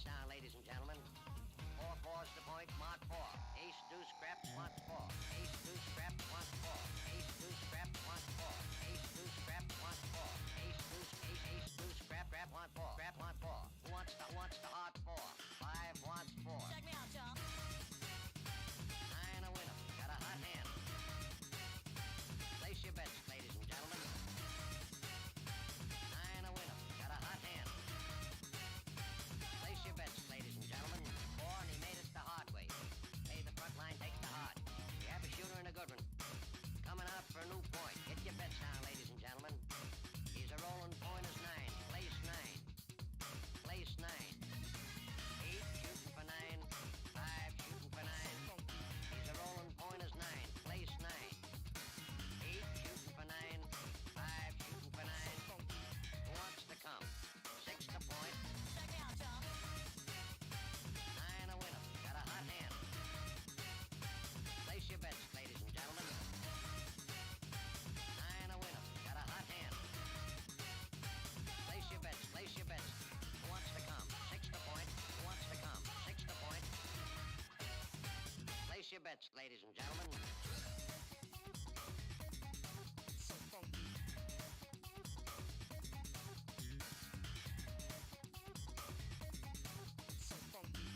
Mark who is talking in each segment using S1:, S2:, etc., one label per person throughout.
S1: bets down, ladies and gentlemen. 4-4's the point, mark 4. Ace, deuce, scrap, wants 4. Ace, deuce, scrap, wants 4. Ace, deuce, scrap, wants 4. Ace, deuce, scrap, wants 4. Ace, deuce, ace, deuce, scrap, want 4. Scrap, want 4. Who wants the hard 4? 5 wants 4.
S2: Check me out, y'all.
S1: 9 a winner. Got a hot hand. Place your bets, ladies and gentlemen. 9 a winner. Got a hot hand. Place your bets, ladies and gentlemen. 4, and he made it the hard way. Play the front line, take the hard. We have a shooter and a good one. Coming out for a new point. Get your bets down, ladies and gentlemen. He's a rolling point is 9. Place 9. Place 9. 8 shooting for 9. 5 shooting for 9. He's a rolling point is 9. Place 9. 8 shooting for 9. 5 shooting for 9. Who wants to come? 6 to point.
S2: Check me out, y'all.
S1: 9 a winner. Got a hot hand. Place your bets, ladies and gentlemen. 9 a winner. Got a hot hand. Place your bets. Place your bets. Who wants to come? 6 to point. Who wants to come? 6 to point. Place your bets, ladies and gentlemen.
S2: So funky. So funky.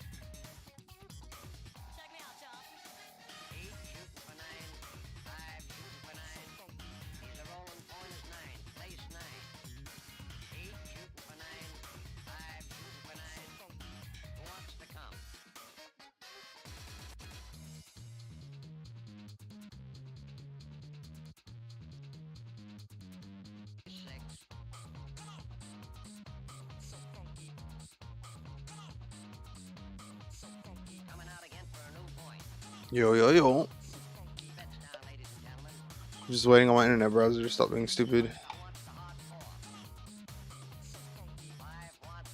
S2: Check me out, y'all.
S1: 8 shooting for 9. 5 shooting for 9. He's a rolling point is 9. Place 9. 8 shooting for 9. 5 shooting for 9. Who wants to come? 6.
S2: So funky. So funky.
S1: Coming out again for a new point.
S3: Yo.
S1: Bets down, ladies and gentlemen.
S3: I'm just waiting on my internet browser to stop being stupid.
S1: Who wants the hard 4? 5 wants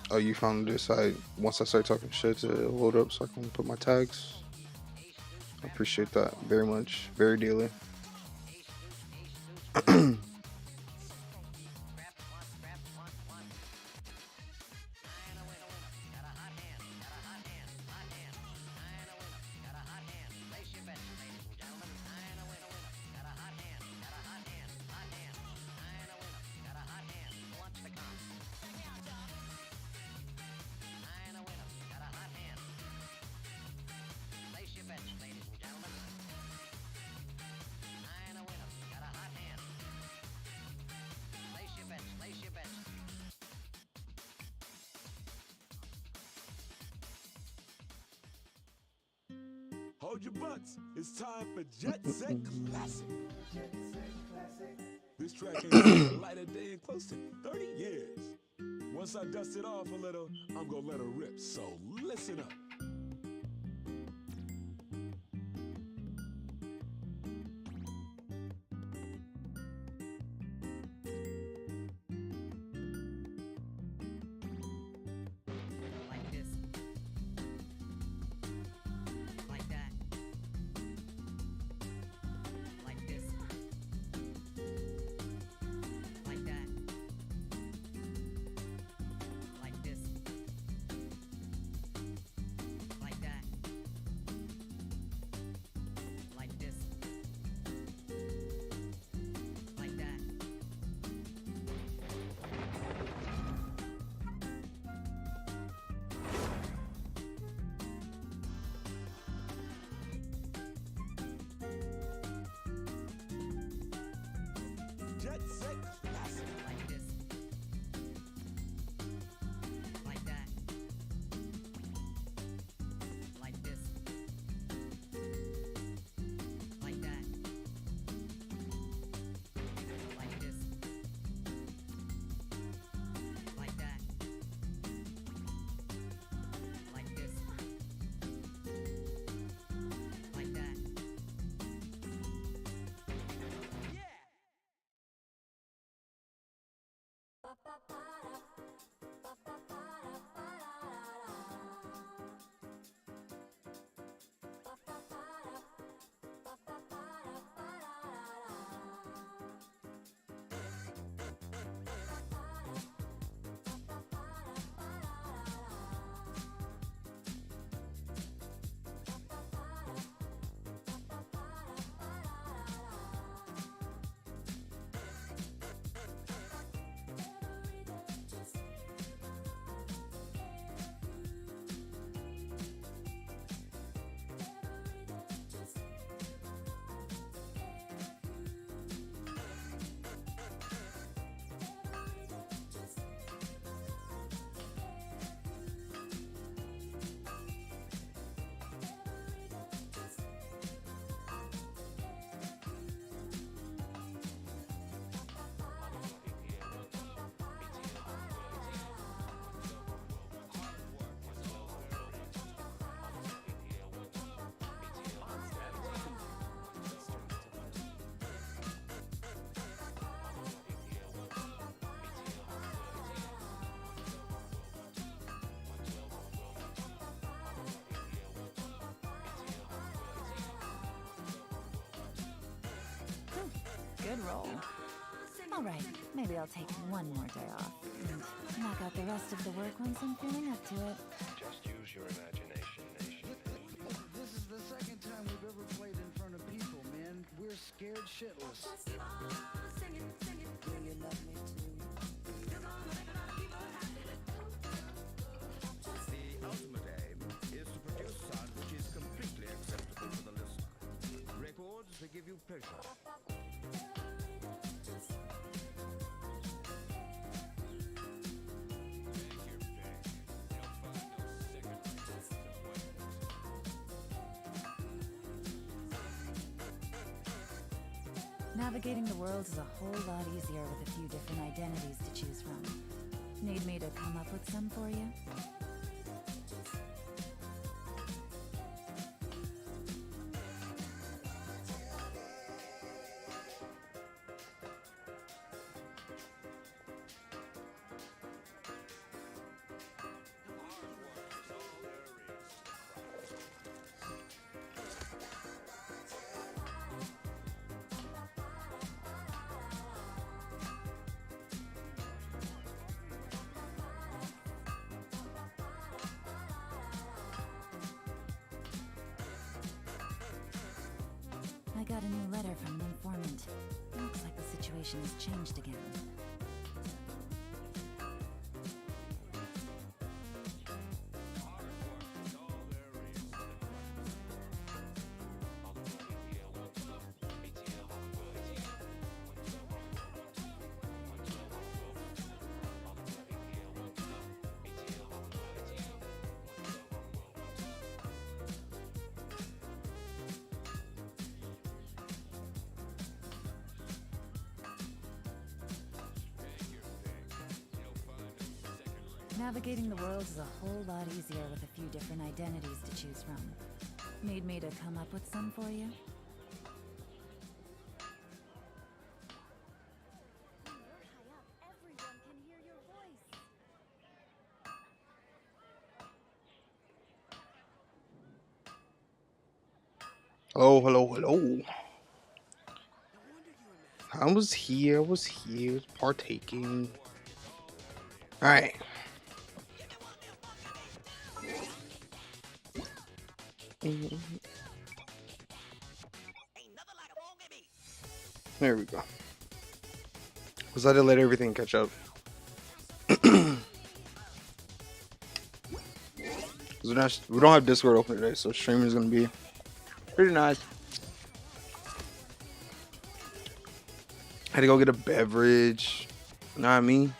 S1: 4.
S3: Oh, you found this site once I start talking shit to load up so I can put my tags.
S1: Ace, deuce,
S3: I
S1: scrap,
S3: appreciate that very much. Very dearly.
S1: ace, deuce, scrap, wants 1. 9 a winner. Got a hot hand. Got a hot hand. Hot hand. 9 a winner. Got a hot hand. Place your bets, ladies and gentlemen. 9 a winner. Got a hot hand. Got a hot hand. Hot hand. 9 a winner. Got a hot hand. Who wants to come?
S2: Check me out, y'all.
S1: 9 a winner. Got a hot hand. Place your bets, ladies and gentlemen. 9 a winner. Got a hot hand. Place your bets. Place your bets.
S4: Hold your butts. It's time for Jet Set Classic. This track ain't seen the light of day in close to 30 years. Once I dust it off a little, I'm gonna let her rip, so listen up.
S2: Like this. Like that. Like this. Like that. Like this. Like that. Like this. Like that.
S4: Jet Set Classic.
S2: Like this. Like that. Like this. Like that. Like this. Like that. Like this. Like that. Yeah!
S5: good roll. All right, maybe I'll take one more day off and knock out the rest of the work once I'm feeling up to it.
S6: Just use your imagination, nation.
S7: This is the second time we've ever played in front of people, man. We're scared shitless. Do you love me too?
S8: The ultimate aim is to produce sound which is completely acceptable to the listener. Records that give you pleasure.
S5: Navigating the world is a whole lot easier with a few different identities to choose from. Need me to come up with some for you? I got a new letter from an informant. Looks like the situation has changed again. Navigating the world is a whole lot easier with a few different identities to choose from. Need me to come up with some for you?
S3: Hello, hello, hello. I was here, partaking. Alright. There we go. Because I had to let everything catch up. We don't have Discord open today, so streaming is going to be pretty nice. Had to go get a beverage. You know what I mean?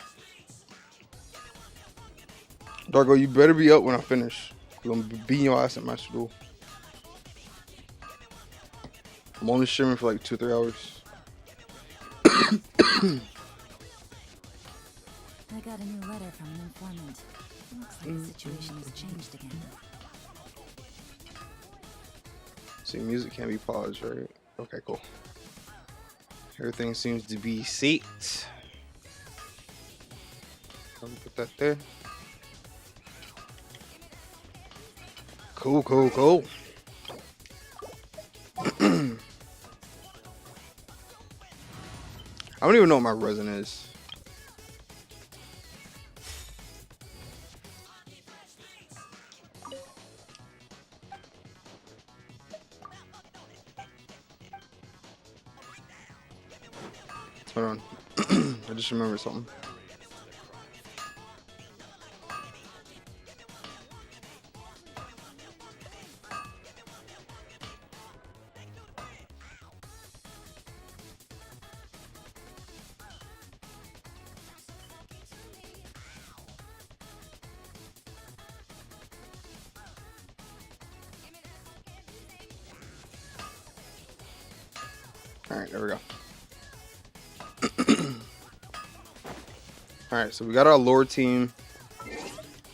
S3: Dargo, you better be up when I finish. I'm gonna be beating your ass at my school. I'm only streaming for like 2-3 hours.
S5: I got a new letter from an informant. Looks like the situation has changed again.
S3: See, music can't be paused, right? Okay, cool. Everything seems to be set. Let me put that there. Cool, cool, cool. I don't even know what my resin is. Hold on. I just remembered something. Alright, there we go. Alright, so we got our lore team.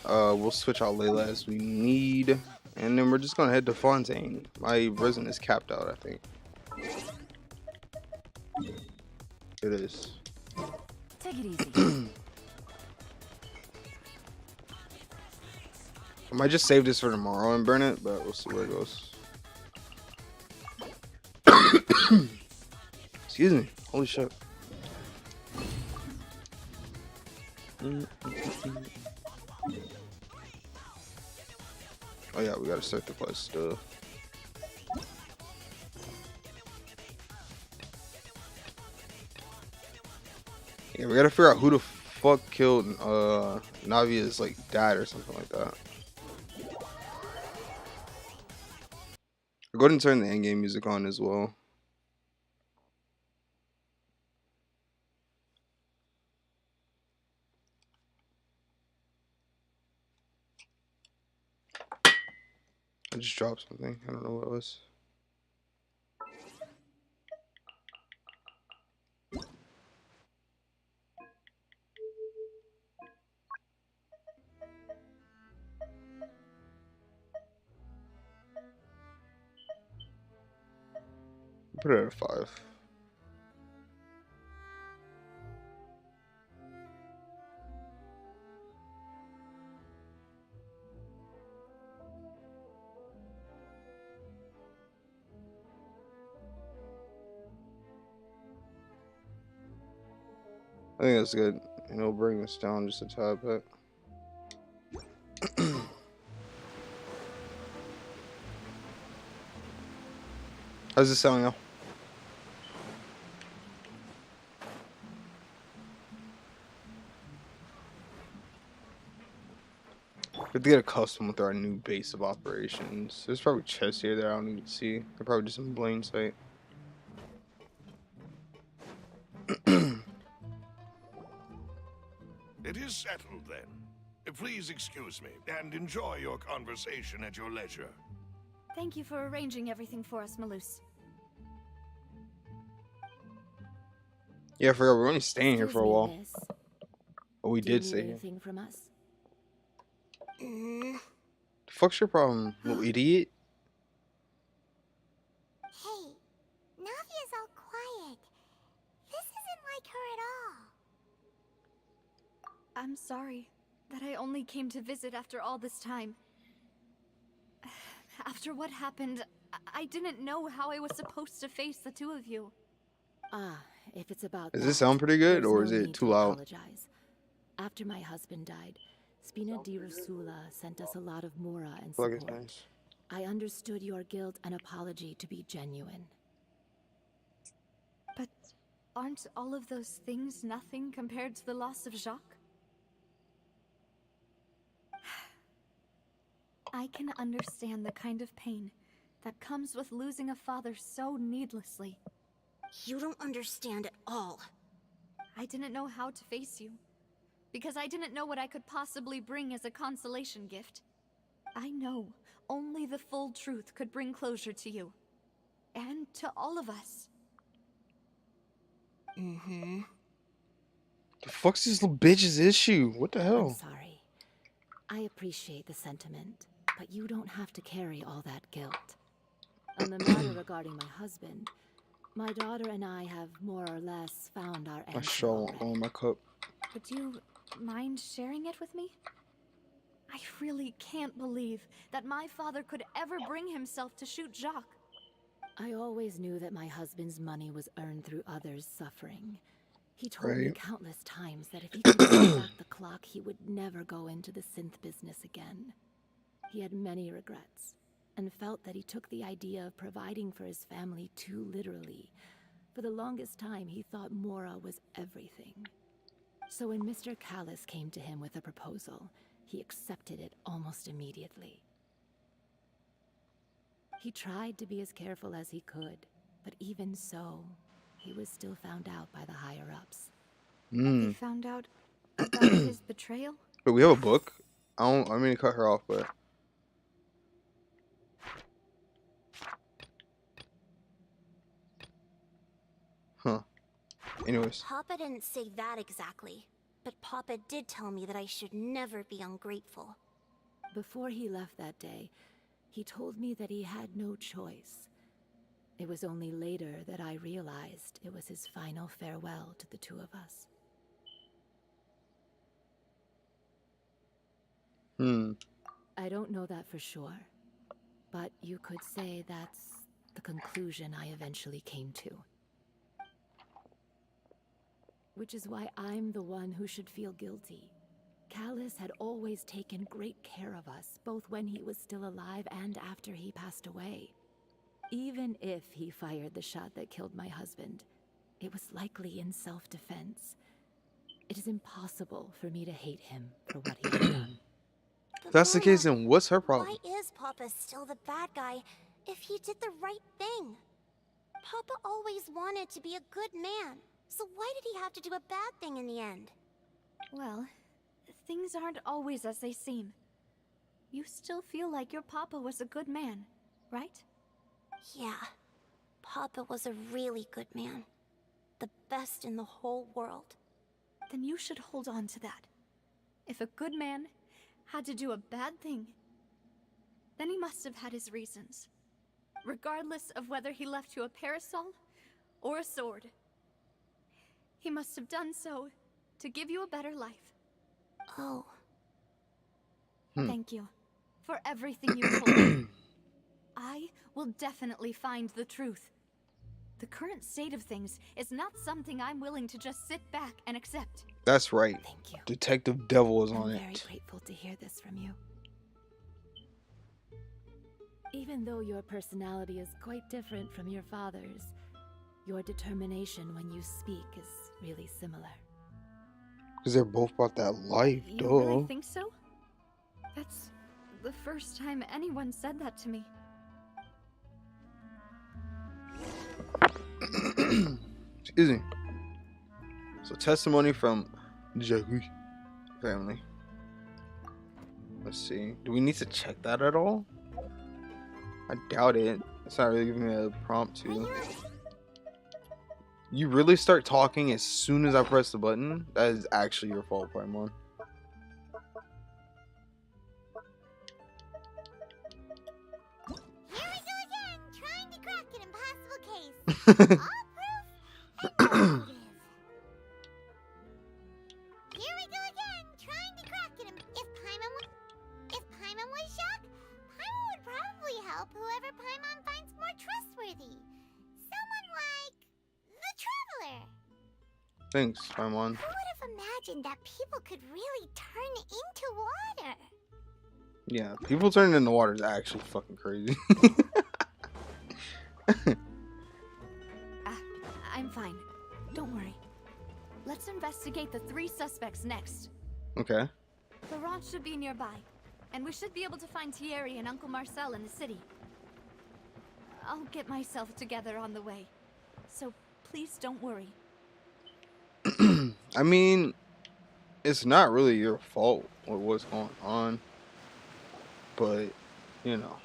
S3: We'll switch out Layla as we need. And then we're just gonna head to Fontaine. My resin is capped out, I think. It is.
S5: Take it easy.
S3: I might just save this for tomorrow and burn it, but we'll see where it goes. Excuse me. Holy shit. Oh yeah, we gotta start the quest stuff. Yeah, we gotta figure out who the fuck killed Navia's like dad or something like that. Go ahead and turn the endgame music on as well. I just dropped something. I don't know what it was. Put it at a 5. I think that's good. And it'll bring us down just a tad bit. How's this sound, y'all? We have to get accustomed with our new base of operations. There's probably chests here that I don't even see. They're probably just in plain sight.
S6: It is settled then. Please excuse me and enjoy your conversation at your leisure.
S5: Thank you for arranging everything for us, Malus.
S3: Yeah, I forgot we're only staying here for a while.
S5: Miss.
S3: Oh, we
S5: Do you
S3: did
S5: need
S3: stay here.
S5: anything from us?
S3: The fuck's your problem, little idiot?
S9: Hey, Navia's all quiet. This isn't like her at all.
S5: I'm sorry that I only came to visit after all this time. After what happened, I didn't know how I was supposed to face the two of you.
S2: If it's about
S3: Does
S2: that,
S3: this sound pretty good,
S2: there's
S3: or
S2: no
S3: is it
S2: need
S3: too
S2: to
S3: loud?
S2: apologize. After my husband died, Spina di Rusula sent us a lot of mora and
S3: I feel like it's
S2: support.
S3: nice.
S2: I understood your guilt and apology to be genuine.
S5: But aren't all of those things nothing compared to the loss of Jacques? I can understand the kind of pain that comes with losing a father so needlessly.
S9: You don't understand at all.
S5: I didn't know how to face you, because I didn't know what I could possibly bring as a consolation gift. I know only the full truth could bring closure to you, and to all of us.
S3: The fuck's this little bitch's issue? What the
S2: I'm
S3: hell?
S2: sorry. I appreciate the sentiment, but you don't have to carry all that guilt. On the matter regarding my husband, my daughter and I have more or less found our
S3: My
S2: answer
S3: straw won't
S2: already.
S3: go in my cup.
S5: Would you mind sharing it with me? I really can't believe that my father could ever bring himself to shoot Jacques.
S2: I always knew that my husband's money was earned through others' suffering. He told me
S3: Right.
S2: countless times that if he could turn back the clock, he would never go into the synth business again. He had many regrets, and felt that he took the idea of providing for his family too literally. For the longest time, he thought Mora was everything. So when Mr. Callis came to him with a proposal, he accepted it almost immediately. He tried to be as careful as he could, but even so, he was still found out by the higher-ups.
S5: They found out about his betrayal?
S3: But we have a book. I mean to cut her off, but huh. Anyways,
S9: Papa didn't say that exactly, but Papa did tell me that I should never be ungrateful.
S2: Before he left that day, he told me that he had no choice. It was only later that I realized it was his final farewell to the two of us. I don't know that for sure, but you could say that's the conclusion I eventually came to. which is why I'm the one who should feel guilty. Callus had always taken great care of us, both when he was still alive and after he passed away. Even if he fired the shot that killed my husband, it was likely in self-defense. It is impossible for me to hate him for what he had done.
S3: If that's the case, then what's her problem?
S9: Why is Papa still the bad guy if he did the right thing? Papa always wanted to be a good man, so why did he have to do a bad thing in the end?
S5: Well, things aren't always as they seem. You still feel like your papa was a good man, right?
S9: Yeah, Papa was a really good man. The best in the whole world.
S5: Then you should hold on to that. If a good man had to do a bad thing, then he must have had his reasons. Regardless of whether he left you a parasol or a sword. He must have done so to give you a better life.
S9: Oh.
S5: Thank you for everything you told me. I will definitely find the truth. The current state of things is not something I'm willing to just sit back and accept.
S3: That's right.
S2: Thank you.
S3: Detective Devil is on
S2: I'm very
S3: it.
S2: grateful to hear this from you. Even though your personality is quite different from your father's, your determination when you speak is really similar.
S3: Because they're both about that life,
S5: You really think so? That's the first time anyone said that to me.
S3: Excuse me. So testimony from Jagui family. Let's see. Do we need to check that at all? I doubt it. It's not really giving me a prompt to. You really start talking as soon as I press the button? That is actually your fault, Paimon.
S9: Here we go again, trying to crack an impossible case. All proof negative. Here we go again, trying to crack it. If Paimon was shocked, Paimon would probably help whoever Paimon finds more trustworthy. Someone like the Traveler.
S3: Thanks, Paimon.
S9: Who would have imagined that people could really turn into water?
S3: Yeah, people turning into water is actually fucking crazy.
S5: I'm fine. Don't worry. Let's investigate the 3 suspects next.
S3: Okay.
S5: The ranch should be nearby, and we should be able to find Thierry and Uncle Marcel in the city. I'll get myself together on the way, so please don't worry.
S3: I mean, it's not really your fault with what's going on, but you know,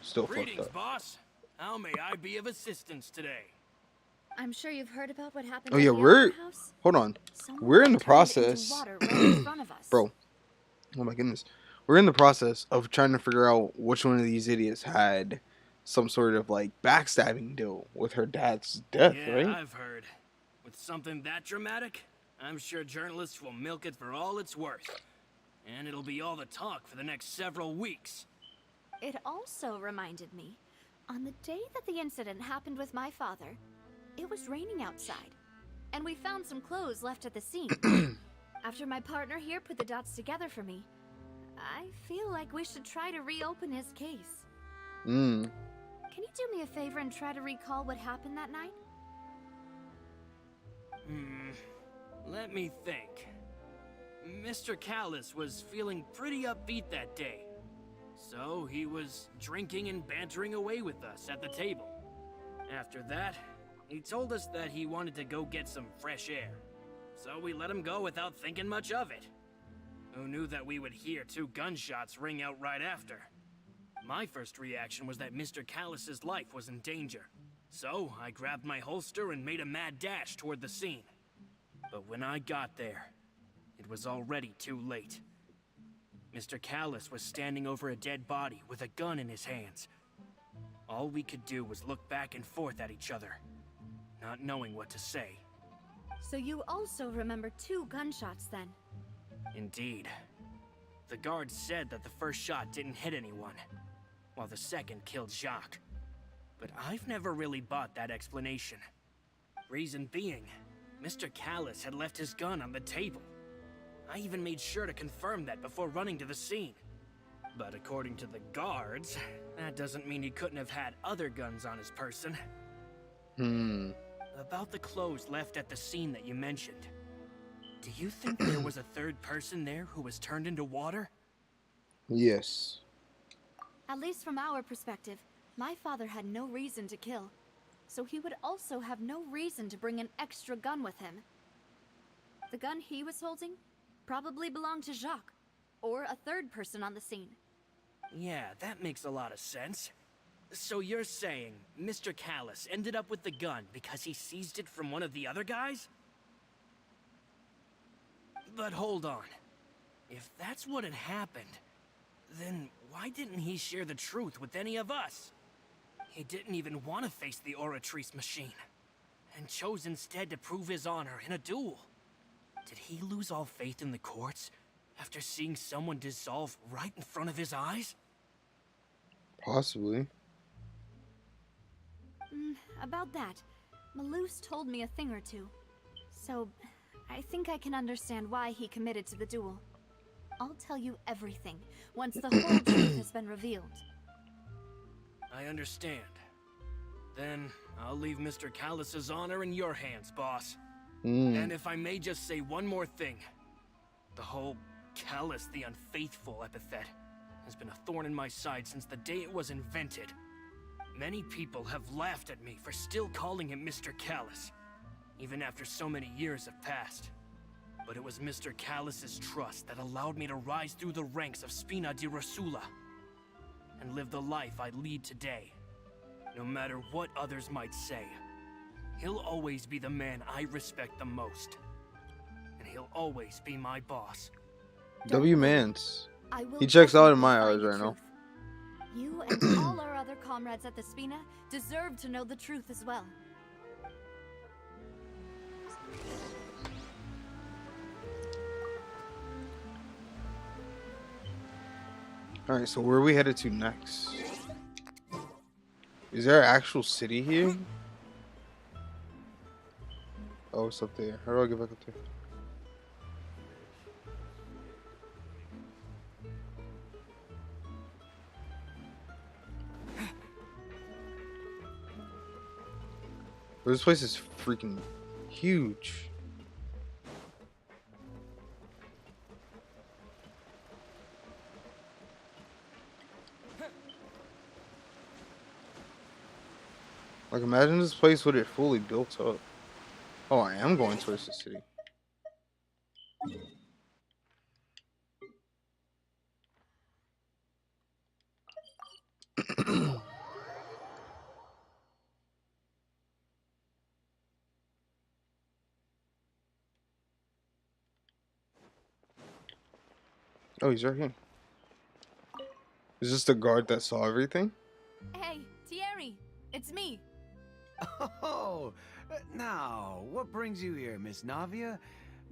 S3: still fucked
S10: Greetings,
S3: up.
S10: boss. How may I be of assistance today?
S5: I'm sure you've heard about what happened
S3: Oh
S5: at
S3: yeah,
S5: the
S3: we're
S5: Opera House.
S3: hold on.
S5: Someone
S3: We're in the
S5: got turned into
S3: process,
S5: water right in front of us.
S3: bro. Oh my goodness, we're in the process of trying to figure out which one of these idiots had some sort of like backstabbing deal with her dad's death,
S10: Yeah,
S3: right?
S10: I've heard. With something that dramatic, I'm sure journalists will milk it for all it's worth. And it'll be all the talk for the next several weeks.
S5: It also reminded me, on the day that the incident happened with my father, it was raining outside, and we found some clothes left at the scene. After my partner here put the dots together for me, I feel like we should try to reopen his case.
S3: Mm.
S5: Can you do me a favor and try to recall what happened that night?
S10: Let me think. Mr. Callus was feeling pretty upbeat that day. So he was drinking and bantering away with us at the table. After that, he told us that he wanted to go get some fresh air. So we let him go without thinking much of it. Who knew that we would hear 2 gunshots ring out right after? My first reaction was that Mr. Callus's life was in danger. So I grabbed my holster and made a mad dash toward the scene. But when I got there, it was already too late. Mr. Callus was standing over a dead body with a gun in his hands. All we could do was look back and forth at each other, not knowing what to say.
S5: So you also remember 2 gunshots then?
S10: Indeed. The guard said that the first shot didn't hit anyone, while the second killed Jacques. But I've never really bought that explanation. Reason being, Mr. Callus had left his gun on the table. I even made sure to confirm that before running to the scene. But according to the guards, that doesn't mean he couldn't have had other guns on his person. About the clothes left at the scene that you mentioned. Do you think there was a third person there who was turned into water?
S3: Yes.
S5: At least from our perspective, my father had no reason to kill. So he would also have no reason to bring an extra gun with him. The gun he was holding probably belonged to Jacques, or a third person on the scene.
S10: Yeah, that makes a lot of sense. So you're saying Mr. Callus ended up with the gun because he seized it from one of the other guys? But hold on. If that's what had happened, then why didn't he share the truth with any of us? He didn't even want to face the Oratrice machine, and chose instead to prove his honor in a duel. Did he lose all faith in the courts after seeing someone dissolve right in front of his eyes?
S3: Possibly.
S5: About that, Malouse told me a thing or two. So, I think I can understand why he committed to the duel. I'll tell you everything once the whole truth has been revealed.
S10: I understand. Then I'll leave Mr. Callus's honor in your hands, boss. And if I may just say one more thing. The whole Callus the Unfaithful epithet has been a thorn in my side since the day it was invented. Many people have laughed at me for still calling him Mr. Callus, even after so many years have passed. But it was Mr. Callus's trust that allowed me to rise through the ranks of Spina di Rosula and live the life I lead today. No matter what others might say, he'll always be the man I respect the most. And he'll always be my boss.
S3: W Mans.
S5: I will
S3: He checks out in my
S5: definitely
S3: eyes
S5: find
S3: right
S5: the
S3: now.
S5: truth. You and all our other comrades at the Spina deserve to know the truth as well.
S3: Alright, so where are we headed to next? Is there an actual city here? Oh, it's up there. How do I get back up there? This place is freaking huge. Like, imagine this place with it fully built up. Oh, I am going towards the city. Oh, he's right here. Is this the guard that saw everything?
S5: Hey, Thierry, it's me.
S11: Oh, now, what brings you here, Miss Navia?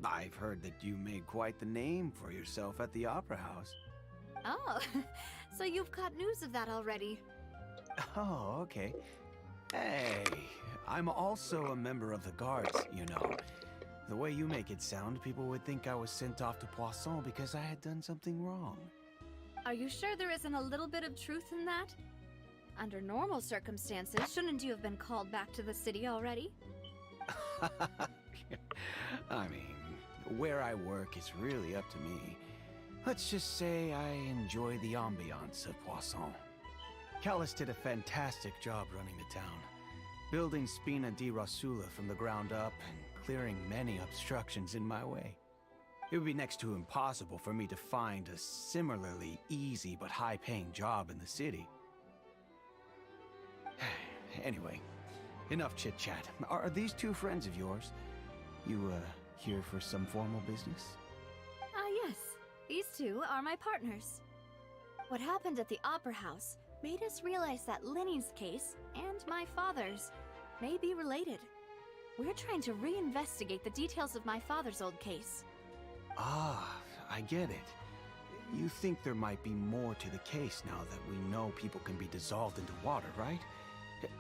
S11: I've heard that you made quite the name for yourself at the Opera House.
S5: Oh, so you've caught news of that already.
S11: Oh, okay. Hey, I'm also a member of the guards, you know. The way you make it sound, people would think I was sent off to Poisson because I had done something wrong.
S5: Are you sure there isn't a little bit of truth in that? Under normal circumstances, shouldn't you have been called back to the city already?
S11: I mean, where I work is really up to me. Let's just say I enjoy the ambiance of Poisson. Callus did a fantastic job running the town, building Spina di Rosula from the ground up and clearing many obstructions in my way. It would be next to impossible for me to find a similarly easy but high-paying job in the city. Anyway, enough chit-chat. Are these two friends of yours? You, here for some formal business?
S5: Yes. These two are my partners. What happened at the Opera House made us realize that Linny's case and my father's may be related. We're trying to reinvestigate the details of my father's old case.
S11: Ah, I get it. You think there might be more to the case now that we know people can be dissolved into water, right?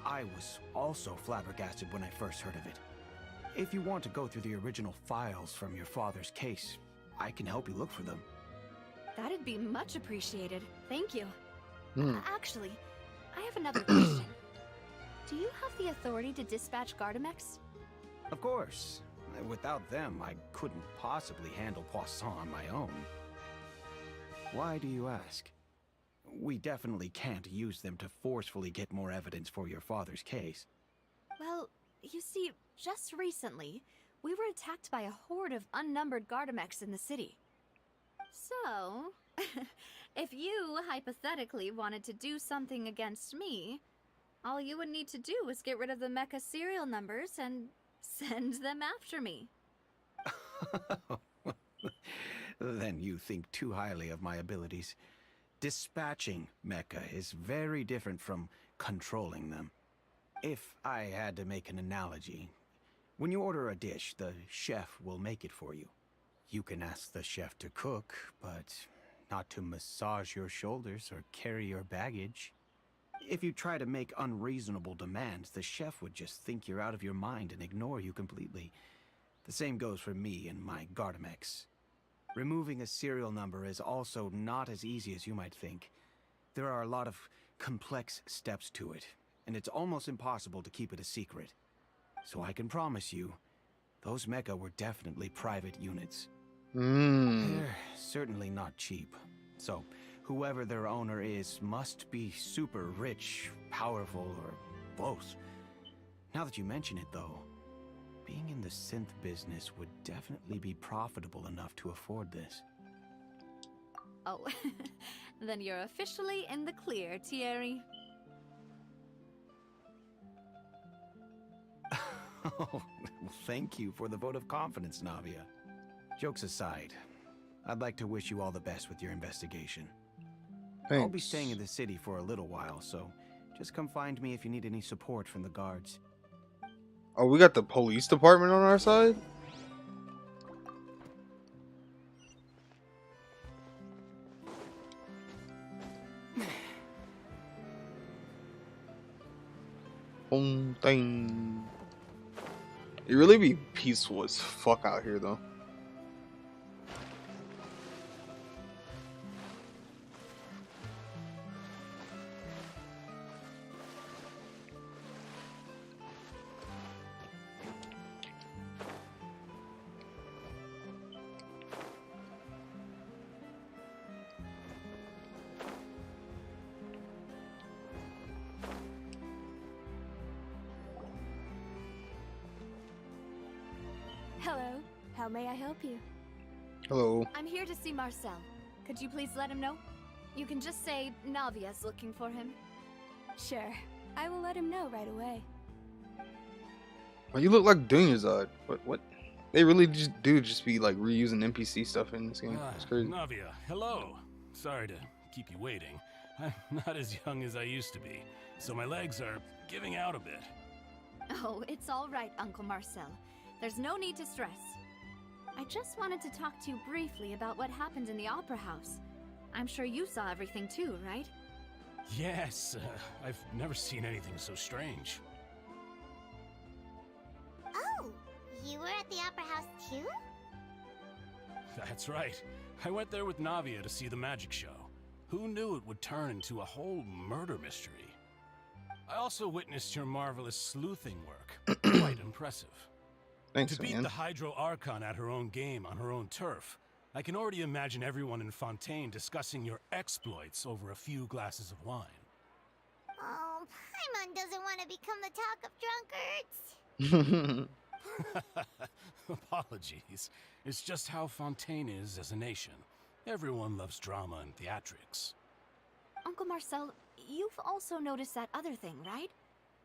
S11: I was also flabbergasted when I first heard of it. If you want to go through the original files from your father's case, I can help you look for them.
S5: That'd be much appreciated. Thank you.
S3: Hmm.
S5: Actually, I have another question. Do you have the authority to dispatch Gardamex?
S11: Of course. Without them, I couldn't possibly handle Poisson on my own. Why do you ask? We definitely can't use them to forcefully get more evidence for your father's case.
S5: Well, you see, just recently, we were attacked by a horde of unnumbered Gardamex in the city. So, if you hypothetically wanted to do something against me, all you would need to do is get rid of the mecha serial numbers and send them after me.
S11: Then you think too highly of my abilities. Dispatching mecha is very different from controlling them. If I had to make an analogy, when you order a dish, the chef will make it for you. You can ask the chef to cook, but not to massage your shoulders or carry your baggage. If you try to make unreasonable demands, the chef would just think you're out of your mind and ignore you completely. The same goes for me and my Gardamex. Removing a serial number is also not as easy as you might think. There are a lot of complex steps to it, and it's almost impossible to keep it a secret. So I can promise you, those mecha were definitely private units. They're certainly not cheap. So, whoever their owner is must be super rich, powerful, or both. Now that you mention it, though, being in the synth business would definitely be profitable enough to afford this.
S5: Oh, then you're officially in the clear, Thierry.
S11: Oh, well, thank you for the vote of confidence, Navia. Jokes aside, I'd like to wish you all the best with your investigation.
S3: Thanks.
S11: I'll be staying in the city for a little while, so just come find me if you need any support from the guards.
S3: Oh, we got the police department on our side? Fontaine. It really be peaceful as fuck out here, though.
S5: Hello, how may I help you?
S3: Hello.
S5: I'm here to see Marcel. Could you please let him know? You can just say Navia's looking for him.
S12: Sure, I will let him know right away.
S3: Oh, you look like Dunyarzad. What? They really just be like reusing NPC stuff in this game. It's crazy.
S13: Navia, hello. Sorry to keep you waiting. I'm not as young as I used to be, so my legs are giving out a bit.
S5: Oh, it's all right, Uncle Marcel. There's no need to stress. I just wanted to talk to you briefly about what happened in the Opera House. I'm sure you saw everything too, right?
S13: Yes, I've never seen anything so strange.
S9: Oh, you were at the Opera House too?
S13: That's right. I went there with Navia to see the magic show. Who knew it would turn into a whole murder mystery? I also witnessed your marvelous sleuthing work. Quite impressive.
S3: Thanks,
S13: to beat
S3: man.
S13: the Hydro Archon at her own game on her own turf, I can already imagine everyone in Fontaine discussing your exploits over a few glasses of wine.
S9: Oh, Paimon doesn't want to become the talk of drunkards.
S13: Apologies. It's just how Fontaine is as a nation. Everyone loves drama and theatrics.
S5: Uncle Marcel, you've also noticed that other thing, right?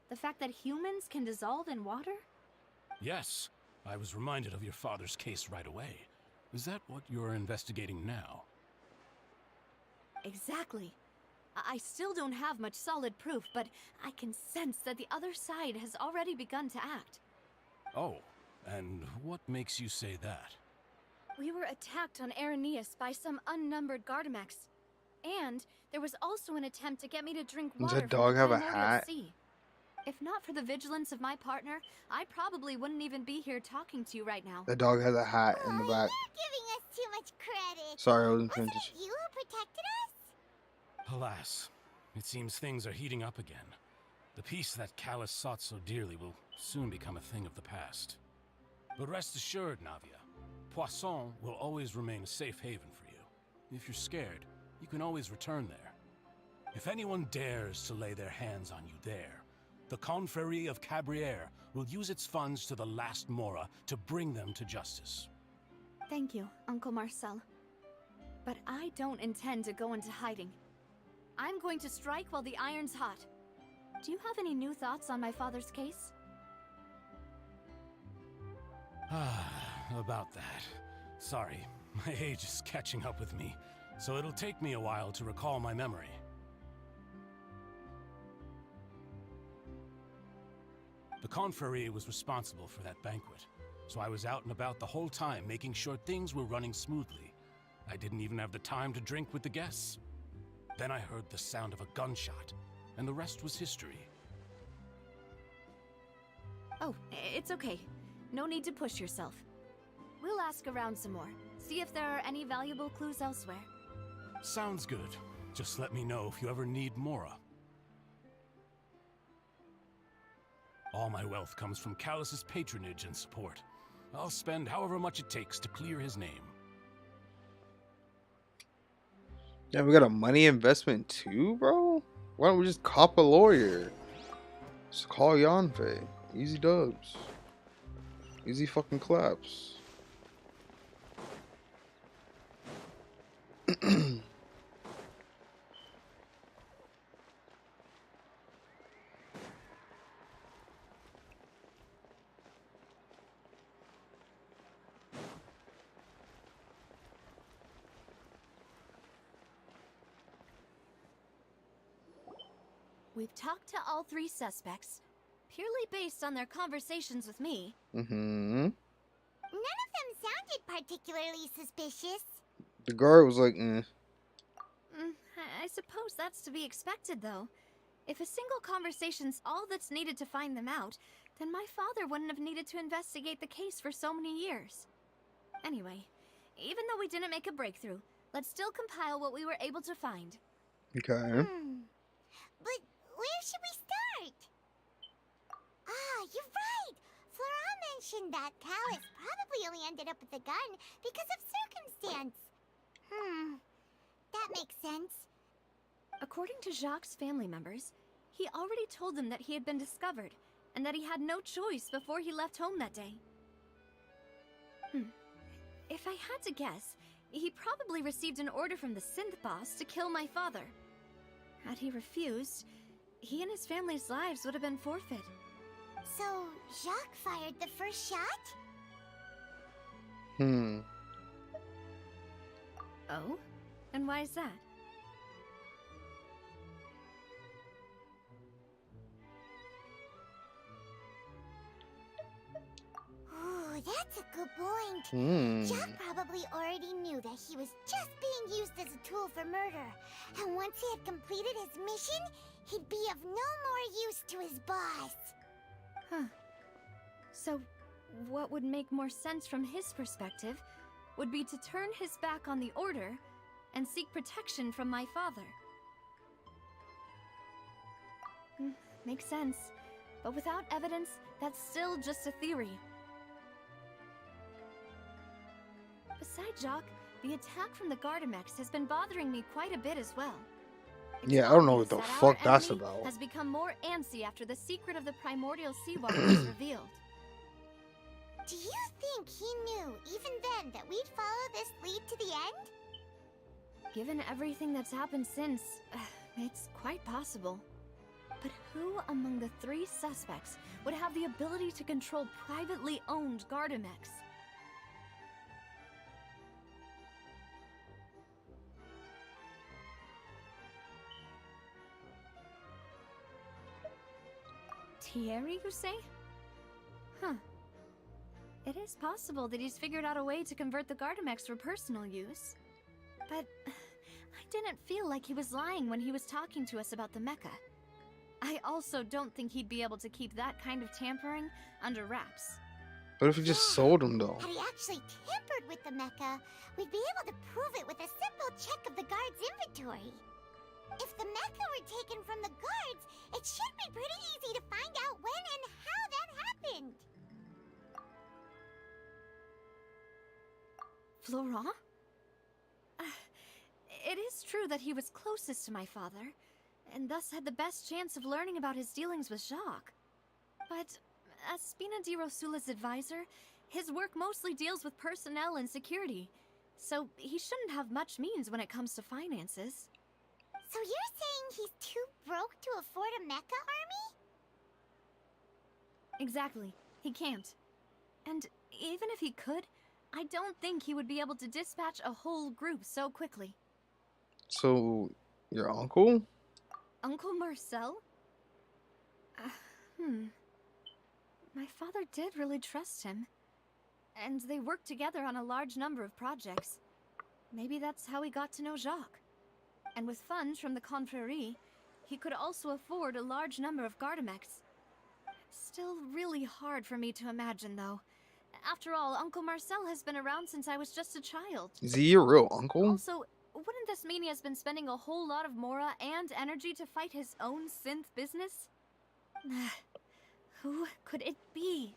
S5: The fact that humans can dissolve in water?
S13: Yes, I was reminded of your father's case right away. Is that what you're investigating now?
S5: Exactly. I still don't have much solid proof, but I can sense that the other side has already begun to act.
S13: Oh, and what makes you say that?
S12: We were attacked on Araneus by some unnumbered Gardamex. And there was also an attempt to get me to drink
S3: Does
S12: water
S3: that dog
S12: from
S3: have
S12: the
S3: a
S12: primordial
S3: hat?
S12: sea. If
S5: If not for the vigilance of my partner, I probably wouldn't even be here talking to you right now.
S3: The dog has a hat in the back.
S9: You're giving us too much credit.
S3: Sorry, I wasn't
S9: Wasn't
S3: finished.
S9: it you who protected us?
S13: Alas, it seems things are heating up again. The peace that Callus sought so dearly will soon become a thing of the past. But rest assured, Navia, Poisson will always remain a safe haven for you. If you're scared, you can always return there. If anyone dares to lay their hands on you there, the Confrérie of Cabrières will use its funds to the last Mora to bring them to justice.
S5: Thank you, Uncle Marcel. But I don't intend to go into hiding. I'm going to strike while the iron's hot. Do you have any new thoughts on my father's case?
S13: About that. Sorry, my age is catching up with me, so it'll take me a while to recall my memory. The Confrérie was responsible for that banquet, so I was out and about the whole time making sure things were running smoothly. I didn't even have the time to drink with the guests. Then I heard the sound of a gunshot, and the rest was history.
S5: Oh, it's okay. No need to push yourself. We'll ask around some more, see if there are any valuable clues elsewhere.
S13: Sounds good. Just let me know if you ever need Mora. All my wealth comes from Callus's patronage and support. I'll spend however much it takes to clear his name.
S3: Yeah, we got a money investment too, bro? Why don't we just cop a lawyer? Just call Yanfei. Easy dubs. Easy fucking claps.
S5: We've talked to all three suspects, purely based on their conversations with me.
S3: Mm-hmm.
S9: None of them sounded particularly suspicious.
S3: The guard was like,
S5: I suppose that's to be expected, though. If a single conversation's all that's needed to find them out, then my father wouldn't have needed to investigate the case for so many years. Anyway, even though we didn't make a breakthrough, let's still compile what we were able to find.
S3: Okay.
S9: But where should we start? Ah, you're right! Florent mentioned that Callus probably only ended up with the gun because of circumstance. That makes sense.
S5: According to Jacques' family members, he already told them that he had been discovered, and that he had no choice before he left home that day. If I had to guess, he probably received an order from the synth boss to kill my father. Had he refused, he and his family's lives would have been forfeit.
S9: So, Jacques fired the first shot?
S5: Oh? And why is that?
S9: Ooh, that's a good point. Jacques probably already knew that he was just being used as a tool for murder. And once he had completed his mission, he'd be of no more use to his boss.
S5: So, what would make more sense from his perspective would be to turn his back on the order and seek protection from my father. Makes sense. But without evidence, that's still just a theory. Besides Jacques, the attack from the Gardamex has been bothering me quite a bit as well.
S3: Yeah, I don't know what the
S5: That our
S3: fuck that's
S5: enemy
S3: about.
S5: has become more antsy after the secret of the primordial seawater was revealed.
S9: Do you think he knew, even then, that we'd follow this lead to the end?
S5: Given everything that's happened since, it's quite possible. But who among the three suspects would have the ability to control privately owned Gardamex? Thierry, you say? It is possible that he's figured out a way to convert the Gardamex for personal use. But I didn't feel like he was lying when he was talking to us about the mecha. I also don't think he'd be able to keep that kind of tampering under wraps.
S3: What if he just sold them though?
S9: Had he actually tampered with the mecha, we'd be able to prove it with a simple check of the guard's inventory. If the mecha were taken from the guards, it should be pretty easy to find out when and how that happened.
S5: Florent? It is true that he was closest to my father, and thus had the best chance of learning about his dealings with Jacques. But as Spina di Rosula's advisor, his work mostly deals with personnel and security, so he shouldn't have much means when it comes to finances.
S9: So you're saying he's too broke to afford a mecha army?
S5: Exactly. He can't. And even if he could, I don't think he would be able to dispatch a whole group so quickly.
S3: So, your uncle?
S5: Uncle Marcel? My father did really trust him. And they worked together on a large number of projects. Maybe that's how he got to know Jacques. And with funds from the Confrérie, he could also afford a large number of Gardamex. Still really hard for me to imagine, though. After all, Uncle Marcel has been around since I was just a child.
S3: Is he your real uncle?
S5: Also, wouldn't this mean he has been spending a whole lot of mora and energy to fight his own synth business? Who could it be?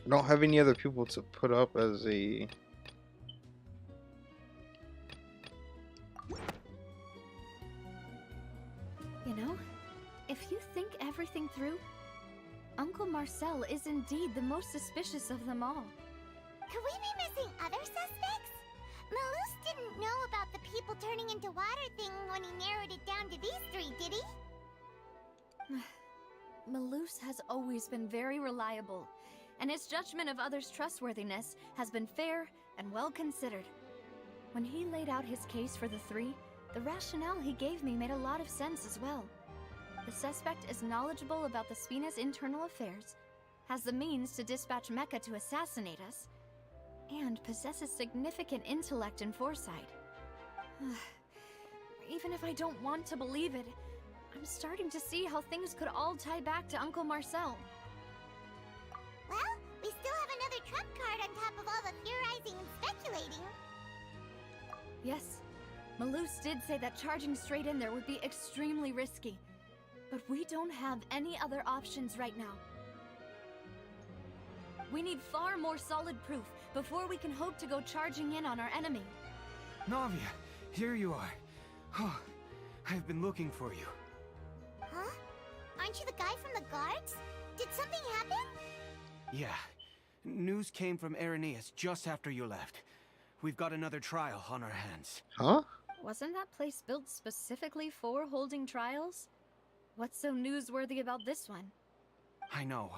S3: I don't have any other people to put up as a...
S5: You know, if you think everything through, Uncle Marcel is indeed the most suspicious of them all.
S9: Could we be missing other suspects? Malus didn't know about the people turning into water thing when he narrowed it down to these three, did he?
S5: Malus has always been very reliable, and his judgment of others' trustworthiness has been fair and well considered. When he laid out his case for the three, the rationale he gave me made a lot of sense as well. The suspect is knowledgeable about the Spina's internal affairs, has the means to dispatch Mecha to assassinate us, and possesses significant intellect and foresight. Even if I don't want to believe it, I'm starting to see how things could all tie back to Uncle Marcel.
S9: Well, we still have another trump card on top of all the theorizing and speculating.
S5: Yes, Malus did say that charging straight in there would be extremely risky, but we don't have any other options right now. We need far more solid proof before we can hope to go charging in on our enemy.
S11: Navia, here you are. Oh, I've been looking for you.
S9: Huh? Aren't you the guy from the guards? Did something happen?
S11: Yeah. News came from Irenaeus just after you left. We've got another trial on our hands.
S3: Huh?
S5: Wasn't that place built specifically for holding trials? What's so newsworthy about this one?
S11: I know.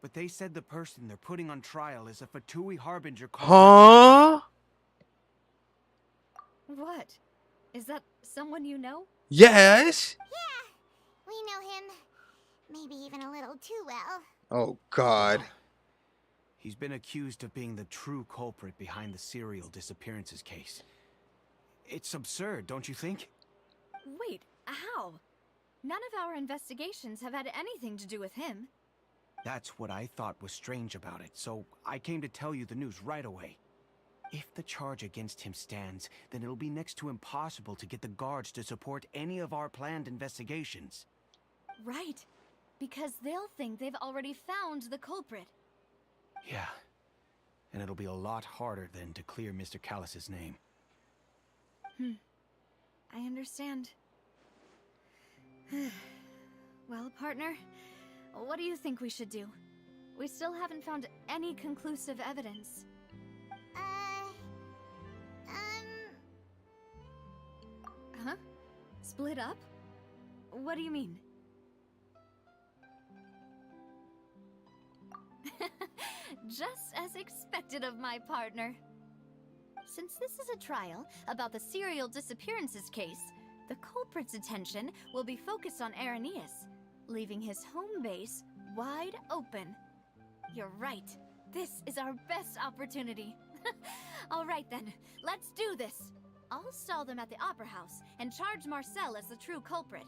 S11: But they said the person they're putting on trial is a Fatui Harbinger called...
S3: Huh?
S5: What? Is that someone you know?
S3: Yes!
S9: Yeah, we know him. Maybe even a little too well.
S3: Oh, God.
S11: He's been accused of being the true culprit behind the serial disappearances case. It's absurd, don't you think?
S5: Wait, how? None of our investigations have had anything to do with him.
S11: That's what I thought was strange about it, so I came to tell you the news right away. If the charge against him stands, then it'll be next to impossible to get the guards to support any of our planned investigations.
S5: Right, because they'll think they've already found the culprit.
S11: Yeah, and it'll be a lot harder then to clear Mr. Callus's name.
S5: I understand. Well, partner, what do you think we should do? We still haven't found any conclusive evidence. Huh? Split up? What do you mean? Just as expected of my partner. Since this is a trial about the serial disappearances case, the culprit's attention will be focused on Arrhenius, leaving his home base wide open. You're right. This is our best opportunity. All right then, let's do this. I'll stall them at the Opera House and charge Marcel as the true culprit.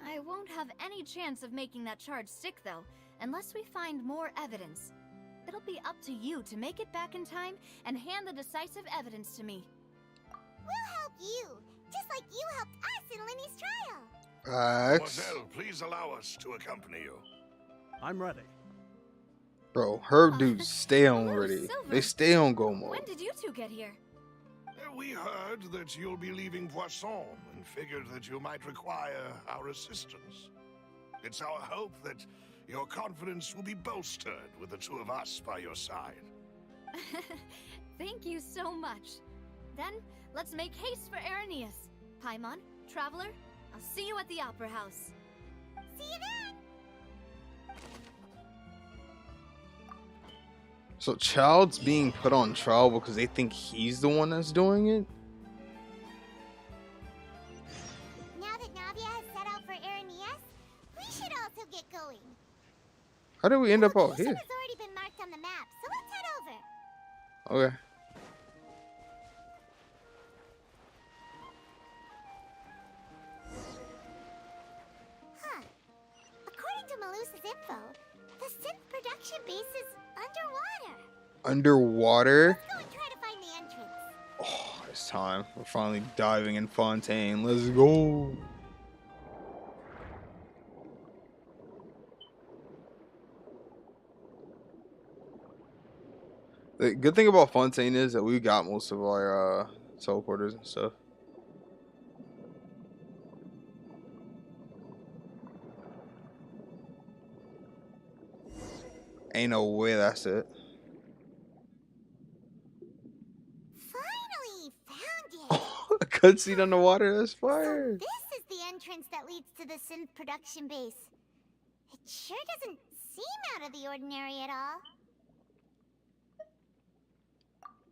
S5: I won't have any chance of making that charge stick though, unless we find more evidence. It'll be up to you to make it back in time and hand the decisive evidence to me.
S9: We'll help you, just like you helped us in Lenny's trial.
S6: Mademoiselle, please allow us to accompany you.
S14: I'm ready.
S3: Bro, her dudes stay on ready.
S5: Silver.
S3: They stay on go mode.
S5: When did you two get here?
S6: We heard that you'll be leaving Poisson and figured that you might require our assistance. It's our hope that your confidence will be bolstered with the two of us by your side.
S5: Thank you so much. Then, let's make haste for Arrhenius. Paimon, Traveler, I'll see you at the Opera House.
S9: See you then!
S3: So Child's being put on trial because they think he's the one that's doing it?
S9: Now that Navia has set out for Arrhenius, we should also get going.
S3: How did we end up out
S9: Location
S3: here?
S9: has already been marked on the map, so let's head over.
S3: Okay.
S9: Huh. According to Malusa's info, the synth production base is underwater.
S3: Underwater?
S9: Let's go and try to find the entrance.
S3: Oh, it's time. We're finally diving in Fontaine. Let's go. The good thing about Fontaine is that we got most of our teleporters and stuff. Ain't no way that's it.
S9: Finally found it.
S3: A cutscene underwater, that's fire.
S9: So this is the entrance that leads to the synth production base. It sure doesn't seem out of the ordinary at all.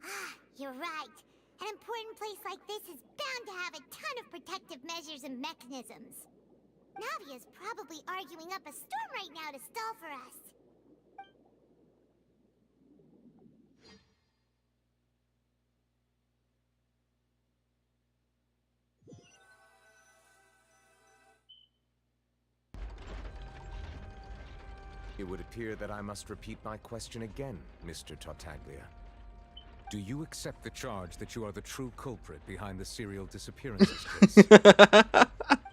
S9: Ah, you're right. An important place like this is bound to have a ton of protective measures and mechanisms. Navia's probably arguing up a storm right now to stall for us.
S15: It would appear that I must repeat my question again, Mr. Tartaglia. Do you accept the charge that you are the true culprit behind the serial disappearances case?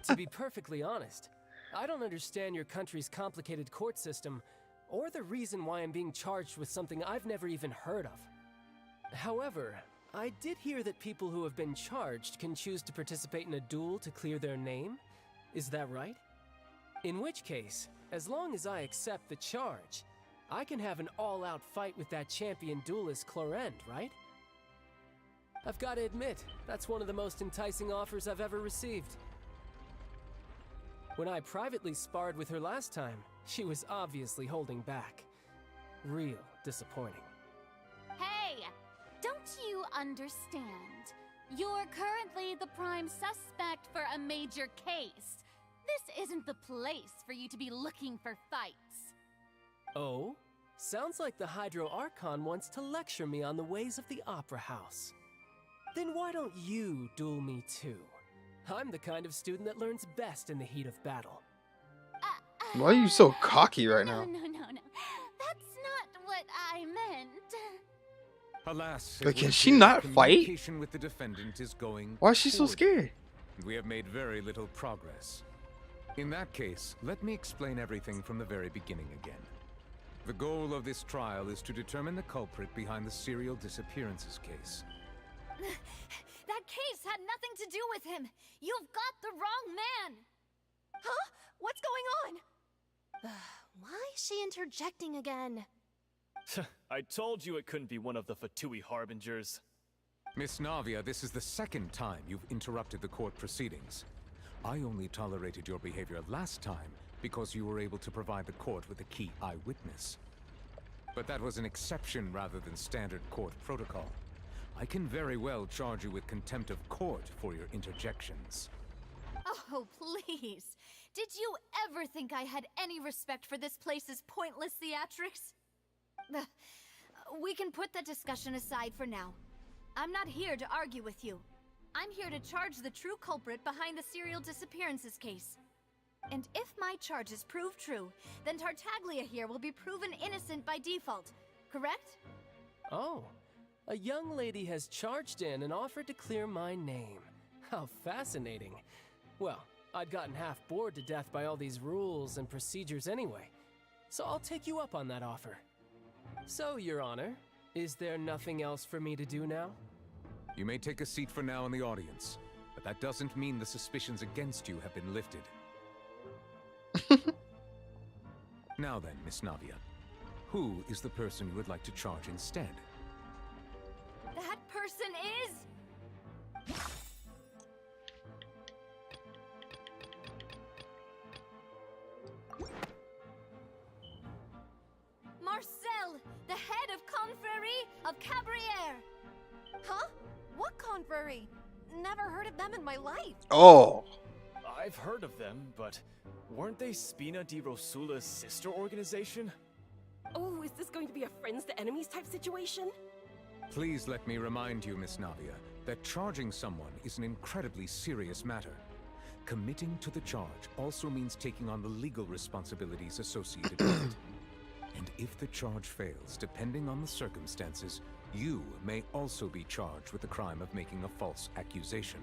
S10: To be perfectly honest, I don't understand your country's complicated court system, or the reason why I'm being charged with something I've never even heard of. However, I did hear that people who have been charged can choose to participate in a duel to clear their name. Is that right? In which case, as long as I accept the charge, I can have an all-out fight with that champion duelist Clorend, right? I've got to admit, that's one of the most enticing offers I've ever received. When I privately sparred with her last time, she was obviously holding back. Real disappointing.
S16: Hey! Don't you understand? You're currently the prime suspect for a major case. This isn't the place for you to be looking for fights.
S10: Oh? Sounds like the Hydro Archon wants to lecture me on the ways of the Opera House. Then why don't you duel me too? I'm the kind of student that learns best in the heat of battle.
S3: Why are you so cocky right now?
S16: No. That's not what I meant.
S15: Alas,
S3: But can she not fight?
S15: communication with the defendant is going
S3: Why is she so
S15: poorly.
S3: scared?
S15: We have made very little progress. In that case, let me explain everything from the very beginning again. The goal of this trial is to determine the culprit behind the serial disappearances case.
S5: That case had nothing to do with him. You've got the wrong man.
S12: Huh? What's going on? Why is she interjecting again?
S17: I told you it couldn't be one of the Fatui Harbingers.
S15: Miss Navia, this is the second time you've interrupted the court proceedings. I only tolerated your behavior last time because you were able to provide the court with a key eyewitness. But that was an exception rather than standard court protocol. I can very well charge you with contempt of court for your interjections.
S5: Oh, please. Did you ever think I had any respect for this place's pointless theatrics? We can put that discussion aside for now. I'm not here to argue with you. I'm here to charge the true culprit behind the serial disappearances case. And if my charges prove true, then Tartaglia here will be proven innocent by default, correct?
S14: Oh, a young lady has charged in and offered to clear my name. How fascinating. Well, I'd gotten half bored to death by all these rules and procedures anyway, so I'll take you up on that offer. So, Your Honor, is there nothing else for me to do now?
S15: You may take a seat for now in the audience, but that doesn't mean the suspicions against you have been lifted. Now then, Miss Navia, who is the person you would like to charge instead?
S5: That person is... Marcel, the head of Confrérie of Cabrières.
S12: Huh? What confrérie? Never heard of them in my life.
S3: Oh.
S17: I've heard of them, but weren't they Spina di Rosula's sister organization?
S18: Oh, is this going to be a friends to enemies type situation?
S15: Please let me remind you, Miss Navia, that charging someone is an incredibly serious matter. Committing to the charge also means taking on the legal responsibilities associated with it. And if the charge fails, depending on the circumstances, you may also be charged with the crime of making a false accusation.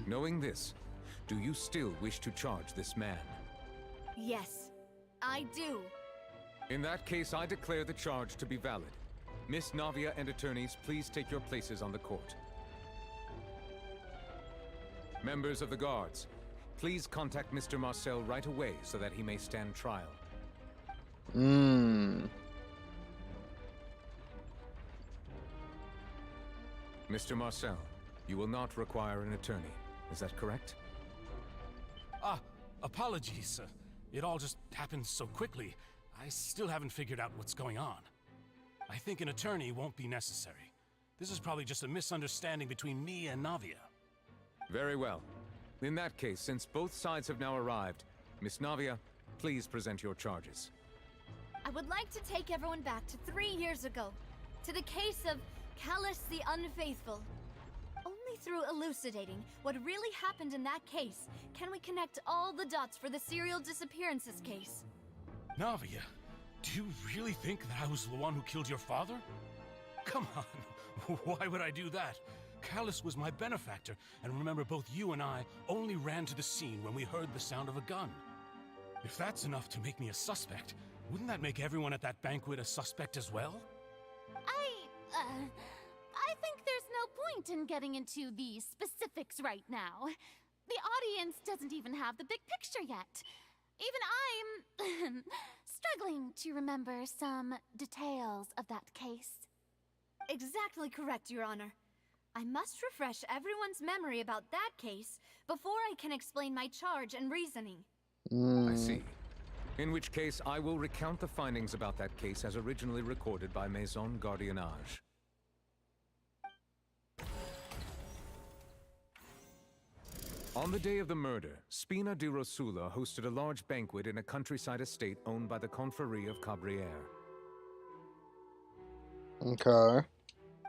S15: Knowing this, do you still wish to charge this man?
S5: Yes, I do.
S15: In that case, I declare the charge to be valid. Miss Navia and attorneys, please take your places on the court. Members of the guards, please contact Mr. Marcel right away so that he may stand trial. Mr. Marcel, you will not require an attorney. Is that correct?
S13: Apologies. It all just happened so quickly. I still haven't figured out what's going on. I think an attorney won't be necessary. This is probably just a misunderstanding between me and Navia.
S15: Very well. In that case, since both sides have now arrived, Miss Navia, please present your charges.
S5: I would like to take everyone back to 3 years ago, to the case of Callus the Unfaithful. Only through elucidating what really happened in that case can we connect all the dots for the serial disappearances case.
S13: Navia, do you really think that I was the one who killed your father? Come on, why would I do that? Callus was my benefactor, and remember, both you and I only ran to the scene when we heard the sound of a gun. If that's enough to make me a suspect, wouldn't that make everyone at that banquet a suspect as well?
S16: I think there's no point in getting into the specifics right now. The audience doesn't even have the big picture yet. Even I'm struggling to remember some details of that case.
S5: Exactly correct, Your Honor. I must refresh everyone's memory about that case before I can explain my charge and reasoning.
S15: I see. In which case, I will recount the findings about that case as originally recorded by Maison Gardiennage. On the day of the murder, Spina di Rosula hosted a large banquet in a countryside estate owned by the Confrérie of Cabrières.
S3: Okay.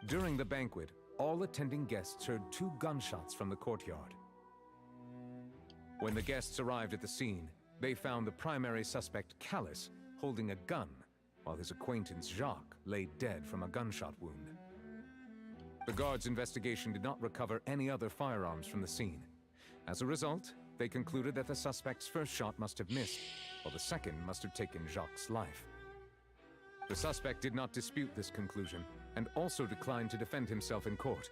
S15: During the banquet, all attending guests heard 2 gunshots from the courtyard. When the guests arrived at the scene, they found the primary suspect, Callus, holding a gun, while his acquaintance, Jacques, lay dead from a gunshot wound. The guards' investigation did not recover any other firearms from the scene. As a result, they concluded that the suspect's first shot must have missed, while the second must have taken Jacques' life. The suspect did not dispute this conclusion, and also declined to defend himself in court.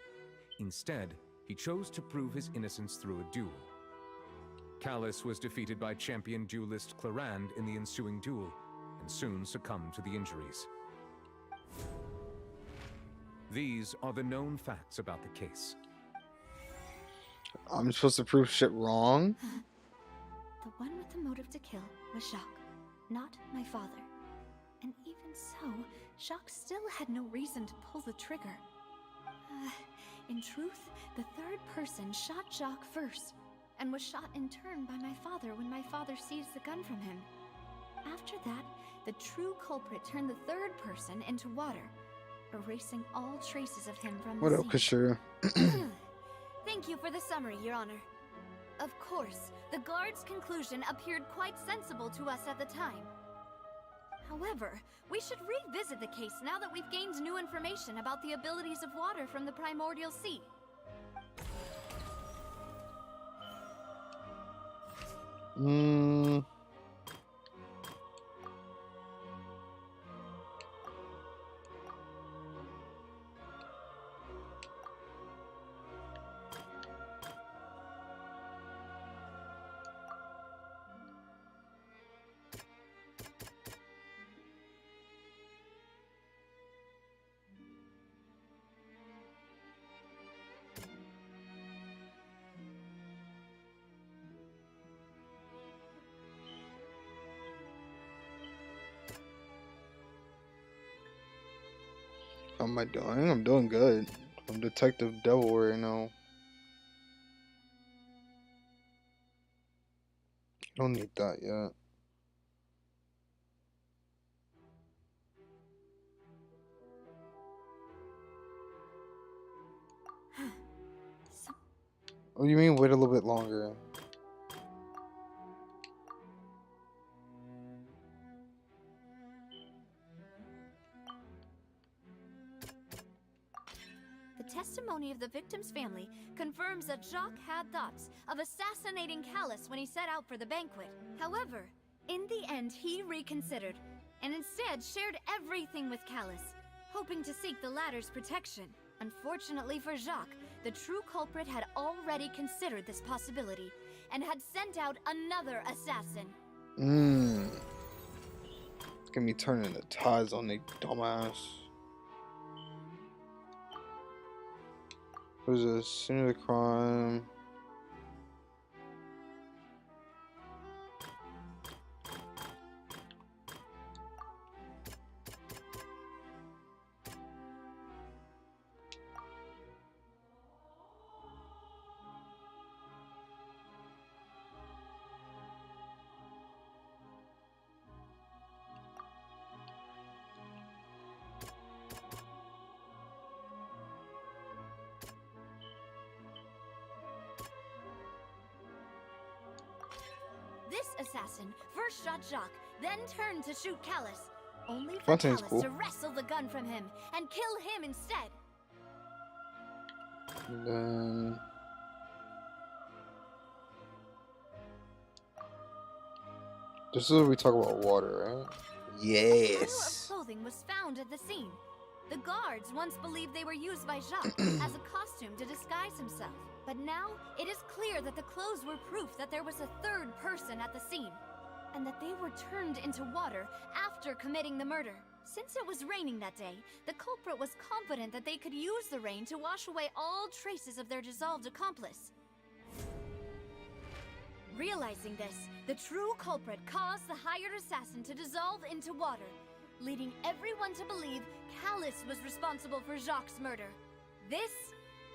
S15: Instead, he chose to prove his innocence through a duel. Callus was defeated by champion duelist Clarande in the ensuing duel, and soon succumbed to the injuries. These are the known facts about the case.
S3: I'm supposed to prove shit wrong?
S5: The one with the motive to kill was Jacques, not my father. And even so, Jacques still had no reason to pull the trigger. In truth, the third person shot Jacques first, and was shot in turn by my father when my father seized the gun from him. After that, the true culprit turned the third person into water, erasing all traces of him from
S3: What
S5: the
S3: up,
S5: scene.
S3: Kashira?
S5: Thank you for the summary, Your Honor. Of course, the guard's conclusion appeared quite sensible to us at the time. However, we should revisit the case now that we've gained new information about the abilities of water from the primordial sea.
S3: How am I doing? I'm doing good. I'm Detective Devil right now. Don't need that yet. Oh, you mean wait a little bit longer?
S5: The testimony of the victim's family confirms that Jacques had thoughts of assassinating Callus when he set out for the banquet. However, in the end, he reconsidered, and instead shared everything with Callus, hoping to seek the latter's protection. Unfortunately for Jacques, the true culprit had already considered this possibility, and had sent out another assassin.
S3: Get me turning the ties on the dumbass. What is this? Scene of the crime.
S5: This assassin first shot Jacques, then turned to shoot Callus, only for
S3: Fontaine's
S5: Callus
S3: cool.
S5: to wrestle the gun from him and kill him instead.
S3: And then this is where we talk about water, right?
S5: A pile
S3: Yes.
S5: of clothing was found at the scene. The guards once believed they were used by Jacques as a costume to disguise himself. But now, it is clear that the clothes were proof that there was a third person at the scene, and that they were turned into water after committing the murder. Since it was raining that day, the culprit was confident that they could use the rain to wash away all traces of their dissolved accomplice. Realizing this, the true culprit caused the hired assassin to dissolve into water, leading everyone to believe Callus was responsible for Jacques' murder. This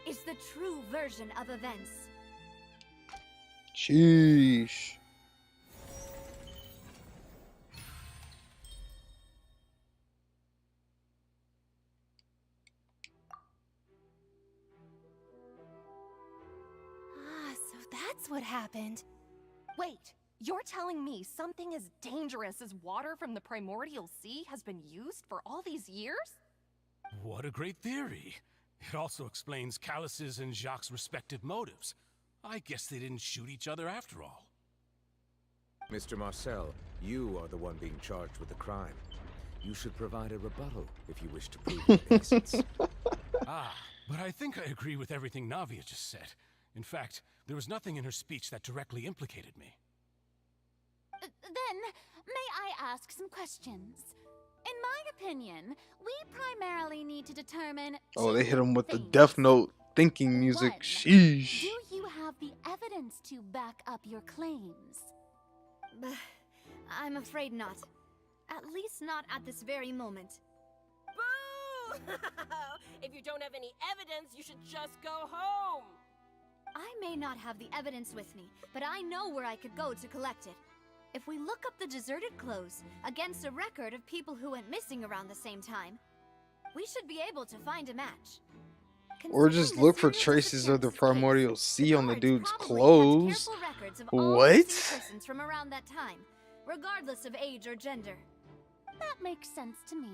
S5: is the true version of events.
S3: Sheesh.
S12: So that's what happened. Wait, you're telling me something as dangerous as water from the primordial sea has been used for all these years?
S13: What a great theory. It also explains Callus's and Jacques' respective motives. I guess they didn't shoot each other after all.
S15: Mr. Marcel, you are the one being charged with the crime. You should provide a rebuttal if you wish to prove your innocence.
S13: But I think I agree with everything Navia just said. In fact, there was nothing in her speech that directly implicated me.
S16: Then, may I ask some questions? In my opinion, we primarily need to determine...
S3: Oh, they hit him with the Death Note thinking music. Sheesh.
S16: Do you have the evidence to back up your claims?
S5: I'm afraid not. At least not at this very moment.
S18: Boo! If you don't have any evidence, you should just go home.
S5: I may not have the evidence with me, but I know where I could go to collect it. If we look up the deserted clothes against a record of people who went missing around the same time, we should be able to find a match.
S3: Or just look for traces of the primordial sea on the dude's clothes. What?
S5: Persons from around that time, regardless of age or gender.
S16: That makes sense to me.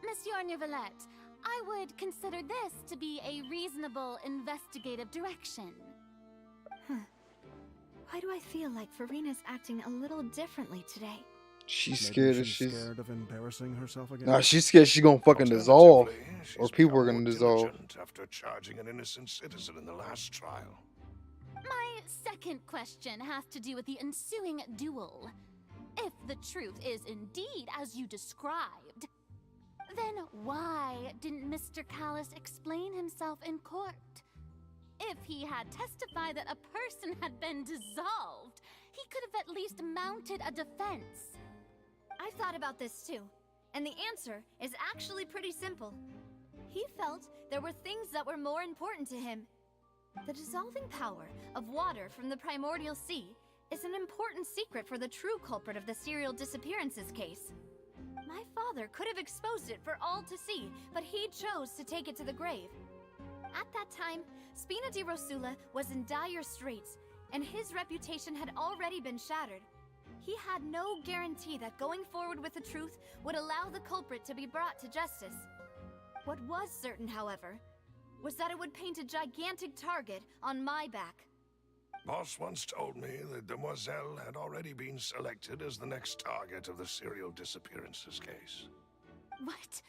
S16: Monsieur Neuvillette, I would consider this to be a reasonable investigative direction.
S5: Why do I feel like Farina's acting a little differently today?
S3: She's scared that
S19: she's scared of embarrassing herself again.
S3: Nah, she's scared she's gonna fucking dissolve. Or people are gonna dissolve.
S6: After charging an innocent citizen in the last trial.
S16: My second question has to do with the ensuing duel. If the truth is indeed as you described, then why didn't Mr. Callis explain himself in court? If he had testified that a person had been dissolved, he could have at least mounted a defense.
S5: I've thought about this too, and the answer is actually pretty simple. He felt there were things that were more important to him. The dissolving power of water from the primordial sea is an important secret for the true culprit of the serial disappearances case. My father could have exposed it for all to see, but he chose to take it to the grave. At that time, Spina di Rosula was in dire straits, and his reputation had already been shattered. He had no guarantee that going forward with the truth would allow the culprit to be brought to justice. What was certain, however, was that it would paint a gigantic target on my back.
S6: Boss once told me that Demoiselle had already been selected as the next target of the serial disappearances case.
S16: What?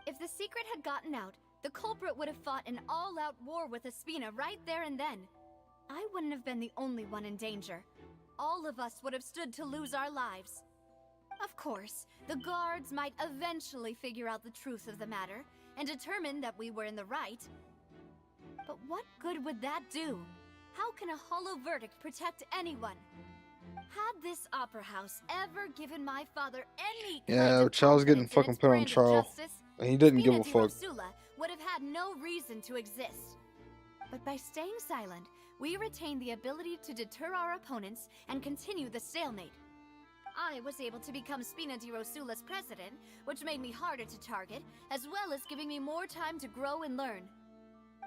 S5: If the secret had gotten out, the culprit would have fought an all-out war with Espina right there and then. I wouldn't have been the only one in danger. All of us would have stood to lose our lives. Of course, the guards might eventually figure out the truth of the matter and determine that we were in the right. But what good would that do? How can a hollow verdict protect anyone? Had this opera house ever given my father any
S3: Yeah,
S5: kind of
S3: Child's getting
S5: confidence in
S3: fucking
S5: its
S3: put on
S5: brand of
S3: trial.
S5: justice,
S3: And he doesn't give a
S5: Spina di
S3: fuck.
S5: Rosula would have had no reason to exist. But by staying silent, we retain the ability to deter our opponents and continue the stalemate. I was able to become Spina di Rosula's president, which made me harder to target, as well as giving me more time to grow and learn.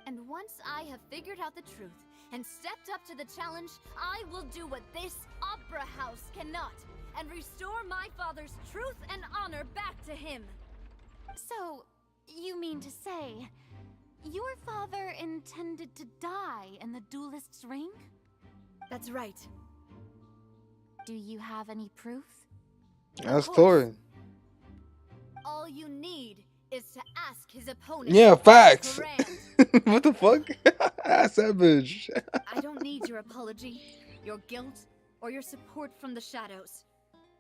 S5: And once I have figured out the truth and stepped up to the challenge, I will do what this opera house cannot, and restore my father's truth and honor back to him.
S16: So, you mean to say, your father intended to die in the duelist's ring?
S5: That's right.
S16: Do you have any proof?
S3: Ask Tori.
S5: All you need is to ask his opponent.
S3: Yeah, facts. What the fuck? Ask that bitch.
S5: I don't need your apology, your guilt, or your support from the shadows.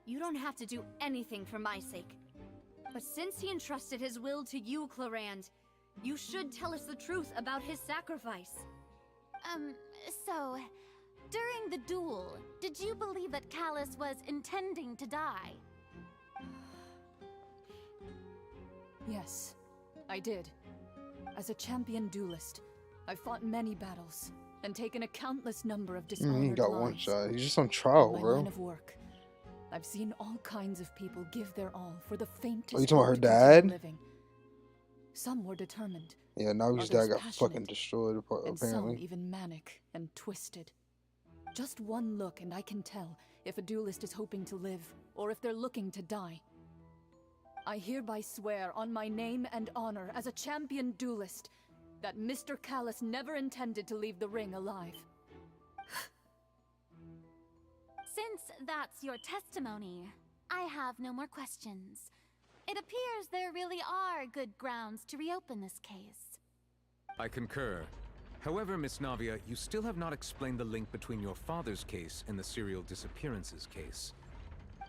S5: You don't have to do anything for my sake. But since he entrusted his will to you, Clarand, you should tell us the truth about his sacrifice.
S16: So, during the duel, did you believe that Callis was intending to die?
S20: Yes, I did. As a champion duelist, I've fought many battles and taken a countless number of dishonored
S3: He got
S20: lives.
S3: one shot. He's just on trial,
S20: In my
S3: bro.
S20: line of work, I've seen all kinds of people give their all for the faintest.
S3: Oh, you talking about her
S20: hope to continue
S3: dad?
S20: living. Some were determined.
S3: Yeah, now his
S20: others
S3: dad got
S20: passionate,
S3: fucking destroyed,
S20: and some
S3: apparently.
S20: even manic and twisted. Just one look and I can tell if a duelist is hoping to live or if they're looking to die. I hereby swear on my name and honor as a champion duelist that Mr. Callis never intended to leave the ring alive.
S16: Since that's your testimony, I have no more questions. It appears there really are good grounds to reopen this case.
S15: I concur. However, Miss Navia, you still have not explained the link between your father's case and the serial disappearances case.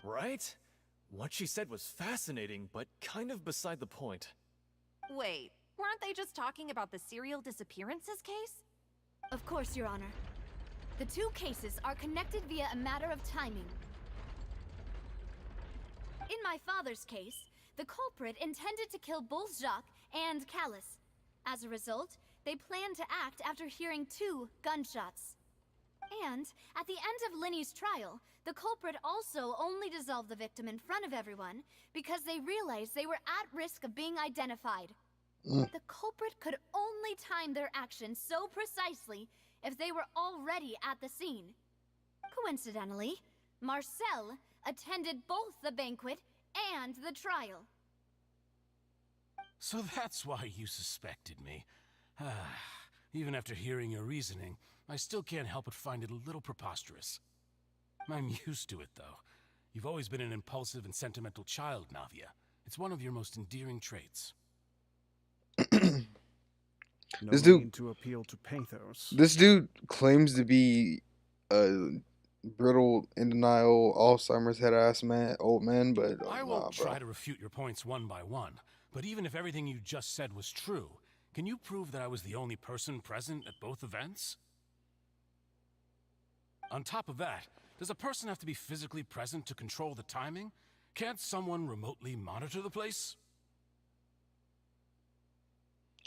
S17: Right? What she said was fascinating, but kind of beside the point.
S12: Wait, weren't they just talking about the serial disappearances case?
S5: Of course, Your Honor. The two cases are connected via a matter of timing. In my father's case, the culprit intended to kill both Jacques and Callus. As a result, they planned to act after hearing 2 gunshots. And at the end of Linny's trial, the culprit also only dissolved the victim in front of everyone because they realized they were at risk of being identified. The culprit could only time their actions so precisely if they were already at the scene. Coincidentally, Marcel attended both the banquet and the trial.
S13: So that's why you suspected me. Even after hearing your reasoning, I still can't help but find it a little preposterous. I'm used to it, though. You've always been an impulsive and sentimental child, Navia. It's one of your most endearing traits.
S3: This dude
S19: to appeal to pathos.
S3: This dude claims to be a brittle, in denial, Alzheimer's head-ass old man, but
S13: I won't
S3: bro.
S13: try to refute your points one by one, but even if everything you just said was true, can you prove that I was the only person present at both events? On top of that, does a person have to be physically present to control the timing? Can't someone remotely monitor the place?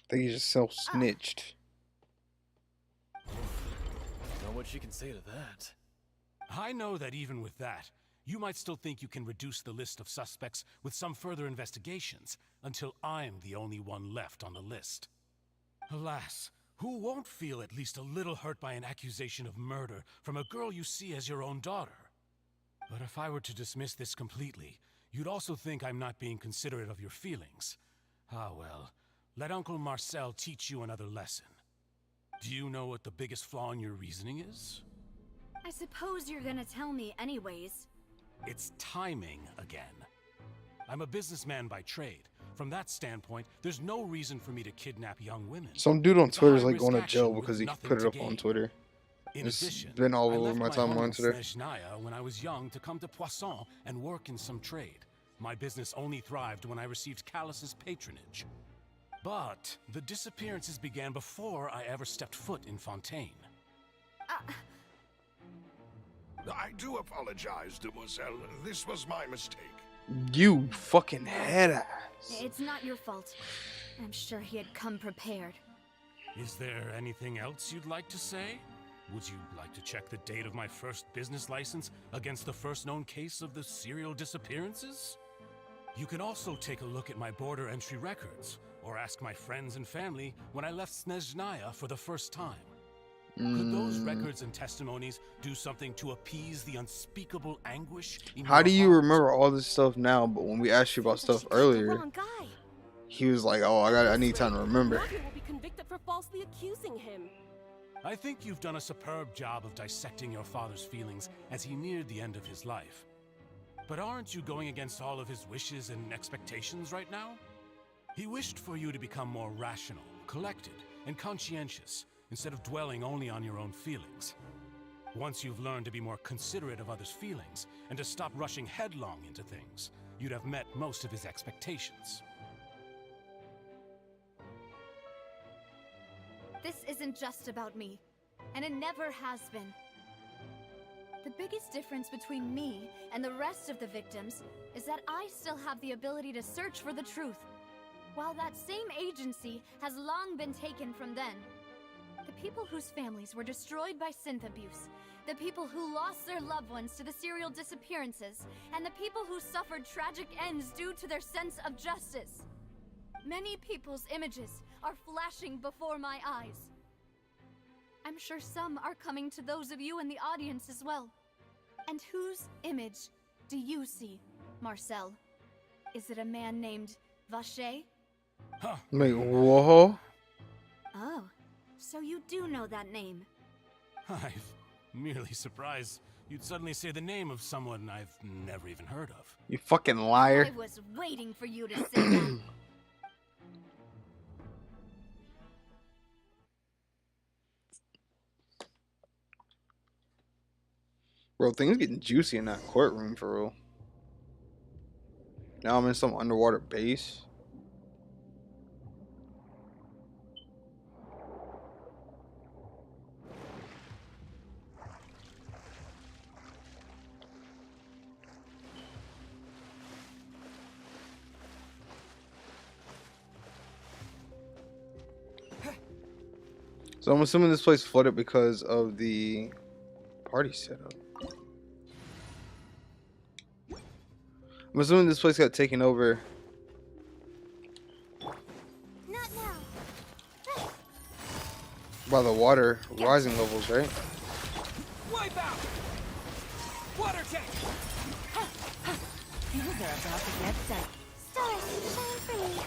S3: I think he just self-snitched.
S17: Know what she can say to that.
S13: I know that even with that, you might still think you can reduce the list of suspects with some further investigations until I'm the only one left on the list. Alas, who won't feel at least a little hurt by an accusation of murder from a girl you see as your own daughter? But if I were to dismiss this completely, you'd also think I'm not being considerate of your feelings. Ah well, let Uncle Marcel teach you another lesson. Do you know what the biggest flaw in your reasoning is?
S5: I suppose you're gonna tell me anyways.
S13: It's timing again. I'm a businessman by trade. From that standpoint, there's no reason for me to kidnap young women.
S3: Some dude on
S13: It's a
S3: Twitter is like
S13: high-risk
S3: going to jail
S13: action
S3: because
S13: with
S3: he
S13: nothing
S3: put it
S13: to
S3: up on
S13: gain.
S3: Twitter.
S13: In
S3: It's
S13: addition,
S3: been all
S13: I
S3: over
S13: left
S3: my
S13: home
S3: timeline
S13: in
S3: today.
S13: Snezhnaya when I was young to come to Poisson and work in some trade. My business only thrived when I received Callus's patronage. But the disappearances began before I ever stepped foot in Fontaine.
S6: I do apologize, demoiselle. This was my mistake.
S3: You fucking head ass.
S5: It's not your fault. I'm sure he had come prepared.
S13: Is there anything else you'd like to say? Would you like to check the date of my first business license against the first known case of the serial disappearances? You can also take a look at my border entry records, or ask my friends and family when I left Snezhnaya for the first time. Could those records and testimonies do something to appease the unspeakable anguish in
S3: How
S13: your
S3: do you
S13: heart?
S3: remember all this stuff now, but when we asked you about stuff earlier, he was like, "Oh, I need time to remember."
S18: Navia will be convicted for falsely accusing him.
S13: I think you've done a superb job of dissecting your father's feelings as he neared the end of his life. But aren't you going against all of his wishes and expectations right now? He wished for you to become more rational, collected, and conscientious, instead of dwelling only on your own feelings. Once you've learned to be more considerate of others' feelings, and to stop rushing headlong into things, you'd have met most of his expectations.
S5: This isn't just about me, and it never has been. The biggest difference between me and the rest of the victims is that I still have the ability to search for the truth, while that same agency has long been taken from them. The people whose families were destroyed by synth abuse, the people who lost their loved ones to the serial disappearances, and the people who suffered tragic ends due to their sense of justice. Many people's images are flashing before my eyes. I'm sure some are coming to those of you in the audience as well. And whose image do you see, Marcel? Is it a man named Vacher?
S3: Wait, whoa?
S5: Oh, so you do know that name.
S13: I'm merely surprised you'd suddenly say the name of someone I've never even heard of.
S3: You fucking liar.
S5: I was waiting for you to say that.
S3: Bro, things getting juicy in that courtroom for real. Now I'm in some underwater base. So I'm assuming this place flooded because of the party setup. I'm assuming this place got taken over by the water rising levels, right?
S14: Wipe out! Water tank!
S2: Things are about to get dicey.
S9: Stars, shine for me.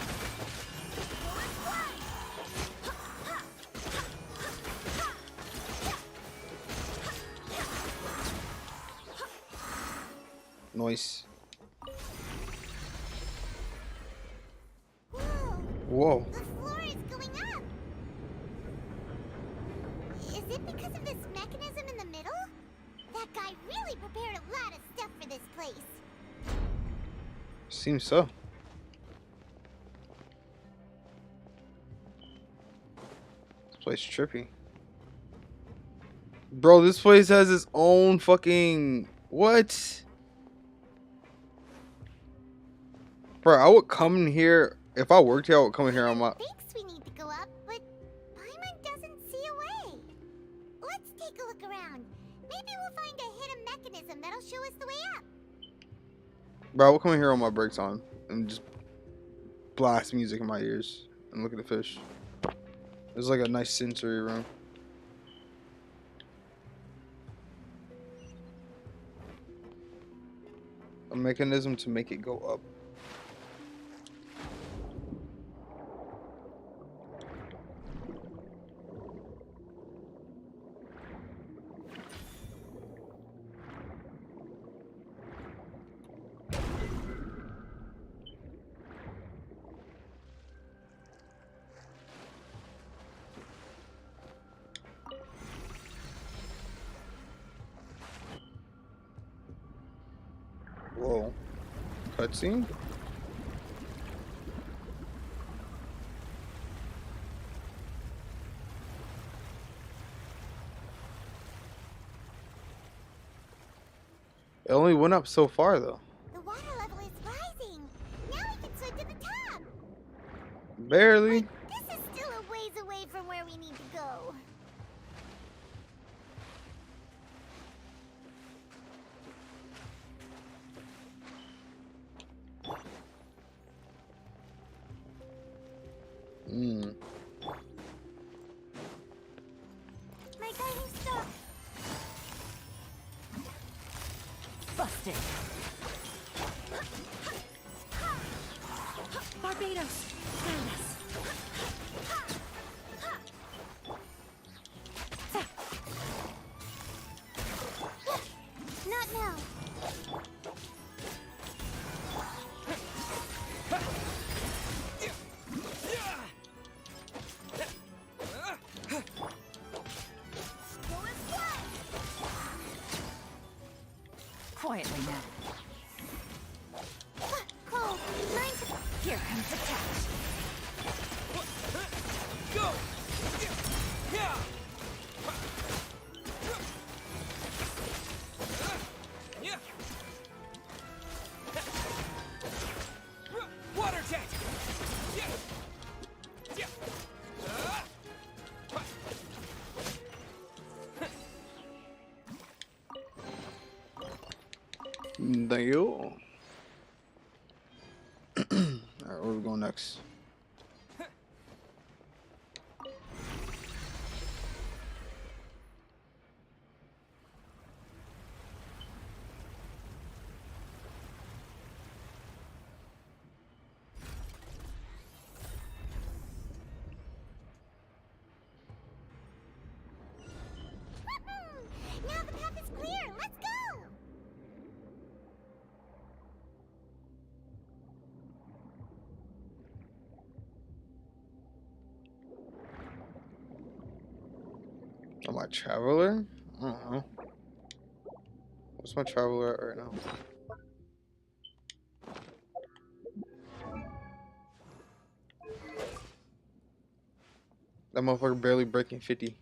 S3: Nice. Whoa.
S9: The floor is going up. Is it because of this mechanism in the middle? That guy really prepared a lot of stuff for this place.
S3: Seems so. This place trippy. Bro, this place has its own fucking... What? Bro, I would come in here... If I worked here, I would come in here on my...
S9: Thinks we need to go up, but Paimon doesn't see a way. Let's take a look around. Maybe we'll find a hidden mechanism that'll show us the way up.
S3: Bro, I would come in here on my break time and just blast music in my ears and look at the fish. It's like a nice sensory room. A mechanism to make it go up. Whoa. Cutscene? It only went up so far though.
S9: The water level is rising. Now we can swim to the top.
S3: Barely.
S9: This is still a ways away from where we need to go. My guiding star.
S2: Busted. Barbados. Found us.
S9: Not now.
S2: Quietly now.
S9: Cold.
S2: Here comes the catch.
S14: Go! Yeah! Yeah! Water tank! Yeah! Yeah!
S3: Thank you. Alright, where we going next?
S9: Now the path is clear. Let's go.
S3: Am I traveler? I don't know. What's my traveler at right now? That motherfucker barely breaking 50.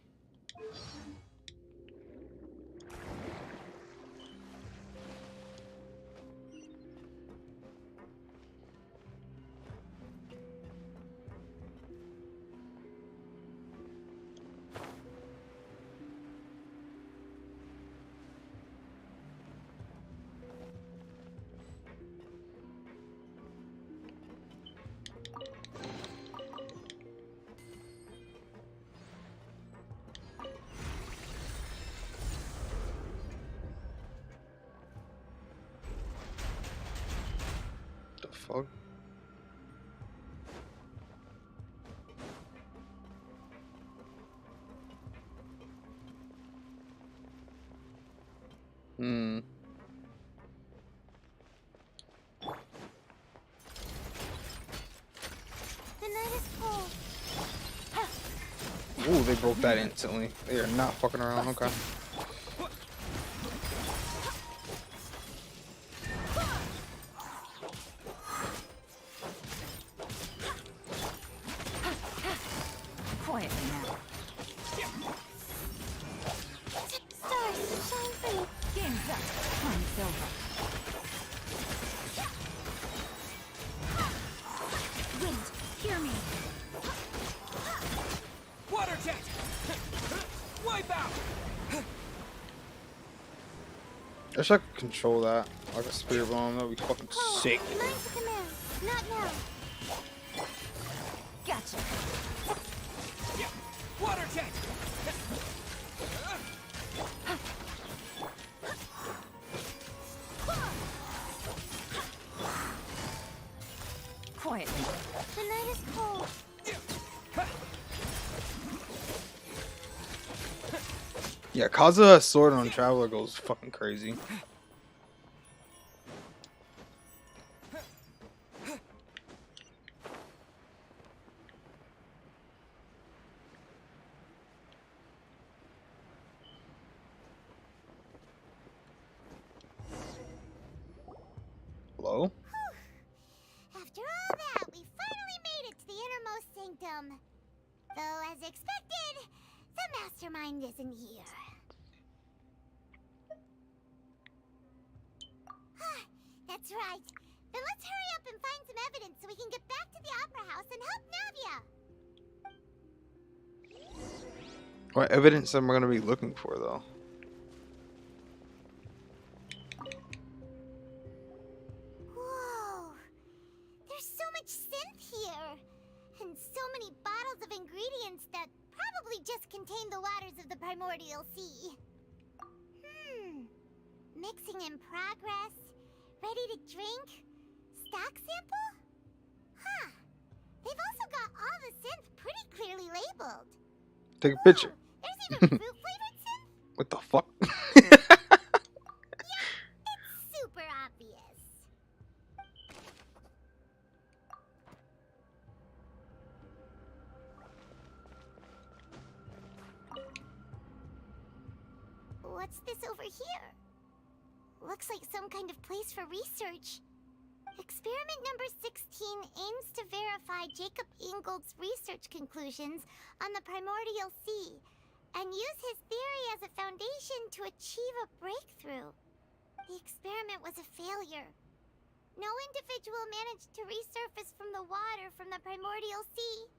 S3: fuck? Hmm.
S9: The night is cold.
S3: Ooh, they broke that instantly. They are not fucking around. Okay.
S2: Quietly now.
S9: Stars, shine through.
S2: Game's up. Time's over. Wind, hear me.
S10: Water jet! Wipe out!
S3: I wish I could control that. Like a spirit bomb. That would be fucking sick.
S9: Mine's a command. Not now.
S2: Gotcha.
S10: Water jet!
S2: Quietly.
S9: The night is cold.
S3: Yeah, Kazuha's sword on Traveler goes fucking crazy. Hello?
S9: After all that, we finally made it to the innermost sanctum. Though, as expected, the mastermind isn't here. That's right. Then let's hurry up and find some evidence so we can get back to the Opera House and help Navia.
S3: What evidence am I gonna be looking for, though?
S9: Whoa. There's so much synth here. And so many bottles of ingredients that probably just contain the waters of the primordial sea. Mixing in progress. Ready to drink? Stock sample? Huh. They've also got all the synth pretty clearly labeled.
S3: Take a picture.
S9: There's even fruit-flavored synth?
S3: What the fuck?
S9: It's super obvious. What's this over here? Looks like some kind of place for research. Experiment number 16 aims to verify Jacob Ingold's research conclusions on the primordial sea and use his theory as a foundation to achieve a breakthrough. The experiment was a failure. No individual managed to resurface from the water from the primordial sea.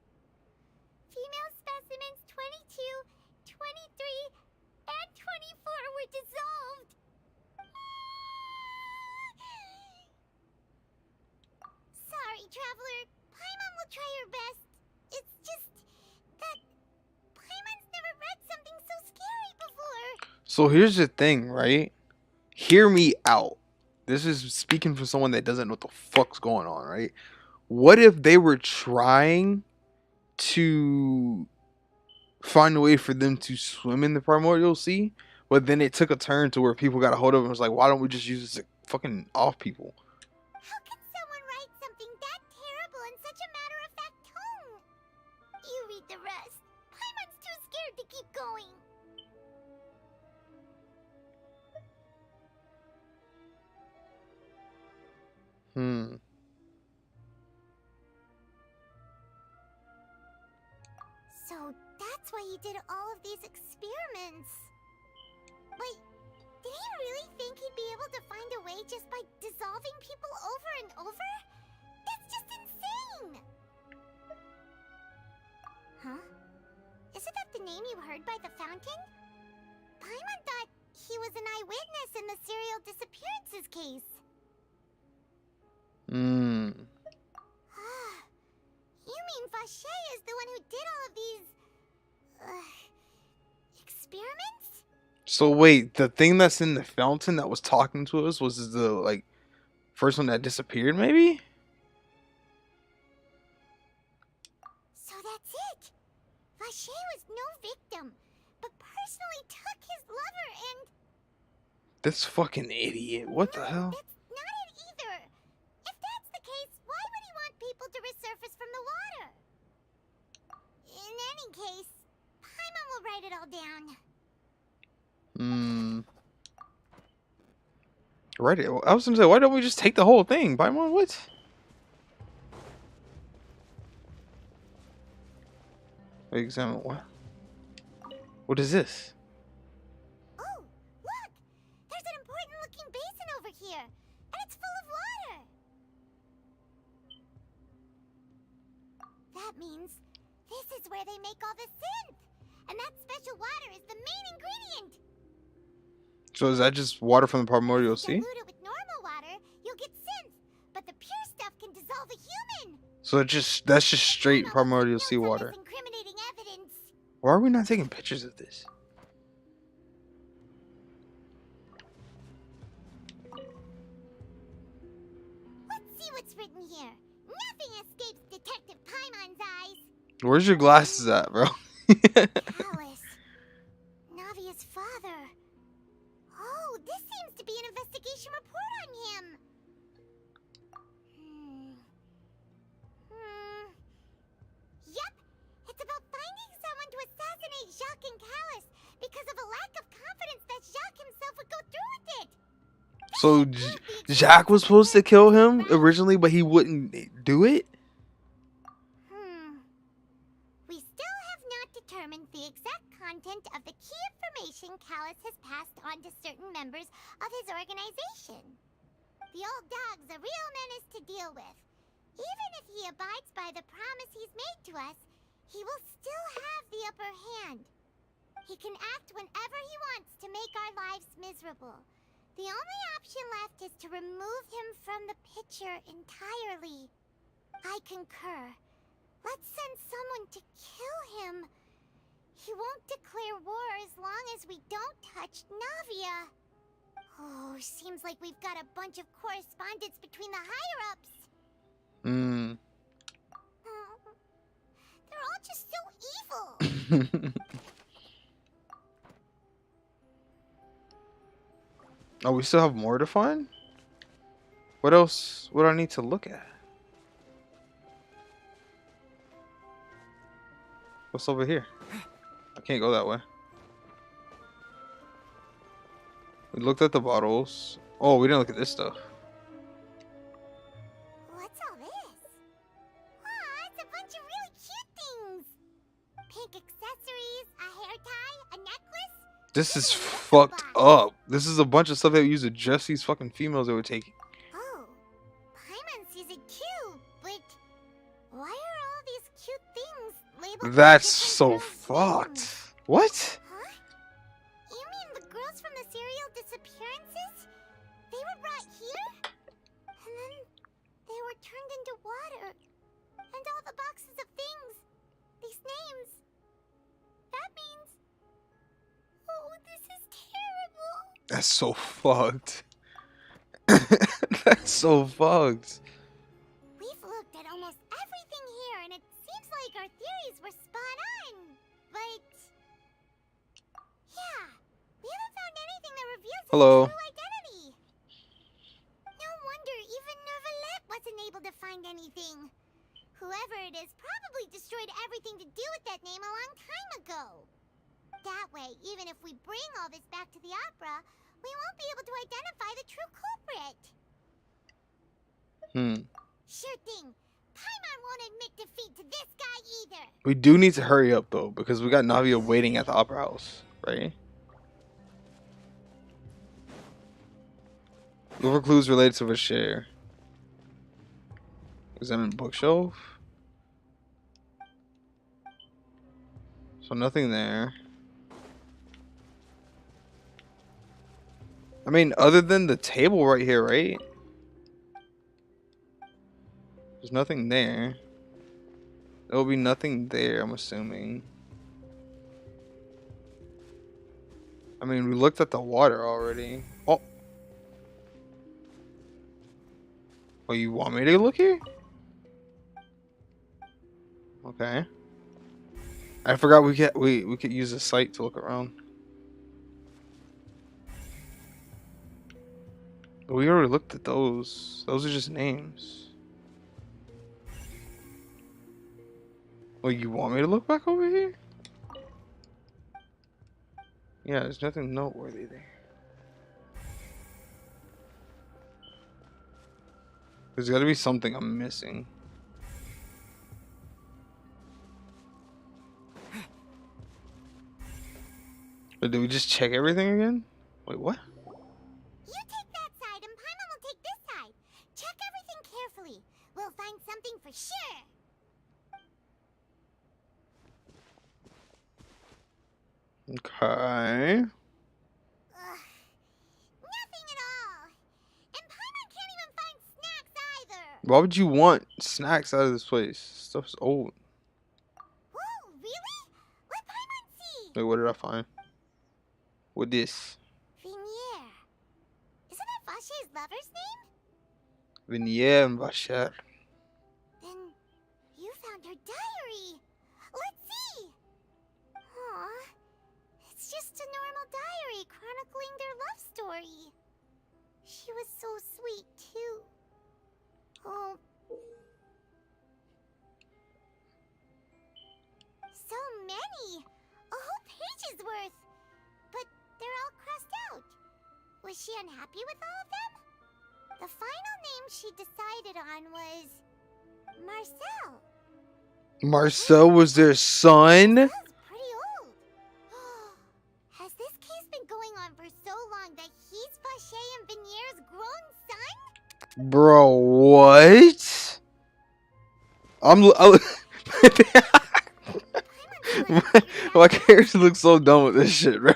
S9: Female specimens 22, 23, and 24 were dissolved. Sorry, Traveler. Paimon will try her best. It's just that Paimon's never read something so scary before.
S3: So here's the thing, right? Hear me out. This is speaking for someone that doesn't know what the fuck's going on, right? What if they were trying to find a way for them to swim in the primordial sea, but then it took a turn to where people got a hold of them and was like, why don't we just use this to fucking off people?
S9: How can someone write something that terrible in such a matter-of-fact tone? You read the rest. Paimon's too scared to keep going. So that's why he did all of these experiments. Wait, did he really think he'd be able to find a way just by dissolving people over and over? That's just insane! Huh? Isn't that the name you heard by the fountain? Paimon thought he was an eyewitness in the serial disappearances case. You mean Vache is the one who did all of these... experiments?
S3: So wait, the thing that's in the fountain that was talking to us was the, like, first one that disappeared, maybe?
S9: Vacher was no victim, but personally took his lover and...
S3: This fucking idiot. What the hell?
S9: That's not it either. If that's the case, why would he want people to resurface from the water? In any case, Paimon will write it all down.
S3: Right. I was gonna say, why don't we just take the whole thing? Paimon, what? Examine what? What is this?
S9: Oh, look! There's an important looking basin over here, and it's full of water. That means this is where they make all the synth, and that special water is the main ingredient.
S3: So is that just water from the primordial sea?
S9: Dilute it with normal water, you'll get synth, but the pure stuff can dissolve a human.
S3: So that's just straight primordial sea water.
S9: Incriminating evidence.
S3: Why are we not taking pictures of this?
S9: Let's see what's written here. Nothing escapes Detective Paimon's eyes.
S3: Where's your glasses at, bro?
S9: Alice, Navia's father. Oh, this seems to be an investigation report on him. Yep, it's about finding someone to assassinate Jacques and Callus because of a lack of confidence that Jacques himself would go through with it.
S3: So Jacques was supposed to kill him originally, but he wouldn't do it?
S9: We still have not determined the exact content of the key information Callus has passed on to certain members of his organization. The old dog's a real menace to deal with. Even if he abides by the promise he's made to us, he will still have the upper hand. He can act whenever he wants to make our lives miserable. The only option left is to remove him from the picture entirely. I concur. Let's send someone to kill him. He won't declare war as long as we don't touch Navia. Oh, seems like we've got a bunch of correspondence between the higher-ups. They're all just so evil.
S3: Oh, we still have more to find? What else would I need to look at? What's over here? I can't go that way. We looked at the bottles. Oh, we didn't look at this stuff.
S9: What's all this? Aw, it's a bunch of really cute things. Pink accessories, a hair tie, a necklace.
S3: This is fucked up. This is a bunch of stuff that we use to dress these fucking females that we're taking.
S9: Oh, Paimon sees it too, but why are all these cute things labeled?
S3: That's so fucked. What?
S9: Huh? You mean the girls from the serial disappearances? They were brought here? And then they were turned into water. And all the boxes of things. These names. That means... Oh, this is terrible.
S3: That's so fucked. That's so fucked.
S9: We've looked at almost everything here, and it seems like our theories were spot on. But... yeah, we haven't found anything that reveals his
S3: Hello.
S9: true identity. No wonder even Neuvillette wasn't able to find anything. Whoever it is probably destroyed everything to do with that name a long time ago. That way, even if we bring all this back to the opera, we won't be able to identify the true culprit. Sure thing. Paimon won't admit defeat to this guy either.
S3: We do need to hurry up though, because we got Navia waiting at the opera house, right? Look for clues related to Vacher. Examine bookshelf. So nothing there. I mean, other than the table right here, right? There's nothing there. There will be nothing there, I'm assuming. I mean, we looked at the water already. Oh. Oh, you want me to look here? Okay. I forgot we could use the site to look around. We already looked at those. Those are just names. Well, you want me to look back over here? Yeah, there's nothing noteworthy there. There's got to be something I'm missing. But did we just check everything again? Wait, what?
S9: You take that side and Paimon will take this side. Check everything carefully. We'll find something for sure.
S3: Okay.
S9: Nothing at all. And Paimon can't even find snacks either.
S3: Why would you want snacks out of this place? Stuff's old.
S9: Whoa, really? Let Paimon see.
S3: Wait, what did I find? What this?
S9: Vinier. Isn't that Vache's lover's name?
S3: Vinier and Vacher.
S9: Then you found her diary. Let's see. Aw. It's just a normal diary chronicling their love story. She was so sweet, too. Oh. So many. A whole page's worth. But they're all crossed out. Was she unhappy with all of them? The final name she decided on was Marcel.
S3: Marcel was their son?
S9: Pretty old. Has this case been going on for so long that he's Vache and Vinier's grown son?
S3: Bro, what? My character looks so dumb with this shit, bro.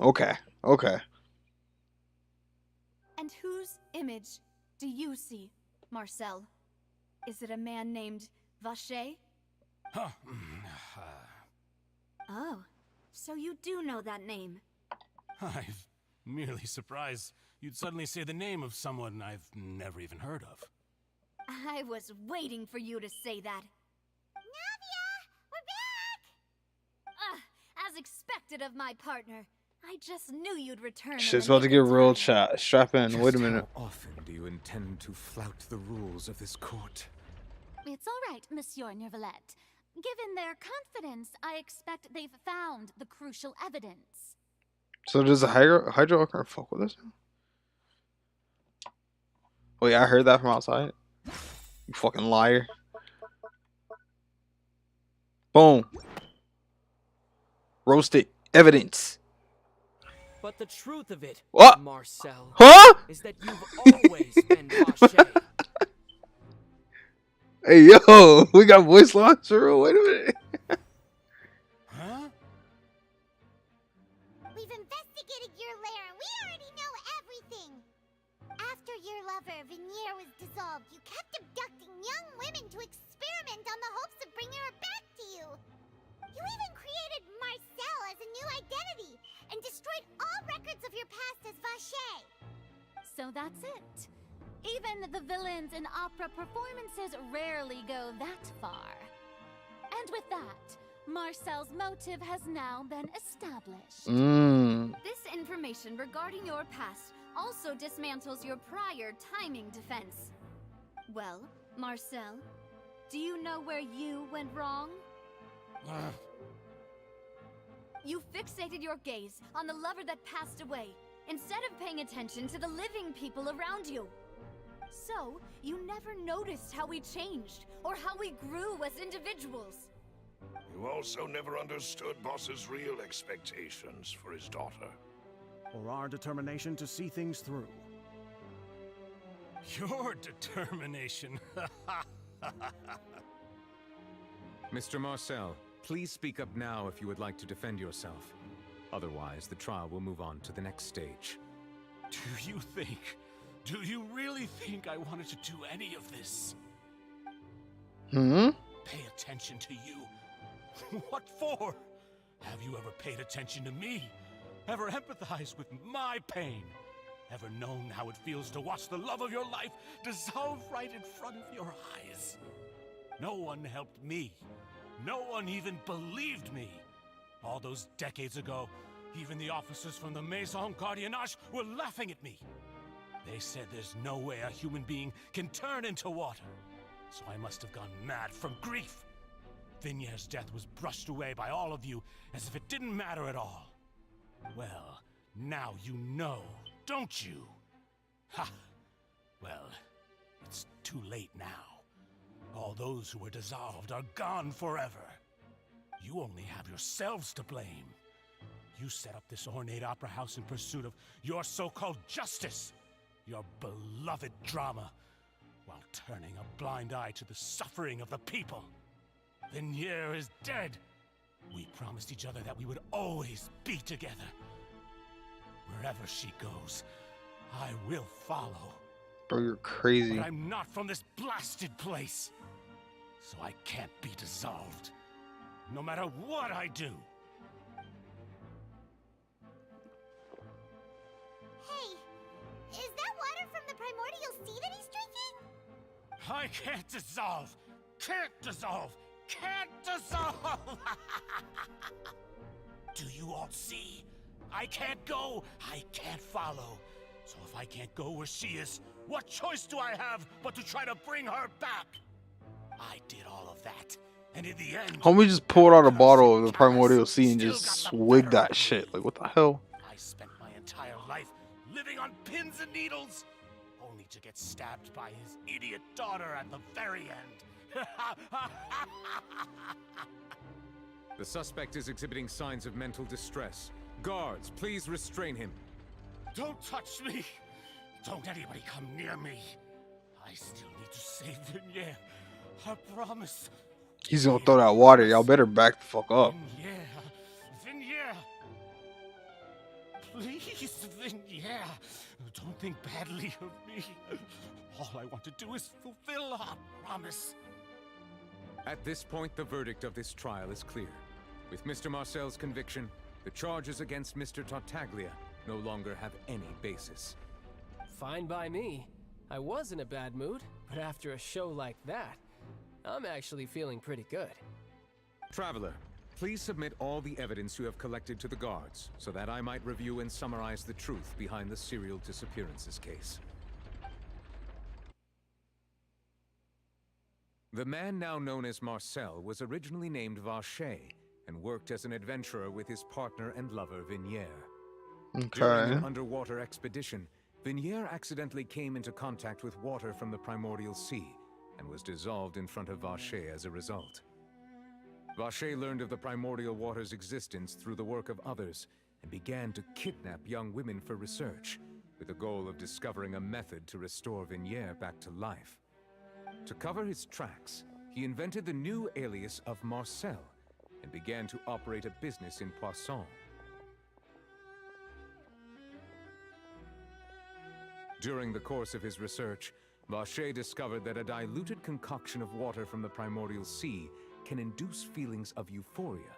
S3: Okay.
S5: And whose image do you see, Marcel? Is it a man named Vache?
S13: Huh.
S5: Oh, so you do know that name.
S13: I'm merely surprised you'd suddenly say the name of someone I've never even heard of.
S5: I was waiting for you to say that.
S9: Navia, we're back!
S5: As expected of my partner. I just knew you'd return.
S3: Shit's about to get real, chat. Strap in. Wait a minute.
S15: How often do you intend to flout the rules of this court?
S16: It's all right, Monsieur Nervalette. Given their confidence, I expect they've found the crucial evidence.
S3: So does the Hydro Archon fuck with us? Wait, I heard that from outside. You fucking liar. Boom. Roast it. Evidence.
S14: But the truth of it,
S3: What?
S14: Marcel,
S3: Huh?
S14: is that you've always been Vache.
S3: Hey, yo, we got voice launcher. Wait a minute.
S13: Huh?
S9: We've investigated your lair and we already know everything. After your lover, Vinier, was dissolved, you kept abducting young women to experiment on the hopes of bringing her back to you. You even created Marcel as a new identity and destroyed all records of your past as Vache.
S16: So that's it. Even the villains in opera performances rarely go that far. And with that, Marcel's motive has now been established.
S5: This information regarding your past also dismantles your prior timing defense. Well, Marcel, do you know where you went wrong? You fixated your gaze on the lover that passed away, instead of paying attention to the living people around you. So, you never noticed how we changed, or how we grew as individuals.
S6: You also never understood Boss's real expectations for his daughter.
S19: Or our determination to see things through.
S13: Your determination.
S15: Mr. Marcel, please speak up now if you would like to defend yourself. Otherwise, the trial will move on to the next stage.
S13: Do you really think I wanted to do any of this?
S3: Pay
S13: attention to you? What for? Have you ever paid attention to me? Ever empathized with my pain? Ever known how it feels to watch the love of your life dissolve right in front of your eyes? No one helped me. No one even believed me. All those decades ago, even the officers from the Maison Gardiennage were laughing at me. They said there's no way a human being can turn into water. So I must have gone mad from grief. Vigniere's death was brushed away by all of you as if it didn't matter at all. Well, now you know, don't you? Ha! Well, it's too late now. All those who were dissolved are gone forever. You only have yourselves to blame. You set up this ornate opera house in pursuit of your so-called justice, your beloved drama, while turning a blind eye to the suffering of the people. Vigniere is dead. We promised each other that we would always be together. Wherever she goes, I will follow.
S3: Bro, you're crazy.
S13: But I'm not from this blasted place, so I can't be dissolved, no matter what I do.
S9: Hey, is that water from the primordial sea that he's drinking?
S13: I can't dissolve! Can't dissolve! Can't dissolve! Do you all see? I can't go, I can't follow. So if I can't go where she is, what choice do I have but to try to bring her back? I did all of that, and in the end...
S3: Homie just pulled out a bottle of the primordial sea and just swigged that shit. Like, what the hell?
S13: I spent my entire life living on pins and needles, only to get stabbed by his idiot daughter at the very end.
S15: The suspect is exhibiting signs of mental distress. Guards, please restrain him.
S13: Don't touch me! Don't anybody come near me! I still need to save Vigniere. I promise.
S3: He's gonna throw that water. Y'all better back the fuck up.
S13: Vigniere! Please, Vigniere! Don't think badly of me. All I want to do is fulfill our promise.
S15: At this point, the verdict of this trial is clear. With Mr. Marcel's conviction, the charges against Mr. Tartaglia no longer have any basis.
S14: Fine by me. I was in a bad mood, but after a show like that, I'm actually feeling pretty good.
S15: Traveler, please submit all the evidence you have collected to the guards, so that I might review and summarize the truth behind the serial disappearances case. The man now known as Marcel was originally named Vacher and worked as an adventurer with his partner and lover Vigniere. During an underwater expedition, Vigniere accidentally came into contact with water from the primordial sea and was dissolved in front of Vacher as a result. Vacher learned of the primordial water's existence through the work of others and began to kidnap young women for research, with the goal of discovering a method to restore Vigniere back to life. To cover his tracks, he invented the new alias of Marcel and began to operate a business in Poisson. During the course of his research, Vacher discovered that a diluted concoction of water from the primordial sea can induce feelings of euphoria,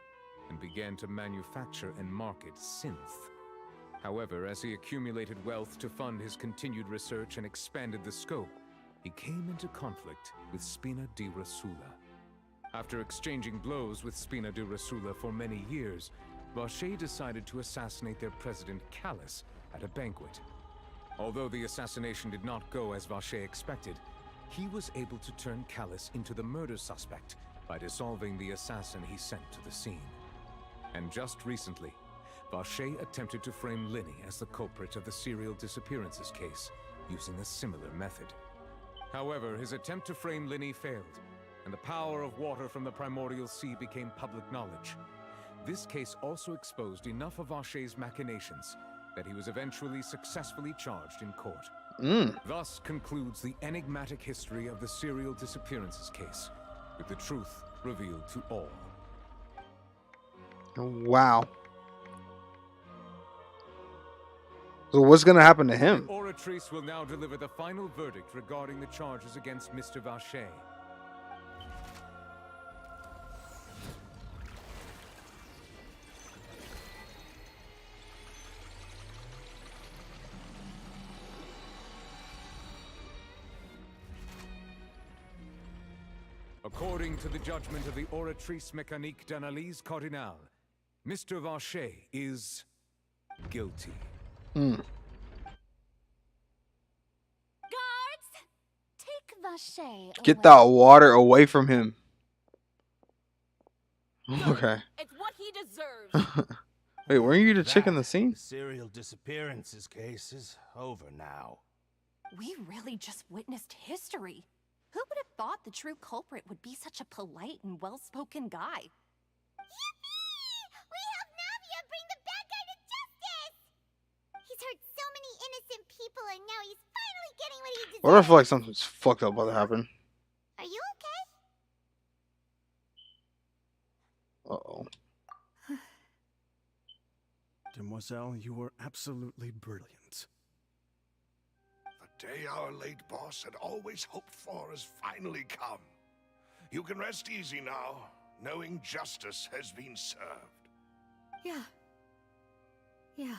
S15: and began to manufacture and market synth. However, as he accumulated wealth to fund his continued research and expanded the scope, he came into conflict with Spina di Rosula. After exchanging blows with Spina di Rosula for many years, Vacher decided to assassinate their president Callus at a banquet. Although the assassination did not go as Vacher expected, he was able to turn Callus into the murder suspect by dissolving the assassin he sent to the scene. And just recently, Vacher attempted to frame Linny as the culprit of the serial disappearances case, using a similar method. However, his attempt to frame Linny failed, and the power of water from the primordial sea became public knowledge. This case also exposed enough of Vacher's machinations that he was eventually successfully charged in court. Thus concludes the enigmatic history of the serial disappearances case, with the truth revealed to all.
S3: Wow. So what's gonna happen to him?
S15: The Oratrice will now deliver the final verdict regarding the charges against Mr. Vacher. According to the judgment of the Oratrice Mécanique d'Analyse Cardinal, Mr. Vacher is guilty.
S16: Guards, take Vacher
S3: Get that water away from him. Okay.
S18: It's what he deserves.
S3: Wait, weren't you the chick in the scene?
S21: The serial disappearances case is over now.
S12: We really just witnessed history. Who would have thought the true culprit would be such a polite and well-spoken guy?
S9: Yippee! We helped Navia bring the bad guy to justice! He's hurt so many innocent people and now he's finally getting what he deserves.
S3: Or I feel like something's fucked up about to happen.
S9: Are you okay?
S3: Uh-oh.
S19: Demoiselle, you were absolutely brilliant.
S6: The day our late boss had always hoped for has finally come. You can rest easy now, knowing justice has been served.
S5: Yeah. Yeah.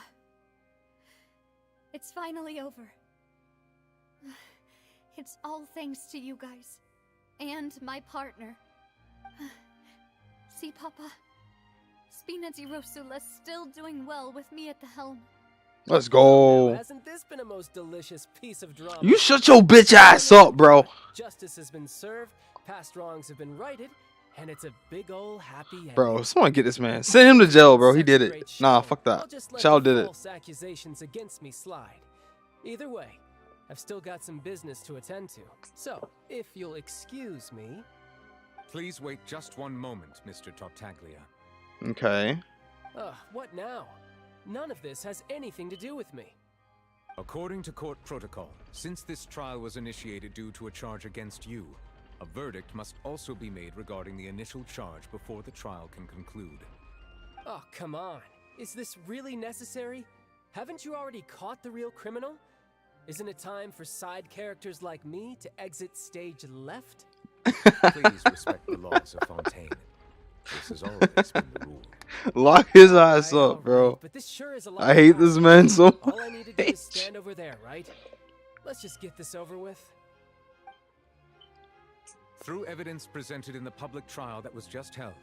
S5: It's finally over. It's all thanks to you guys. And my partner. See, Papa? Spina di Rosula's still doing well with me at the helm.
S3: Let's go.
S14: Hasn't this been a most delicious piece of drama?
S3: You shut your bitch ass up, bro.
S14: Justice has been served, past wrongs have been righted, and it's a big ol' happy ending.
S3: Bro, someone get this man. Send him to jail, bro. He did it. Nah, fuck that. Child did it.
S14: False accusations against me slide. Either way, I've still got some business to attend to. So, if you'll excuse me...
S15: Please wait just one moment, Mr. Tartaglia.
S3: Okay.
S14: What now? None of this has anything to do with me.
S15: According to court protocol, since this trial was initiated due to a charge against you, a verdict must also be made regarding the initial charge before the trial can conclude.
S14: Oh, come on. Is this really necessary? Haven't you already caught the real criminal? Isn't it time for side characters like me to exit stage left?
S15: Please respect the laws of Fontaine. This has always been the rule.
S3: Lock his ass up, bro.
S14: But this sure is a lot
S3: I hate this man so much.
S14: All I need to do is stand over there, right? Let's just get this over with.
S15: Through evidence presented in the public trial that was just held,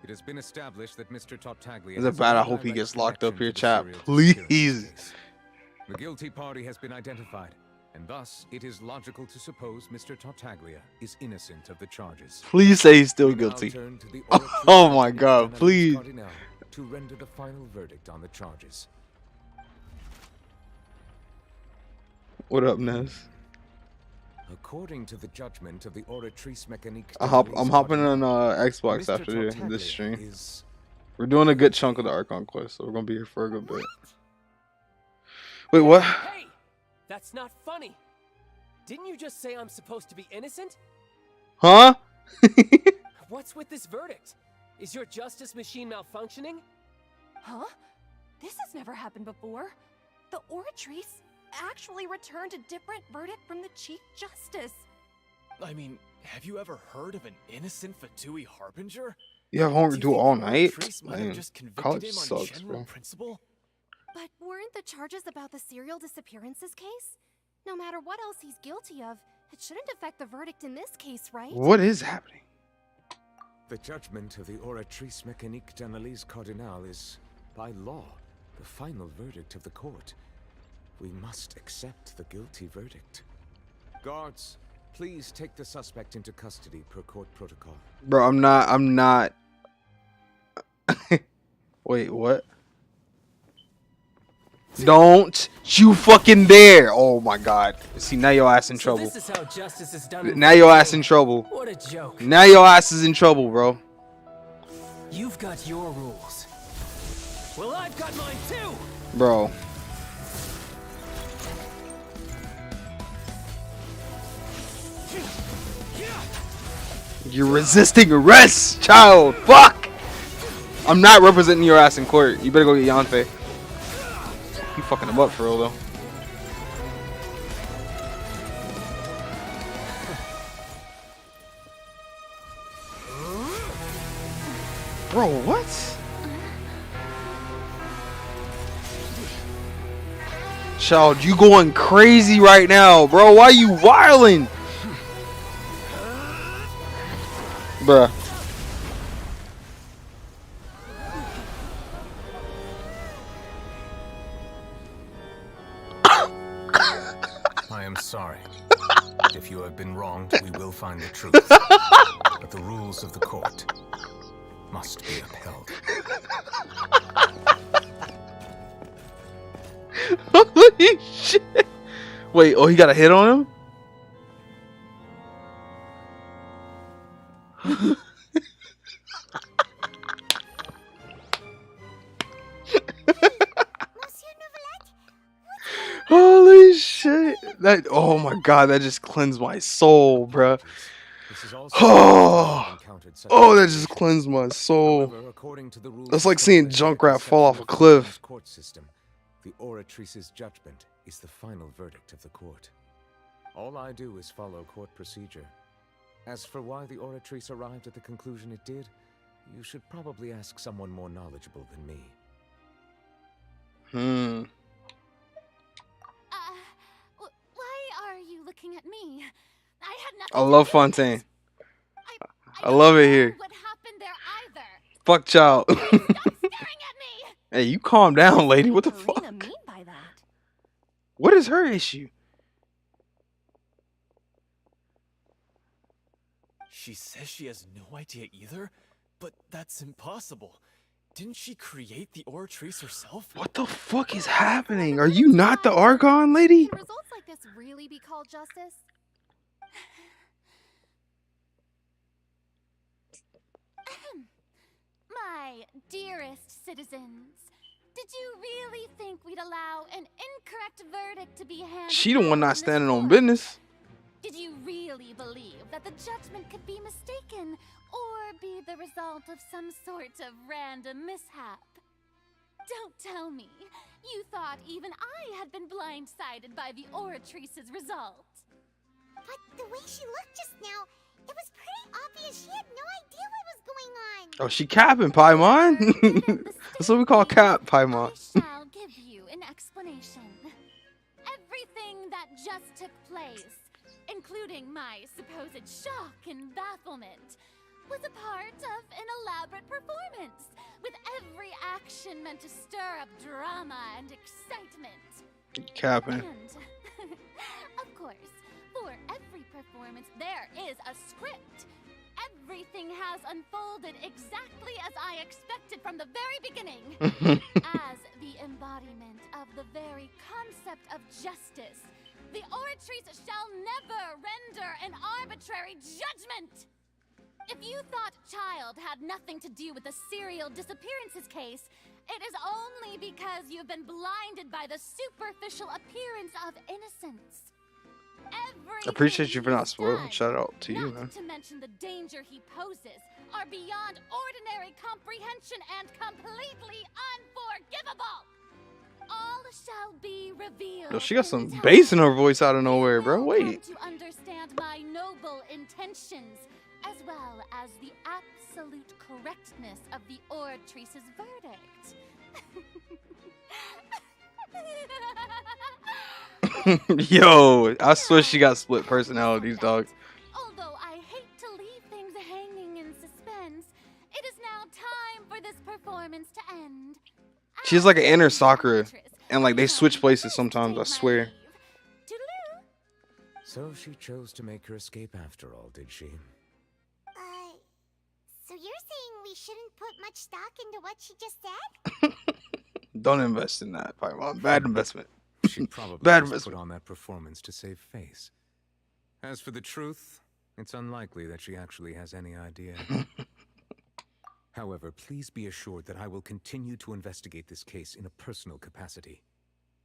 S15: it has been established that Mr. Tartaglia...
S3: Is it bad? I hope he gets locked up here, chat. Please.
S15: The guilty party has been identified, and thus it is logical to suppose Mr. Tartaglia is innocent of the charges.
S3: Please say he's still guilty. Oh my god, please.
S15: To render the final verdict on the charges.
S3: What up, Ness?
S15: According to the judgment of the Oratrice Mécanique,
S3: I'm hopping on Xbox after this stream. We're doing a good chunk of the Archon quest, so we're gonna be here for a good bit. Wait, what?
S14: Hey! That's not funny. Didn't you just say I'm supposed to be innocent?
S3: Huh?
S14: What's with this verdict? Is your justice machine malfunctioning?
S12: Huh? This has never happened before. The Oratrice actually returned a different verdict from the Chief Justice.
S17: I mean, have you ever heard of an innocent Fatui Harbinger?
S3: You have homework to do all night?
S17: Man,
S3: college sucks, bro.
S17: Principle?
S12: But weren't the charges about the serial disappearances case? No matter what else he's guilty of, it shouldn't affect the verdict in this case, right?
S3: What is happening?
S15: The judgment of the Oratrice Mécanique d'Analyse Cardinal is, by law, the final verdict of the court. We must accept the guilty verdict. Guards, please take the suspect into custody per court protocol.
S3: Bro, I'm not. Wait, what? Don't you fucking dare! Oh my god. See, now your ass in trouble.
S14: This is how justice is done.
S3: Now your ass in trouble.
S14: What a joke.
S3: Now your ass is in trouble, bro.
S14: You've got your rules. Well, I've got mine too.
S3: Bro. You're resisting arrest, child. Fuck! I'm not representing your ass in court. You better go get Yonfe. You fucking him up for real, though. Bro, what? Child, you going crazy right now, bro. Why are you wildin'? Bruh.
S15: I am sorry. If you have been wronged, we will find the truth. But the rules of the court must be upheld.
S3: Holy shit. Wait, oh, he got a hit on him? Holy shit. That, oh my god, that just cleansed my soul, bruh. Oh, that just cleansed my soul. That's like seeing Junkrat fall off a cliff.
S15: Court system, the Oratrice's judgment is the final verdict of the court. All I do is follow court procedure. As for why the Oratrice arrived at the conclusion it did, you should probably ask someone more knowledgeable than me.
S16: Why are you looking at me? I had nothing.
S3: I love Fontaine. I love it here.
S16: What happened there either?
S3: Fuck child.
S16: Stop staring at me.
S3: Hey, you calm down, lady. What the fuck?
S12: Mean by that?
S3: What is her issue?
S17: She says she has no idea either, but that's impossible. Didn't she create the Oratrice herself?
S3: What the fuck is happening? Are you not the Archon, lady?
S5: Can results like this really be called justice?
S16: My dearest citizens, did you really think we'd allow an incorrect verdict to be handed
S3: She the one
S16: down
S3: not
S16: in this
S3: standing on
S16: court?
S3: business.
S16: Did you really believe that the judgment could be mistaken or be the result of some sort of random mishap? Don't tell me you thought even I had been blindsided by the Oratrice's result.
S9: But the way she looked just now, it was pretty obvious she had no idea what was going on.
S3: Oh, she capping, Paimon. That's what we call cap, Paimon.
S16: I'll give you an explanation. Everything that just took place, including my supposed shock and bafflement, was a part of an elaborate performance, with every action meant to stir up drama and excitement.
S3: Capping.
S16: And, of course, for every performance, there is a script. Everything has unfolded exactly as I expected from the very beginning. As the embodiment of the very concept of justice, the Oratrice shall never render an arbitrary judgment. If you thought Child had nothing to do with the serial disappearances case, it is only because you've been blinded by the superficial appearance of innocence.
S3: I appreciate you for not spoiling. Shout out to you, man.
S16: Not to mention the danger he poses are beyond ordinary comprehension and completely unforgivable. All shall be revealed.
S3: Yo, she got some bass in her voice out of nowhere, bro. Wait.
S16: To understand my noble intentions, as well as the absolute correctness of the Oratrice's verdict.
S3: Yo, I swear she got split personalities, dog.
S16: Although I hate to leave things hanging in suspense, it is now time for this performance to end.
S3: She's like an inner Sakura, and like they switch places sometimes. I swear.
S15: So she chose to make her escape after all, did she?
S9: So you're saying we shouldn't put much stock into what she just said?
S3: Don't invest in that, Paimon. Bad investment.
S15: She probably
S3: Bad
S15: just
S3: investment.
S15: put on that performance to save face. As for the truth, it's unlikely that she actually has any idea. However, please be assured that I will continue to investigate this case in a personal capacity.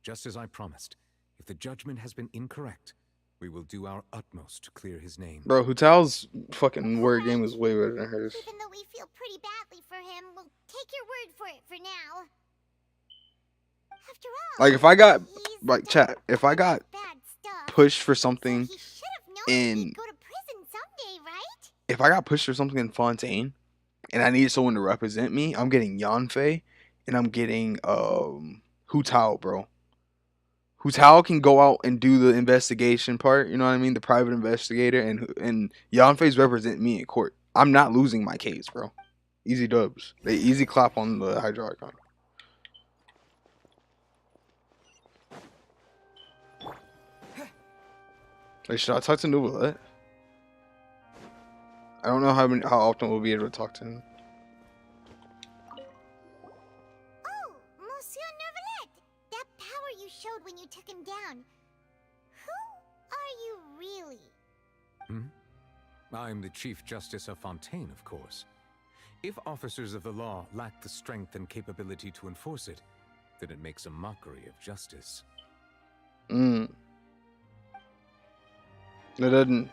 S15: Just as I promised, if the judgment has been incorrect, we will do our utmost to clear his name.
S3: Bro, Hutao's fucking word game is way better than hers.
S9: Even though we feel pretty badly for him, we'll take your word for it for now. After all,
S3: Like if I got, like chat, if I got pushed for something in,
S9: go to prison someday, right?
S3: if I got pushed for something in Fontaine, and I needed someone to represent me, I'm getting Yanfei, and I'm getting Hutao, bro. Hutao can go out and do the investigation part, you know what I mean, the private investigator, and Yanfei's represent me in court. I'm not losing my case, bro. Easy dubs. They easy clap on the Hydro Archon. Hey, should I talk to Noob? I don't know how often we'll be able to talk to him.
S9: Oh, Monsieur Nervalet! That power you showed when you took him down. Who are you really?
S15: I'm the Chief Justice of Fontaine, of course. If officers of the law lack the strength and capability to enforce it, then it makes a mockery of justice.
S3: That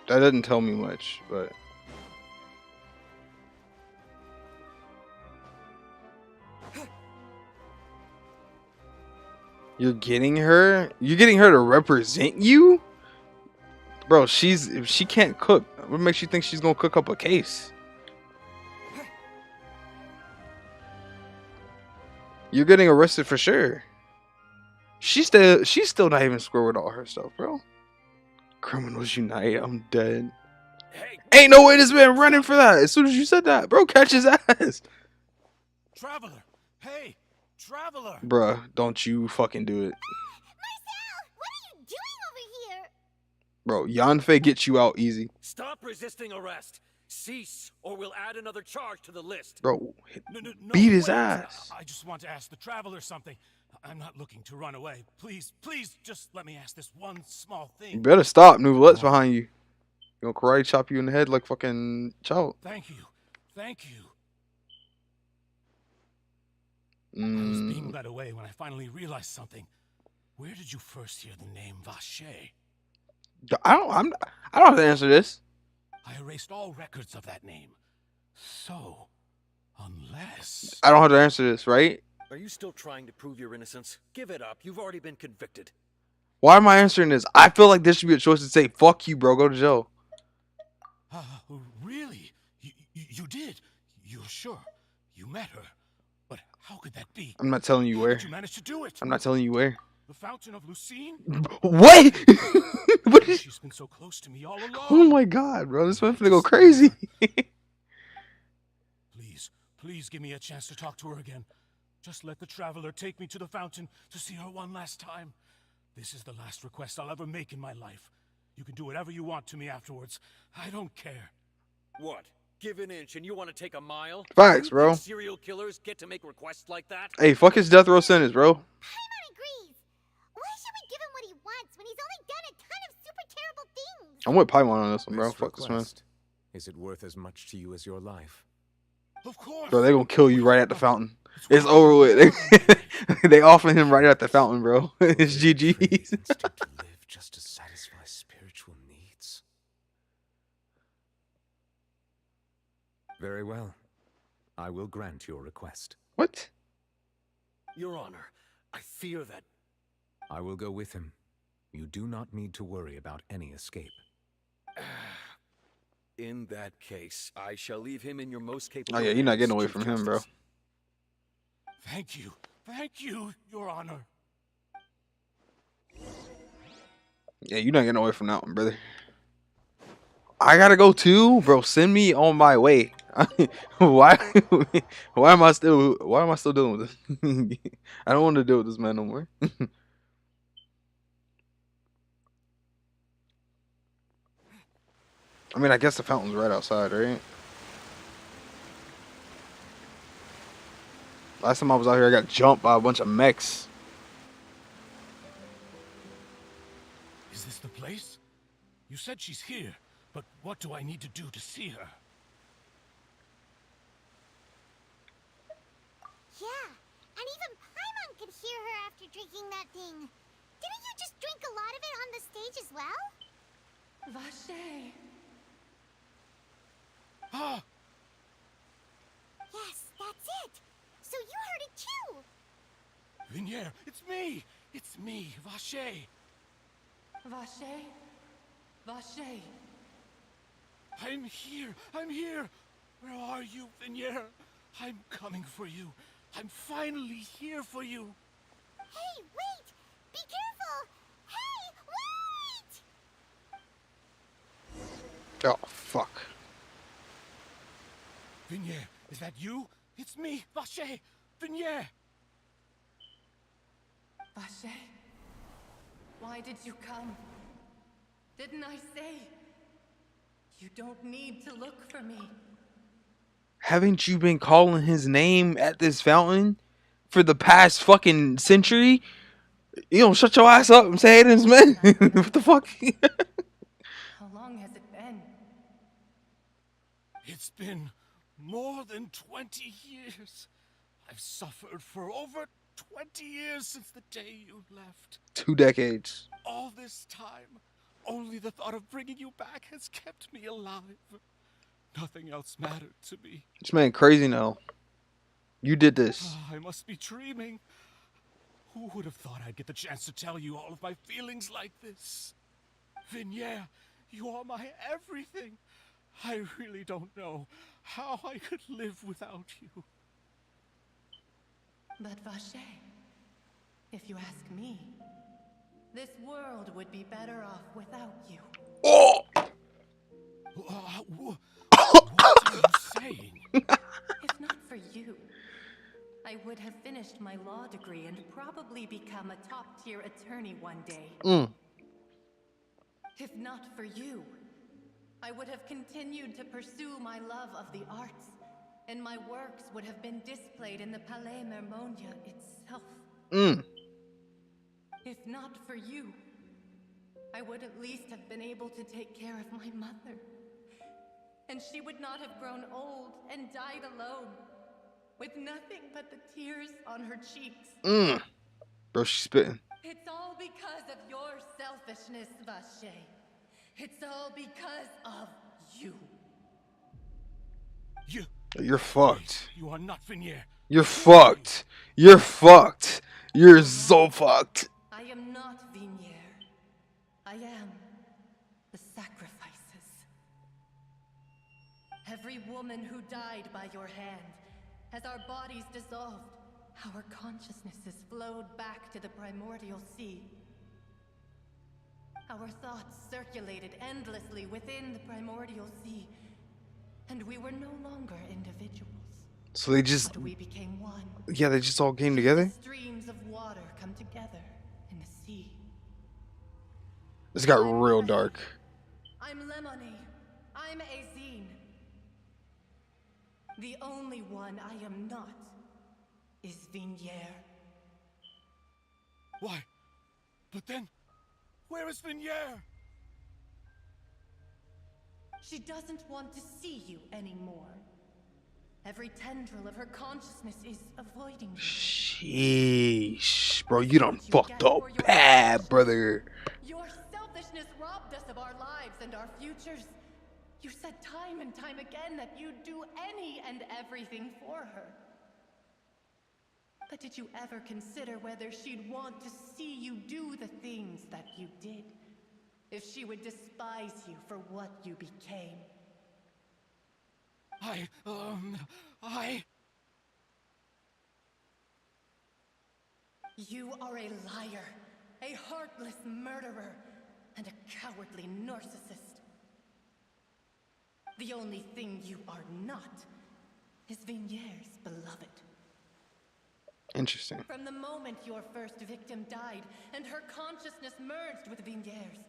S3: doesn't tell me much, but you're getting her to represent you? Bro, she can't cook. What makes you think she's gonna cook up a case? You're getting arrested for sure. She's still not even square with all her stuff, bro. Criminals unite. I'm dead.
S13: Hey,
S3: ain't no way this man running for that. As soon as you said that, bro, catch his ass.
S13: Traveler. Hey, Traveler.
S3: Bruh, don't you fucking do it.
S9: Marcel, what are you doing over here?
S3: Bro, Yanfei gets you out easy.
S10: Stop resisting arrest. Cease, or we'll add another charge to the list.
S3: Bro,
S13: No,
S3: beat his
S13: wait.
S3: ass.
S13: I just want to ask the Traveler something. I'm not looking to run away. Please, just let me ask this one small thing.
S3: You better stop, Nouvelette's behind you. You gonna karate chop you in the head like fucking Chow.
S13: Thank you. I was being led away when I finally realized something. Where did you first hear the name Vache?
S3: I don't have to answer this.
S13: I erased all records of that name. So, unless...
S3: I don't have to answer this, right?
S10: Are you still trying to prove your innocence? Give it up. You've already been convicted.
S3: Why am I answering this? I feel like there should be a choice to say, fuck you, bro, go to jail.
S13: Really? You did? You're sure? You met her? But how could that be?
S3: I'm not telling you where.
S13: How did you manage to do it?
S3: I'm not telling you where.
S13: The Fountain of Lucine?
S3: What? What is...
S13: She's been so close to me all along.
S3: Oh my god, bro, this man's gonna go crazy.
S13: Please give me a chance to talk to her again. Just let the Traveler take me to the fountain to see her one last time. This is the last request I'll ever make in my life. You can do whatever you want to me afterwards. I don't care.
S10: What? Give an inch and you want to take a mile?
S3: Facts,
S10: You
S3: bro.
S10: think serial killers get to make requests like that?
S3: Hey, fuck his death row sentence, bro.
S9: Paimon agrees. Why should we give him what he wants when he's only done a ton of super terrible things?
S3: I'm with Paimon on this one, bro. Fuck this man.
S15: Is it worth as much to you as your life?
S13: Of course.
S3: Bro, they gonna kill you right at the fountain. It's over with. They offering him right at the fountain, bro. It's GG's.
S15: To live just to satisfy spiritual needs. Very well. I will grant your request.
S3: What?
S10: Your Honor, I fear that...
S15: I will go with him. You do not need to worry about any escape.
S10: In that case, I shall leave him in your most capable...
S3: Oh yeah, you're not getting away
S10: hands,
S3: from
S10: Chief
S3: him, bro.
S10: Justice.
S13: Thank you, Your Honor.
S3: Yeah, you're not getting away from that one, brother. I gotta go too, bro. Send me on my way. Why am I still dealing with this? I don't want to deal with this man no more. I mean, I guess the fountain's right outside, right? Last time I was out here, I got jumped by a bunch of mechs.
S13: Is this the place? You said she's here, but what do I need to do to see her?
S9: Yeah, and even Paimon could hear her after drinking that thing. Didn't you just drink a lot of it on the stage as well?
S12: Vache.
S13: Ah!
S9: Yes, that's it. So you heard it too.
S13: Vinier, it's me! It's me, Vache!
S12: Vache? Vache.
S13: I'm here! Where are you, Vinier? I'm coming for you. I'm finally here for you.
S9: Hey, wait! Be careful! Hey, wait!
S3: Oh, fuck.
S13: Vignier, is that you? It's me, Vache! Vignier!
S12: Vache, why did you come? Didn't I say? You don't need to look for me.
S3: Haven't you been calling his name at this fountain for the past fucking century? You don't shut your ass up and say it is man. What the fuck?
S12: How long has it been?
S13: It's been more than 20 years. I've suffered for over 20 years since the day you left.
S3: 2 decades.
S13: All this time, only the thought of bringing you back has kept me alive. Nothing else mattered to me.
S3: This man crazy now. You did this.
S13: I must be dreaming. Who would have thought I'd get the chance to tell you all of my feelings like this? Vignier, you are my everything. I really don't know how I could live without you.
S12: But Vache, if you ask me, this world would be better off without you.
S3: Oh!
S13: What are you saying?
S12: If not for you, I would have finished my law degree and probably become a top-tier attorney one day. If not for you, I would have continued to pursue my love of the arts, and my works would have been displayed in the Palais Mermonia itself. If not for you, I would at least have been able to take care of my mother. And she would not have grown old and died alone, with nothing but the tears on her cheeks.
S3: Bro, she's spitting.
S12: It's all because of your selfishness, Vache. It's all because of you.
S3: You're fucked.
S13: You are not Vignier.
S3: You're fucked. You're fucked. You're so fucked.
S12: I am not Vignier. I am the sacrifices. Every woman who died by your hand, as our bodies dissolved, our consciousnesses flowed back to the primordial sea. Our thoughts circulated endlessly within the primordial sea, and we were no longer individuals.
S3: So they just...
S12: But we became one.
S3: Yeah, they just all came together?
S12: Streams of water come together in the sea.
S3: This got real dark.
S12: I'm Lemony. I'm Azine. The only one I am not is Vignier.
S13: Why? But then, where is Vignier?
S12: She doesn't want to see you anymore. Every tendril of her consciousness is avoiding you.
S3: Sheesh. Bro, you done fucked up bad, brother.
S12: Your selfishness robbed us of our lives and our futures. You said time and time again that you'd do any and everything for her. But did you ever consider whether she'd want to see you do the things that you did? If she would despise you for what you became? You are a liar, a heartless murderer, and a cowardly narcissist. The only thing you are not is Vignier's beloved.
S3: Interesting.
S12: From the moment your first victim died and her consciousness merged with Vignier's,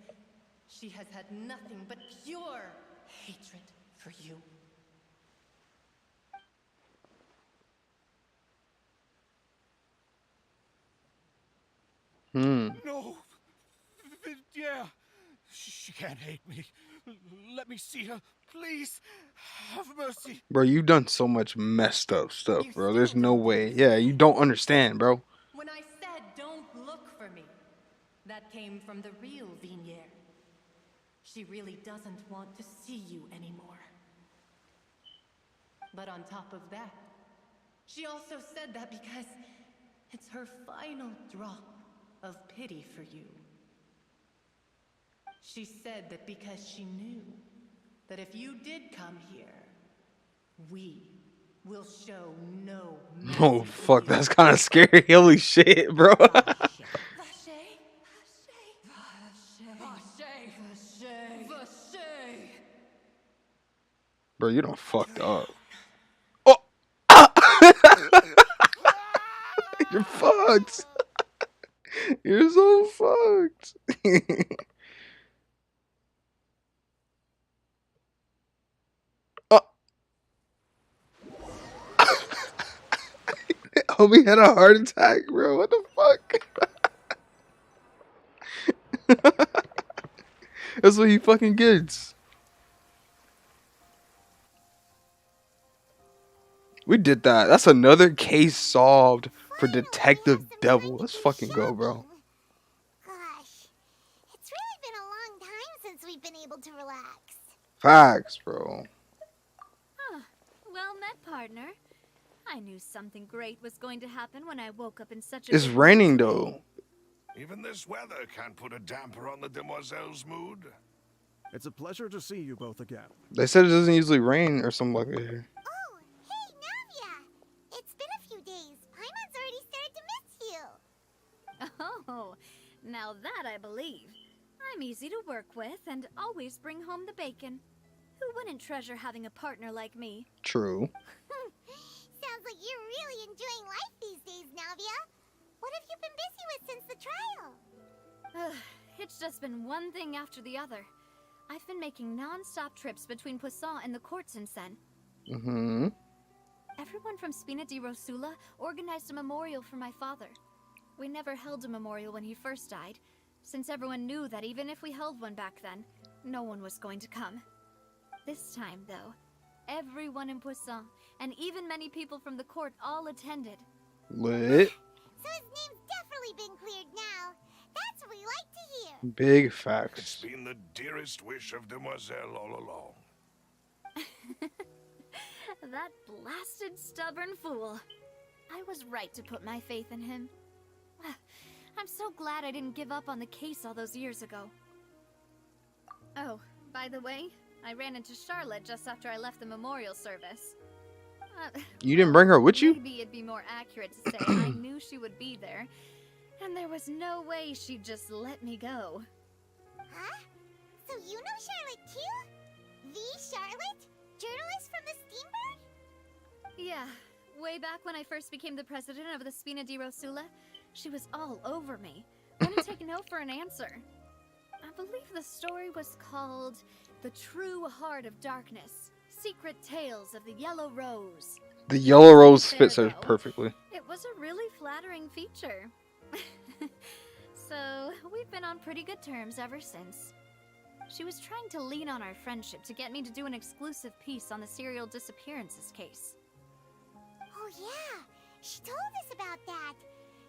S12: she has had nothing but pure hatred for you.
S13: No, Vignier. She can't hate me. Let me see her, please. Have mercy.
S3: Bro, you done so much messed up stuff, bro. There's no way. Yeah, you don't understand, bro.
S12: When I said don't look for me, that came from the real Vignier. She really doesn't want to see you anymore. But on top of that, she also said that because it's her final drop of pity for you. She said that because she knew that if you did come here, we will show no mercy.
S3: Oh, fuck. That's kind of scary. Holy shit, bro. Bro, you done fucked up. You're fucked. You're so fucked. Oh. Homie had a heart attack, bro. What the fuck? That's what he fucking gets. We did that. That's another case solved for Detective Devil. Let's fucking go, bro.
S9: Gosh, it's really been a long time since we've been able to relax.
S3: Facts, bro.
S5: Huh. Well met, partner. I knew something great was going to happen when I woke up in such a
S3: It's
S5: good
S3: raining
S5: mood.
S3: though.
S6: Even this weather can't put a damper on the demoiselle's mood.
S19: It's a pleasure to see you both again.
S3: They said it doesn't usually rain or something like that here.
S9: Oh, hey, Navia! It's been a few days. Paimon's already started to miss you.
S5: Oh, now that I believe. I'm easy to work with and always bring home the bacon. Who wouldn't treasure having a partner like me?
S3: True.
S9: Sounds like you're really enjoying life these days, Navia. What have you been busy with since the trial?
S5: It's just been one thing after the other. I've been making non-stop trips between Poisson and the courts in Sen.
S3: Mm-hmm.
S5: Everyone from Spina di Rosula organized a memorial for my father. We never held a memorial when he first died, since everyone knew that even if we held one back then, no one was going to come. This time, though, everyone in Poisson, and even many people from the court, all attended.
S3: Lit.
S9: So his name's definitely been cleared now. That's what we like to hear.
S3: Big
S6: It's
S3: facts.
S6: been the dearest wish of Demoiselle all along.
S5: That blasted stubborn fool. I was right to put my faith in him. I'm so glad I didn't give up on the case all those years ago. Oh, by the way, I ran into Charlotte just after I left the memorial service.
S3: You didn't bring her with you?
S5: Maybe it'd be more accurate to say I knew she would be there, and there was no way she'd just let me go.
S9: Huh? So you know Charlotte too? The Charlotte? Journalist from the Steambird?
S5: Yeah, way back when I first became the president of the Spina di Rosula, she was all over me. Wouldn't take no for an answer. I believe the story was called The True Heart of Darkness. Secret Tales of the Yellow Rose.
S3: The yellow rose fits her perfectly.
S5: It was a really flattering feature. So, we've been on pretty good terms ever since. She was trying to lean on our friendship to get me to do an exclusive piece on the serial disappearances case.
S9: Oh yeah, she told us about that.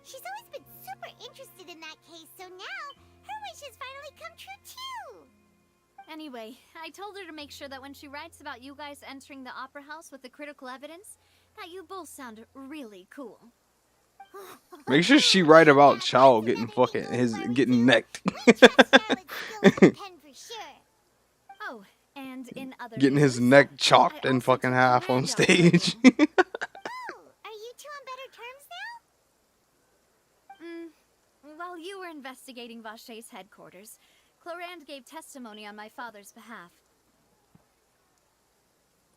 S9: She's always been super interested in that case, so now her wish has finally come true too.
S5: Anyway, I told her to make sure that when she writes about you guys entering the opera house with the critical evidence, that you both sound really cool.
S3: Make sure she write about Chow getting getting necked.
S5: Oh, and in other
S3: Getting his neck chopped in fucking half on stage.
S9: Are you two on better terms now?
S5: While you were investigating Vache's headquarters, Clorand gave testimony on my father's behalf.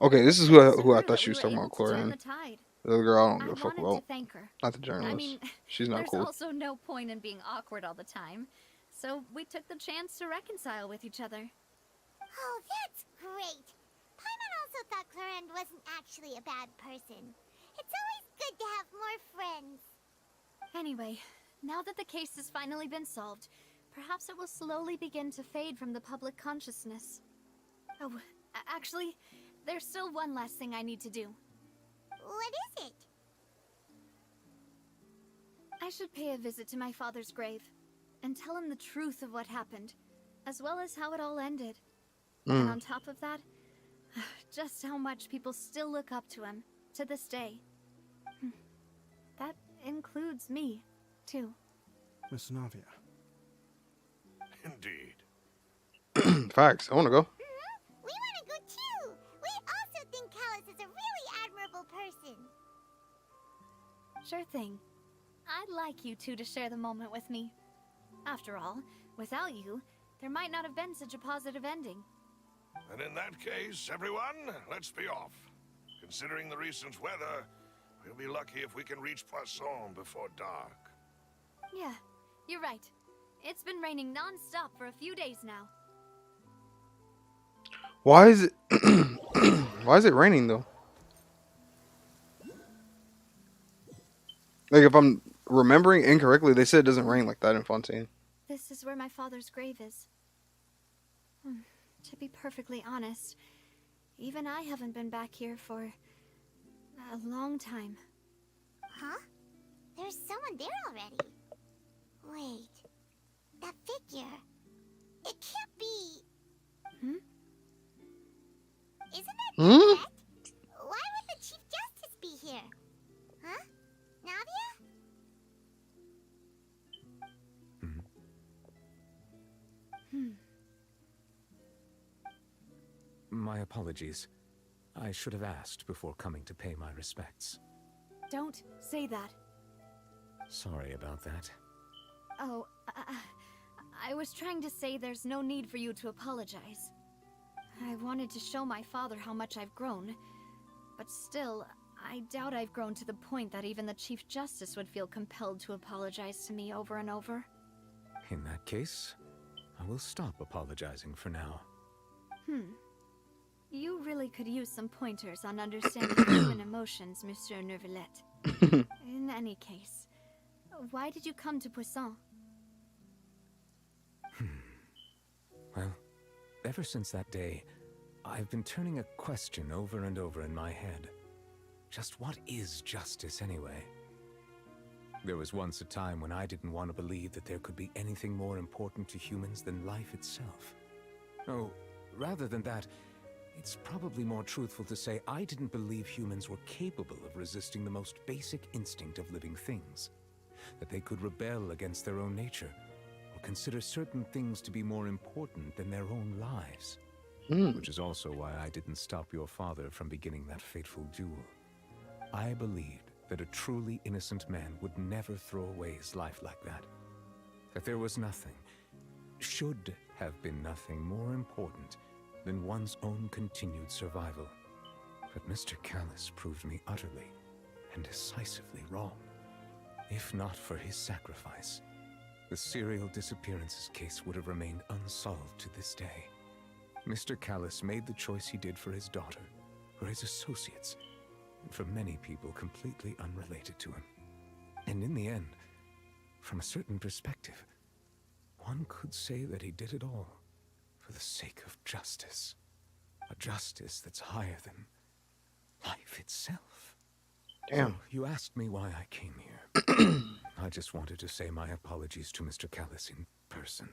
S3: Okay, this is who I thought she was talking about,
S5: Turn
S3: Chlorine.
S5: the tide.
S3: The other girl I don't give a
S5: I
S3: fuck
S5: wanted
S3: about.
S5: to thank her.
S3: Not the journalist.
S5: I mean,
S3: she's not
S5: there's
S3: cool.
S5: also no point in being awkward all the time. So we took the chance to reconcile with each other.
S9: Oh, that's great. Paimon also thought Clorand wasn't actually a bad person. It's always good to have more friends.
S5: Anyway, now that the case has finally been solved, perhaps it will slowly begin to fade from the public consciousness. Oh, actually, there's still one last thing I need to do.
S9: What is it?
S5: I should pay a visit to my father's grave and tell him the truth of what happened, as well as how it all ended. And on top of that, just how much people still look up to him to this day. That includes me, too.
S19: Miss Navia.
S6: Indeed.
S3: Facts. I want to go.
S9: We want to go too. We also think Callus is a really admirable person.
S5: Sure thing. I'd like you two to share the moment with me. After all, without you, there might not have been such a positive ending.
S6: And in that case, everyone, let's be off. Considering the recent weather, We'll be lucky if we can reach Poisson before dark.
S5: Yeah, you're right. It's been raining non-stop for a few days now.
S3: Why is it why is it raining though? Like if I'm remembering incorrectly, they said it doesn't rain like that in Fontaine.
S5: This is where my father's grave is. To be perfectly honest, even I haven't been back here for a long time.
S9: Huh? There's someone there already. Wait. That figure. It can't be. Isn't that correct? Why would the Chief Justice be here? Huh? Navia?
S15: My apologies. I should have asked before coming to pay my respects.
S5: Don't say that.
S15: Sorry about that.
S5: Oh, I was trying to say there's no need for you to apologize. I wanted to show my father how much I've grown, but still, I doubt I've grown to the point that even the Chief Justice would feel compelled to apologize to me over and over.
S15: In that case, I will stop apologizing for now.
S5: You really could use some pointers on understanding human emotions, Monsieur Neuvillette. In any case, why did you come to Poisson?
S15: Well, ever since that day, I've been turning a question over and over in my head. Just what is justice anyway? There was once a time when I didn't want to believe that there could be anything more important to humans than life itself. Oh, rather than that, it's probably more truthful to say I didn't believe humans were capable of resisting the most basic instinct of living things. That they could rebel against their own nature, or consider certain things to be more important than their own lives. Which is also why I didn't stop your father from beginning that fateful duel. I believed that a truly innocent man would never throw away his life like that. That there was nothing, should have been nothing more important than one's own continued survival. But Mr. Callus proved me utterly and decisively wrong. If not for his sacrifice, the serial disappearances case would have remained unsolved to this day. Mr. Callus made the choice he did for his daughter, for his associates, and for many people completely unrelated to him. And in the end, from a certain perspective, one could say that he did it all for the sake of justice. A justice that's higher than life itself.
S3: Damn.
S15: So you asked me why I came here. I just wanted to say my apologies to Mr. Callus in person.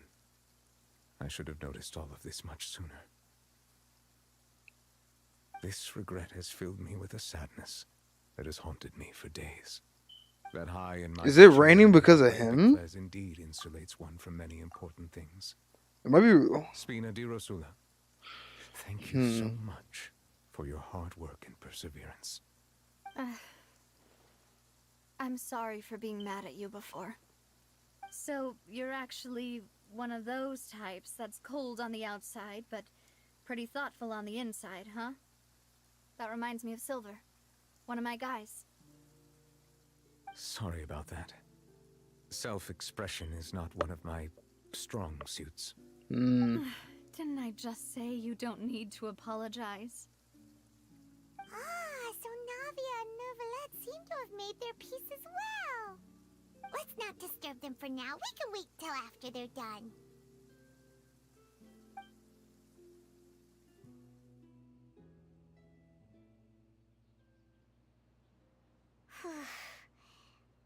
S15: I should have noticed all of this much sooner. This regret has filled me with a sadness that has haunted me for days. That high in my
S3: Is it raining because of him?
S15: As indeed insulates one from many important things.
S3: It might be.
S15: Spina di Rosula, thank you so much for your hard work and perseverance.
S5: I'm sorry for being mad at you before. So, you're actually one of those types that's cold on the outside, but pretty thoughtful on the inside, huh? That reminds me of Silver, one of my guys.
S15: Sorry about that. Self-expression is not one of my strong suits.
S5: Didn't I just say you don't need to apologize?
S9: Ah, so Navia and Neuvillette seem to have made their peace as well. Let's not disturb them for now. We can wait till after they're done.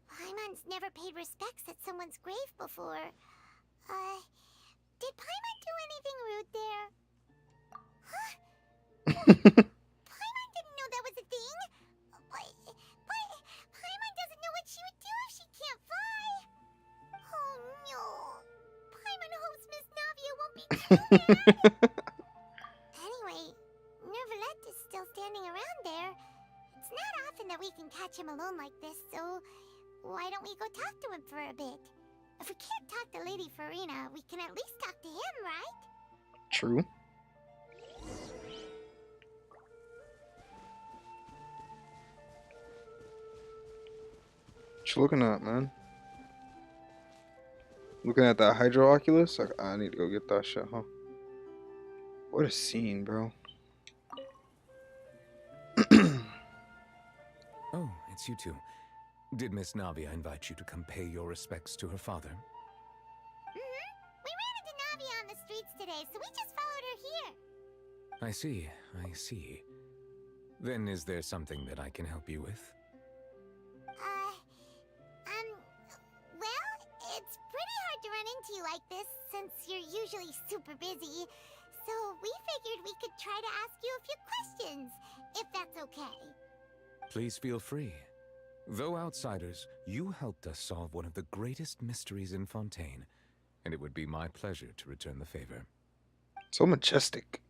S9: Paimon's never paid respects at someone's grave before. Did Paimon do anything rude there? Huh? Paimon didn't know that was a thing. But Paimon doesn't know what she would do if she can't fly. Oh no. Paimon hopes Miss Navia won't be too mad. Anyway, Neuvillette is still standing around there. It's not often that we can catch him alone like this, so why don't we go talk to him for a bit? If we can't talk to Lady Farina, we can at least talk to him, right?
S3: True. What you looking at, man? Looking at that Hydro Oculus? I need to go get that shit, huh? What a scene, bro.
S15: Oh, it's you two. Did Miss Navia invite you to come pay your respects to her father?
S9: Mm-hmm. We ran into Navia on the streets today, so we just followed her here.
S15: I see, I see. Then is there something that I can help you with?
S9: Well, it's pretty hard to run into you like this since you're usually super busy. So we figured we could try to ask you a few questions, if that's okay.
S15: Please feel free. Though outsiders, you helped us solve one of the greatest mysteries in Fontaine, and it would be my pleasure to return the favor.
S3: So majestic.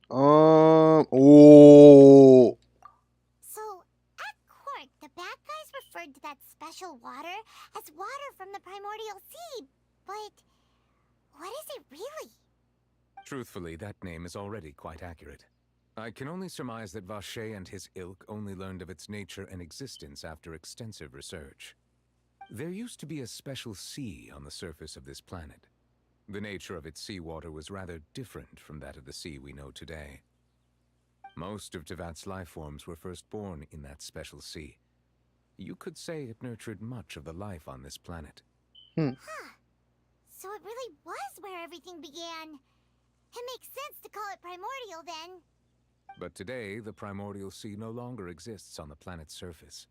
S3: Oh.
S9: So, at court, the bad guys referred to that special water as water from the primordial sea, but what is it really?
S15: Truthfully, that name is already quite accurate. I can only surmise that Vacher and his ilk only learned of its nature and existence after extensive research. There used to be a special sea on the surface of this planet. The nature of its seawater was rather different from that of the sea we know today. Most of Tevat's life forms were first born in that special sea. You could say it nurtured much of the life on this planet.
S9: Huh. So it really was where everything began. It makes sense to call it primordial then.
S15: But today, the primordial sea no longer exists on the planet's surface.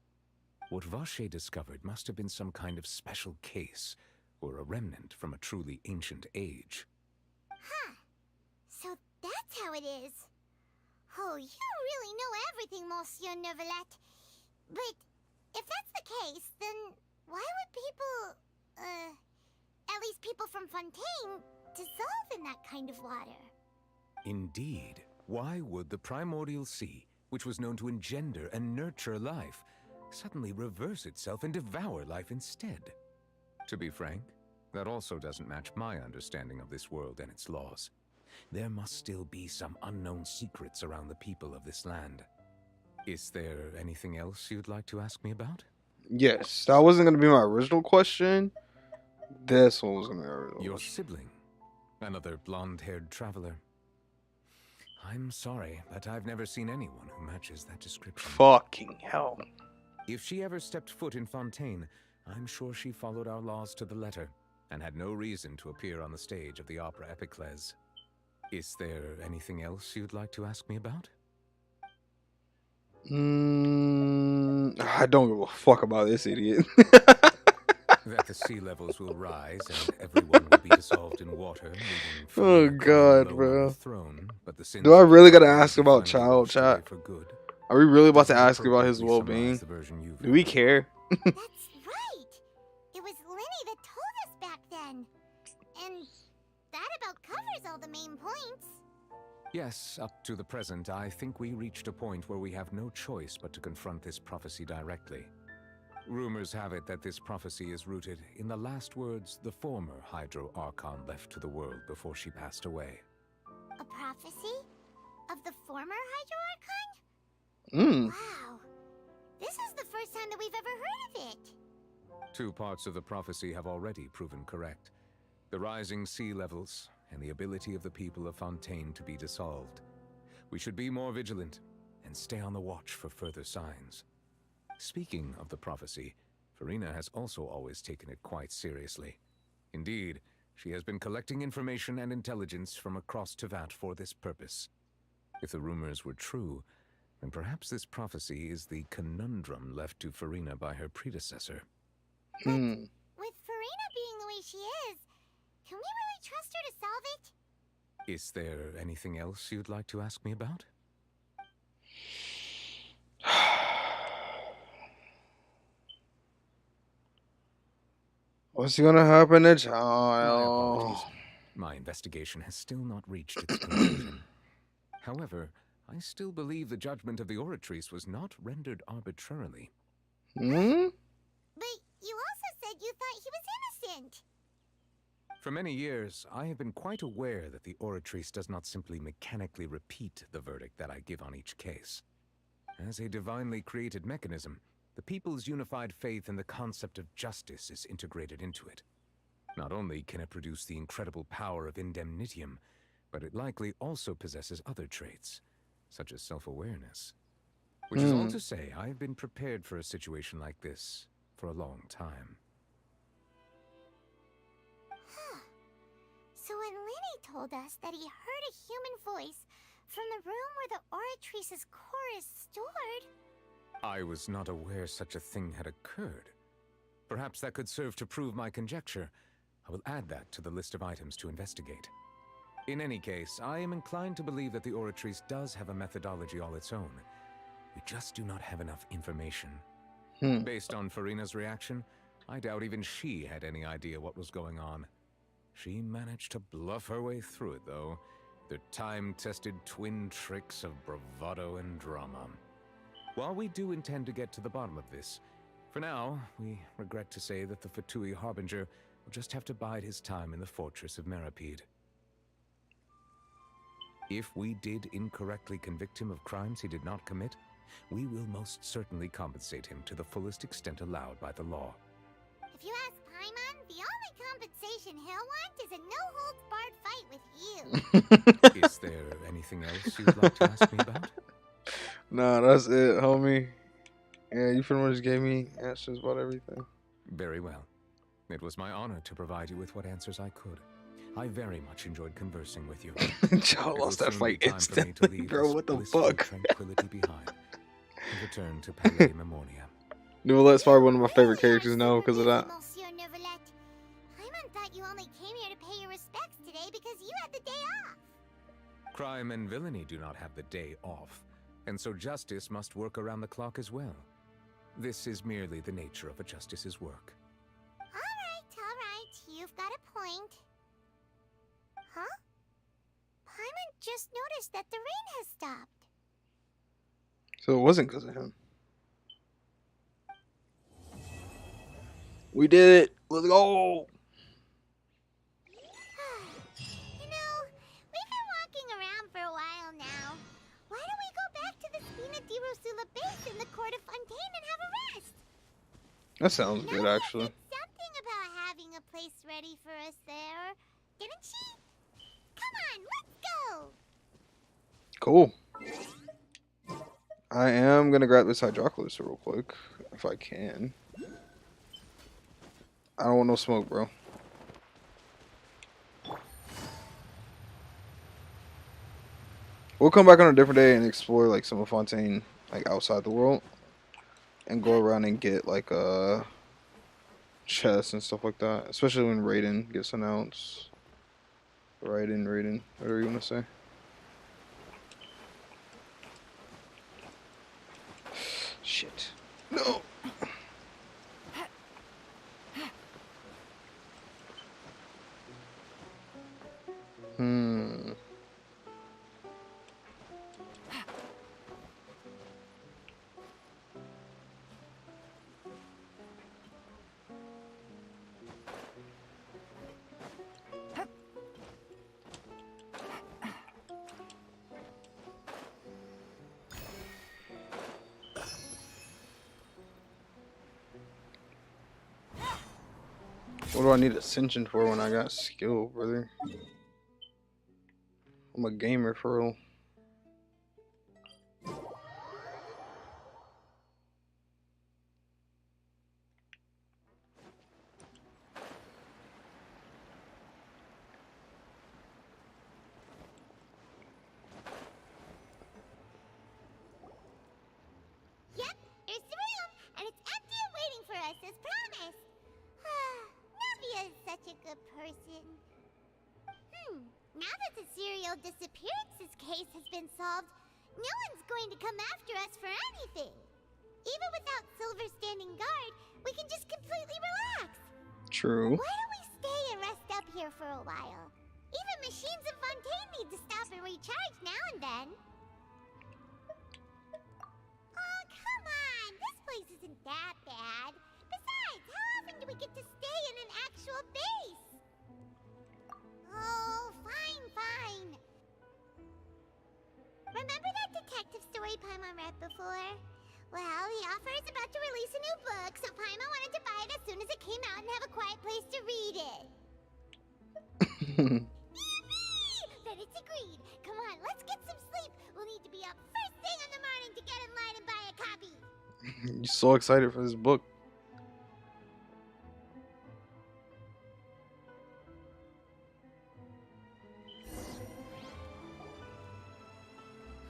S15: What Vacher discovered must have been some kind of special case, or a remnant from a truly ancient age.
S9: Huh. So that's how it is. Oh, you really know everything, Monsieur Neuvillette. But if that's the case, then why would people, at least people from Fontaine, dissolve in that kind of water?
S15: Indeed. Why would the primordial sea, which was known to engender and nurture life, suddenly reverse itself and devour life instead? To be frank, that also doesn't match my understanding of this world and its laws. There must still be some unknown secrets around the people of this land. Is there anything else you'd like to ask me about?
S3: Yes, that wasn't going to be my original question. This one was going to be my original
S15: Your
S3: question.
S15: sibling, another blonde-haired traveler. I'm sorry, but I've never seen anyone who matches that description.
S3: Fucking hell.
S15: If she ever stepped foot in Fontaine, I'm sure she followed our laws to the letter, and had no reason to appear on the stage of the opera Epiclese. Is there anything else you'd like to ask me about?
S3: I don't give a fuck about this idiot.
S15: That the sea levels will rise and everyone will be dissolved in water, leaving
S3: Oh
S15: Farina
S3: god,
S15: alone
S3: bro.
S15: on the throne, but the sins
S3: Do I
S15: of
S3: really
S15: the
S3: gotta
S15: world
S3: ask
S15: will
S3: about
S15: finally
S3: child
S15: washed away
S3: chat?
S15: for good?
S3: Are we really about to
S15: Doesn't
S3: ask about his
S15: appropriately
S3: well-being?
S15: summarize the version you've
S3: Do we care?
S9: That's right. It was Linny that told us back then. And that about covers all the main points.
S15: Yes, up to the present, I think we reached a point where we have no choice but to confront this prophecy directly. Rumors have it that this prophecy is rooted in the last words the former Hydro Archon left to the world before she passed away.
S9: A prophecy? Of the former Hydro Archon? Wow. This is the first time that we've ever heard of it.
S15: Two parts of the prophecy have already proven correct. The rising sea levels and the ability of the people of Fontaine to be dissolved. We should be more vigilant and stay on the watch for further signs. Speaking of the prophecy, Farina has also always taken it quite seriously. Indeed, she has been collecting information and intelligence from across Tevat for this purpose. If the rumors were true, then perhaps this prophecy is the conundrum left to Farina by her predecessor.
S9: With Farina being the way she is, can we really trust her to solve it?
S15: Is there anything else you'd like to ask me about?
S3: What's gonna happen to
S15: My
S3: child?
S15: apologies. My investigation has still not reached its conclusion. However, I still believe the judgment of the Oratrice was not rendered arbitrarily.
S9: But you also said you thought he was innocent.
S15: For many years, I have been quite aware that the Oratrice does not simply mechanically repeat the verdict that I give on each case. As a divinely created mechanism, the people's unified faith in the concept of justice is integrated into it. Not only can it produce the incredible power of indemnitium, but it likely also possesses other traits, such as self-awareness. Which is all to say, I have been prepared for a situation like this for a long time.
S9: So when Lenny told us that he heard a human voice from the room where the Oratrice's core is stored...
S15: I was not aware such a thing had occurred. Perhaps that could serve to prove my conjecture. I will add that to the list of items to investigate. In any case, I am inclined to believe that the Oratrice does have a methodology all its own. We just do not have enough information. Based on Farina's reaction, I doubt even she had any idea what was going on. She managed to bluff her way through it, though. The time-tested twin tricks of bravado and drama. While we do intend to get to the bottom of this, for now, we regret to say that the Fatui Harbinger will just have to bide his time in the fortress of Meripede. If we did incorrectly convict him of crimes he did not commit, we will most certainly compensate him to the fullest extent allowed by the law.
S9: If you ask Paimon, the only compensation he'll want is a no-holds-barred fight with you.
S15: Is there anything else you'd like to ask me about?
S3: Nah, that's it, homie. Yeah, you pretty much gave me answers about everything.
S15: Very well. It was my honor to provide you with what answers I could. I very much enjoyed conversing with you.
S3: Y'all lost that fight instantly, bro. What the fuck?
S15: Tranquility behind and return to Palais Memoria.
S3: Nouvelette's probably one of my favorite characters now because of that.
S9: Monsieur Nouvelette, Paimon thought you only came here to pay your respects today because you had the day off.
S15: Crime and villainy do not have the day off, and so justice must work around the clock as well. This is merely the nature of a justice's work.
S9: All right. You've got a point. Huh? Paimon just noticed that the rain has stopped.
S3: So it wasn't because of him. We did it. Let's go.
S9: You know, we've been walking around for a while now. Why don't we go back to the Spina di Rosula base in the court of Fontaine and have a rest?
S3: That sounds good, actually.
S9: Something about having a place ready for us there, didn't she? Come on, let's go!
S3: Cool. I am going to grab this Hydroculus real quick, if I can. I don't want no smoke, bro. We'll come back on a different day and explore like some of Fontaine, like outside the world, and go around and get like a chest and stuff like that. Especially when Raiden gets announced. Raiden, whatever you want to say. Shit. No. What do I need Ascension for when I got skill, brother? I'm a gamer for real.
S9: Yep, here's the room, and it's empty and waiting for us as promised. Navia is such a good person. Now that the serial disappearances case has been solved, no one's going to come after us for anything. Even without Silver standing guard, we can just completely relax.
S3: True.
S9: Why don't we stay and rest up here for a while? Even machines in Fontaine need to stop and recharge now and then. Oh, come on! This place isn't that bad. Besides, how often do we get to stay in an actual base? Oh, fine. Remember that detective story Paimon read before? Well, the author is about to release a new book, so Paimon wanted to buy it as soon as it came out and have a quiet place to read it. Then it's agreed. Come on, let's get some sleep. We'll need to be up first thing in the morning to get in line and buy a copy.
S3: You're so excited for this book.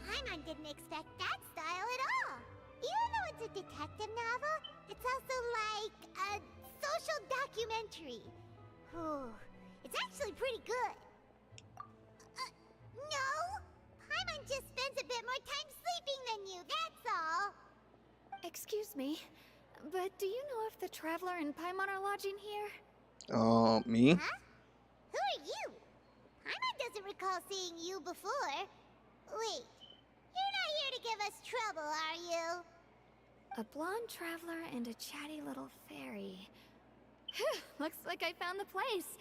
S9: Paimon didn't expect that style at all. Even though it's a detective novel, it's also like a social documentary. Whew. It's actually pretty good. No! Paimon just spends a bit more time sleeping than you, that's all.
S5: Excuse me, but do you know if the Traveler and Paimon are lodging here?
S3: Me?
S9: Huh? Who are you? Paimon doesn't recall seeing you before. Wait, you're not here to give us trouble, are you?
S5: A blonde traveler and a chatty little fairy. Phew, looks like I found the place.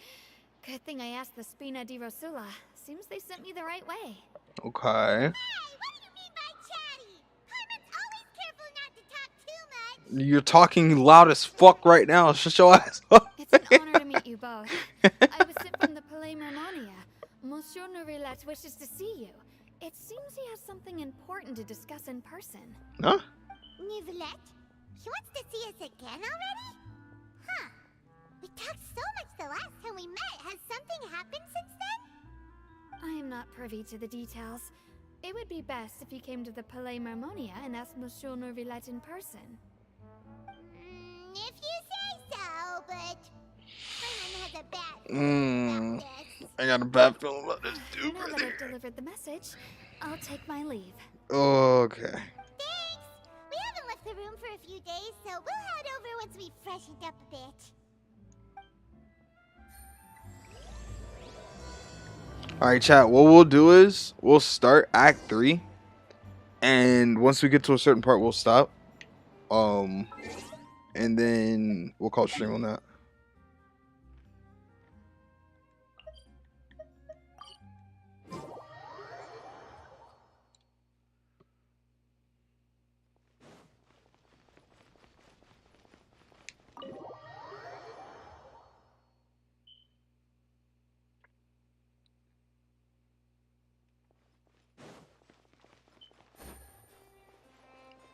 S5: Good thing I asked the Spina di Rosula. Seems they sent me the right way.
S3: Okay.
S9: Hey, what do you mean by chatty? Paimon's always careful not to talk too much.
S3: You're talking loud as fuck right now. Shut your ass up.
S5: It's an honor to meet you both. I was sent from the Palais Mermonia. Monsieur Nourilette wishes to see you. It seems he has something important to discuss in person.
S3: Huh?
S9: Nourilette? He wants to see us again already? Huh. We talked so much the last time we met. Has something happened since then?
S5: I am not privy to the details. It would be best if you came to the Palais Mermonia and asked Monsieur Nourilette in person.
S9: If you say so, but Paimon has a bad feeling about this.
S3: I got a bad feeling about this dude
S5: Now
S3: right
S5: that I've
S3: there.
S5: delivered the message, I'll take my leave.
S3: Okay.
S9: Thanks! We haven't left the room for a few days, so we'll head over once we've freshened up a bit.
S3: Alright, chat. What we'll do is we'll start Act 3. And once we get to a certain part, we'll stop. And then we'll call stream on that.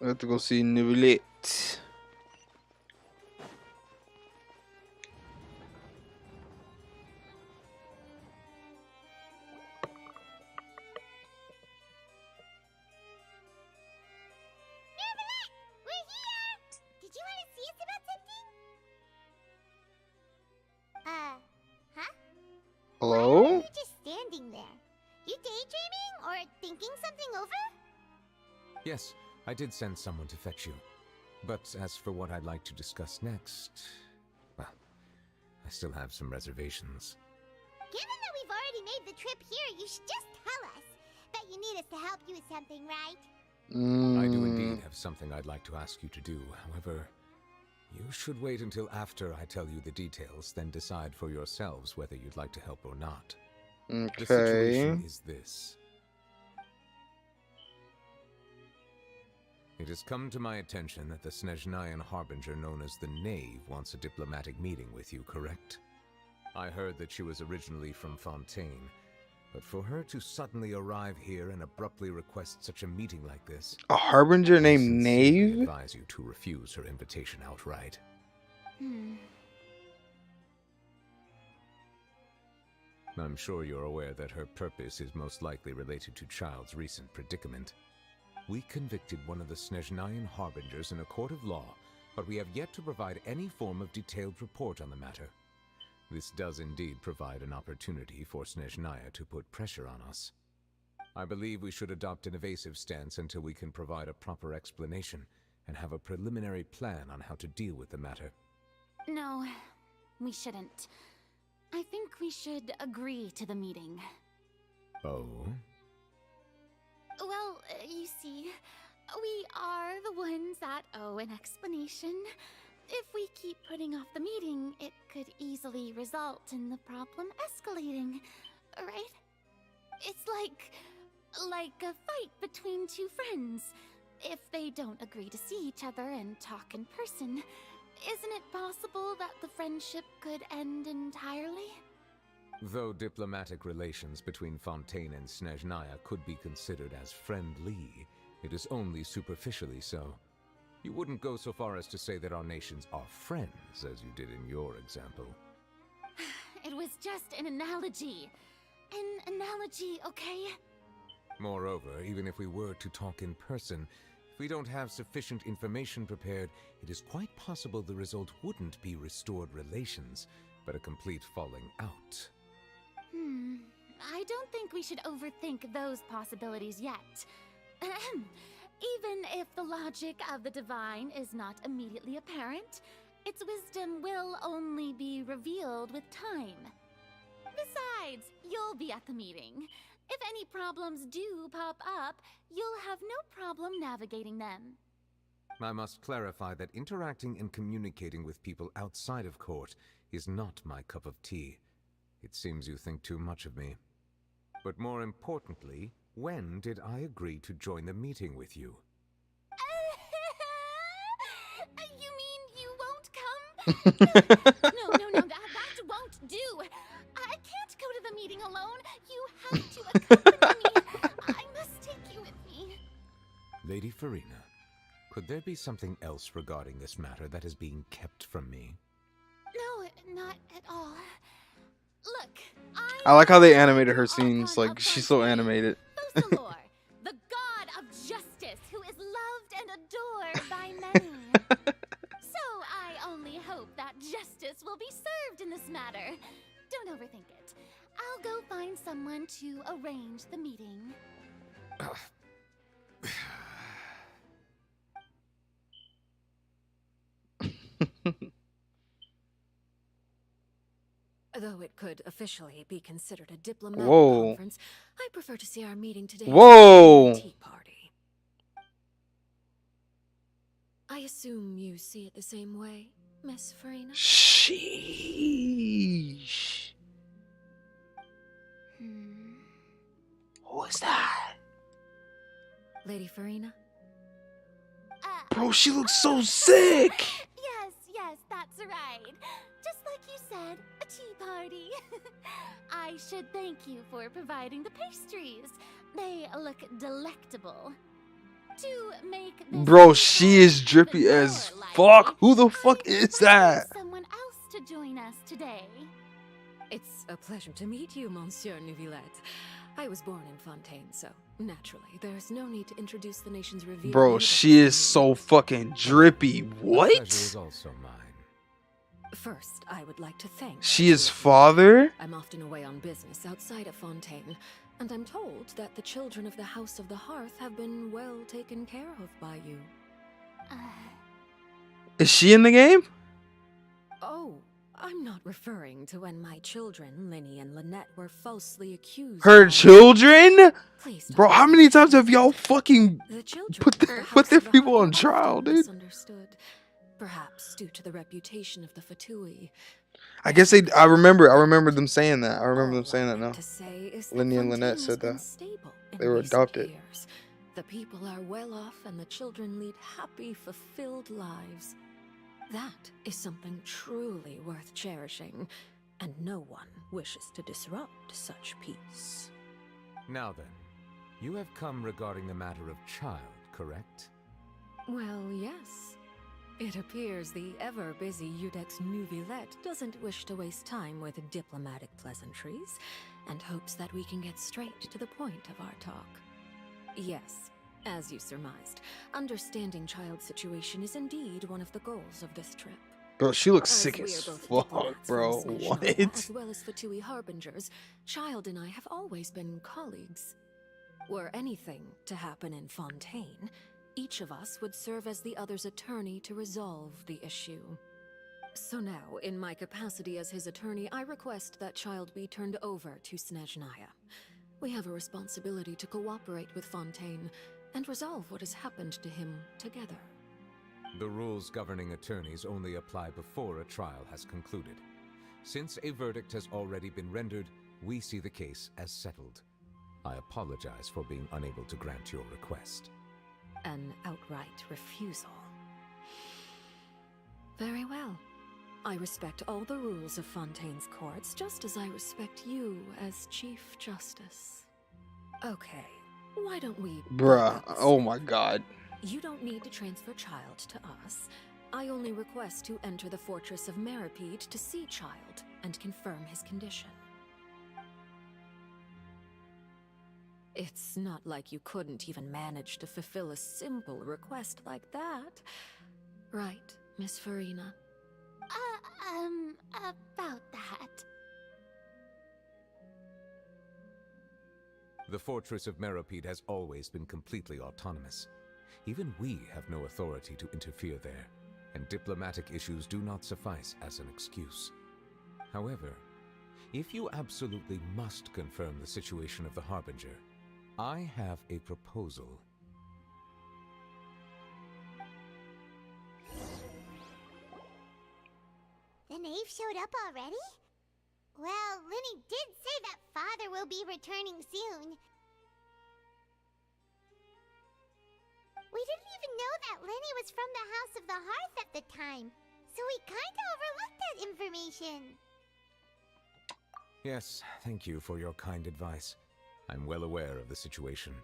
S3: I have to go see Nourilette.
S9: We're here! Did you want to see us about something? Huh?
S3: Hello?
S9: Why are you just standing there? You daydreaming or thinking something over?
S15: Yes, I did send someone to fetch you. But as for what I'd like to discuss next, well, I still have some reservations.
S9: Given that we've already made the trip here, you should just tell us. Bet you need us to help you with something, right?
S15: I do indeed have something I'd like to ask you to do. However, you should wait until after I tell you the details, then decide for yourselves whether you'd like to help or not. The situation is this. It has come to my attention that the Snezhnayan Harbinger known as the Knave wants a diplomatic meeting with you, correct? I heard that she was originally from Fontaine, but for her to suddenly arrive here and abruptly request such a meeting like this...
S3: A Harbinger named
S15: I
S3: Knave?
S15: advise you to refuse her invitation outright. I'm sure you're aware that her purpose is most likely related to Child's recent predicament. We convicted one of the Snezhnayan Harbingers in a court of law, but we have yet to provide any form of detailed report on the matter. This does indeed provide an opportunity for Snezhnaya to put pressure on us. I believe we should adopt an evasive stance until we can provide a proper explanation and have a preliminary plan on how to deal with the matter.
S16: No, we shouldn't. I think we should agree to the meeting.
S15: Oh?
S16: Well, you see, we are the ones that owe an explanation. If we keep putting off the meeting, it could easily result in the problem escalating, right? It's like a fight between two friends. if they don't agree to see each other and talk in person, isn't it possible that the friendship could end entirely?
S15: Though diplomatic relations between Fontaine and Snezhnaya could be considered as friendly, it is only superficially so. You wouldn't go so far as to say that our nations are friends, as you did in your example.
S16: It was just an analogy. An analogy, okay?
S15: Moreover, even if we were to talk in person, if we don't have sufficient information prepared, it is quite possible the result wouldn't be restored relations, but a complete falling out.
S16: I don't think we should overthink those possibilities yet. Even if the logic of the divine is not immediately apparent, its wisdom will only be revealed with time. Besides, you'll be at the meeting. If any problems do pop up, you'll have no problem navigating them.
S15: I must clarify that interacting and communicating with people outside of court is not my cup of tea. It seems you think too much of me. But more importantly, when did I agree to join the meeting with you?
S16: You mean you won't come? No, that won't do. I can't go to the meeting alone. You have to accompany me. I must take you with me.
S15: Lady Farina, could there be something else regarding this matter that is being kept from me?
S16: No, not at all. Look,
S3: I like how they animated her scenes. Like, she's so animated.
S16: the god of justice, who is loved and adored by many. So I only hope that justice will be served in this matter. Don't overthink it. I'll go find someone to arrange the meeting.
S1: Though it could officially be considered a diplomatic
S3: Whoa.
S1: conference, I prefer to see our meeting today
S3: Whoa.
S1: as a tea party. I assume you see it the same way, Miss Farina?
S3: Sheesh. Who is that?
S1: Lady Farina?
S3: Bro, she looks so sick.
S16: Yes, that's right. Just like you said, a tea party. I should thank you for providing the pastries. They look delectable. To make this
S3: Bro, she is drippy as fuck. Who the fuck is that?
S16: someone else to join us today.
S1: It's a pleasure to meet you, Monsieur Neuvillette. I was born in Fontaine, so naturally, there's no need to introduce the nation's revered.
S3: Bro, she is so fucking drippy.
S15: The pleasure
S3: What?
S15: is also mine.
S1: First, I would like to thank
S3: She is father?
S1: I'm often away on business outside of Fontaine, and I'm told that the children of the House of the Hearth have been well taken care of by you.
S3: Is she in the game?
S1: Oh, I'm not referring to when my children, Linny and Lynette, were falsely accused.
S3: Her
S1: by-
S3: children?
S1: Please
S3: Bro, how many times have y'all fucking
S1: The children
S3: put
S1: of the
S3: their
S1: House of the
S3: people
S1: Hearth
S3: on
S1: are
S3: trial,
S1: often
S3: dude?
S1: misunderstood, perhaps due to the reputation of the Fatui.
S3: I guess they. I remember them saying that. I remember them saying that now.
S1: To say is that
S3: Linny and
S1: Fontaine
S3: Lynette
S1: has
S3: said
S1: been
S3: that.
S1: stable in
S3: They were
S1: recent
S3: adopted.
S1: years. The people are well off and the children lead happy, fulfilled lives. That is something truly worth cherishing, and no one wishes to disrupt such peace.
S15: Now then, you have come regarding the matter of child, correct?
S1: Well, yes. It appears the ever-busy Iudex Neuvillette doesn't wish to waste time with diplomatic pleasantries, and hopes that we can get straight to the point of our talk. Yes, as you surmised, understanding child's situation is indeed one of the goals of this trip.
S3: Bro, she looks
S1: As
S3: sick
S1: we
S3: as
S1: are both
S3: fuck,
S1: diplomats
S3: bro.
S1: from
S3: What?
S1: Snezhnaya, as well as Fatui harbingers, Child and I have always been colleagues. Were anything to happen in Fontaine, each of us would serve as the other's attorney to resolve the issue. So now, in my capacity as his attorney, I request that Child be turned over to Snezhnaya. We have a responsibility to cooperate with Fontaine and resolve what has happened to him together.
S15: The rules governing attorneys only apply before a trial has concluded. Since a verdict has already been rendered, we see the case as settled. I apologize for being unable to grant your request.
S1: an outright refusal. Very well. I respect all the rules of Fontaine's courts, just as I respect you as Chief Justice. Okay, why don't we...
S3: Bruh, oh my god.
S1: You don't need to transfer Child to us. I only request to enter the fortress of Meripede to see Child and confirm his condition. It's not like you couldn't even manage to fulfill a simple request like that. Right, Miss Farina?
S16: About that.
S15: The Fortress of Meripede has always been completely autonomous. Even we have no authority to interfere there, and diplomatic issues do not suffice as an excuse. However, if you absolutely must confirm the situation of the Harbinger, I have a proposal.
S9: The knave showed up already? Well, Lenny did say that father will be returning soon. We didn't even know that Lenny was from the House of the Hearth at the time, so we kinda overlooked that information.
S15: Yes, thank you for your kind advice. I'm well aware of the situation.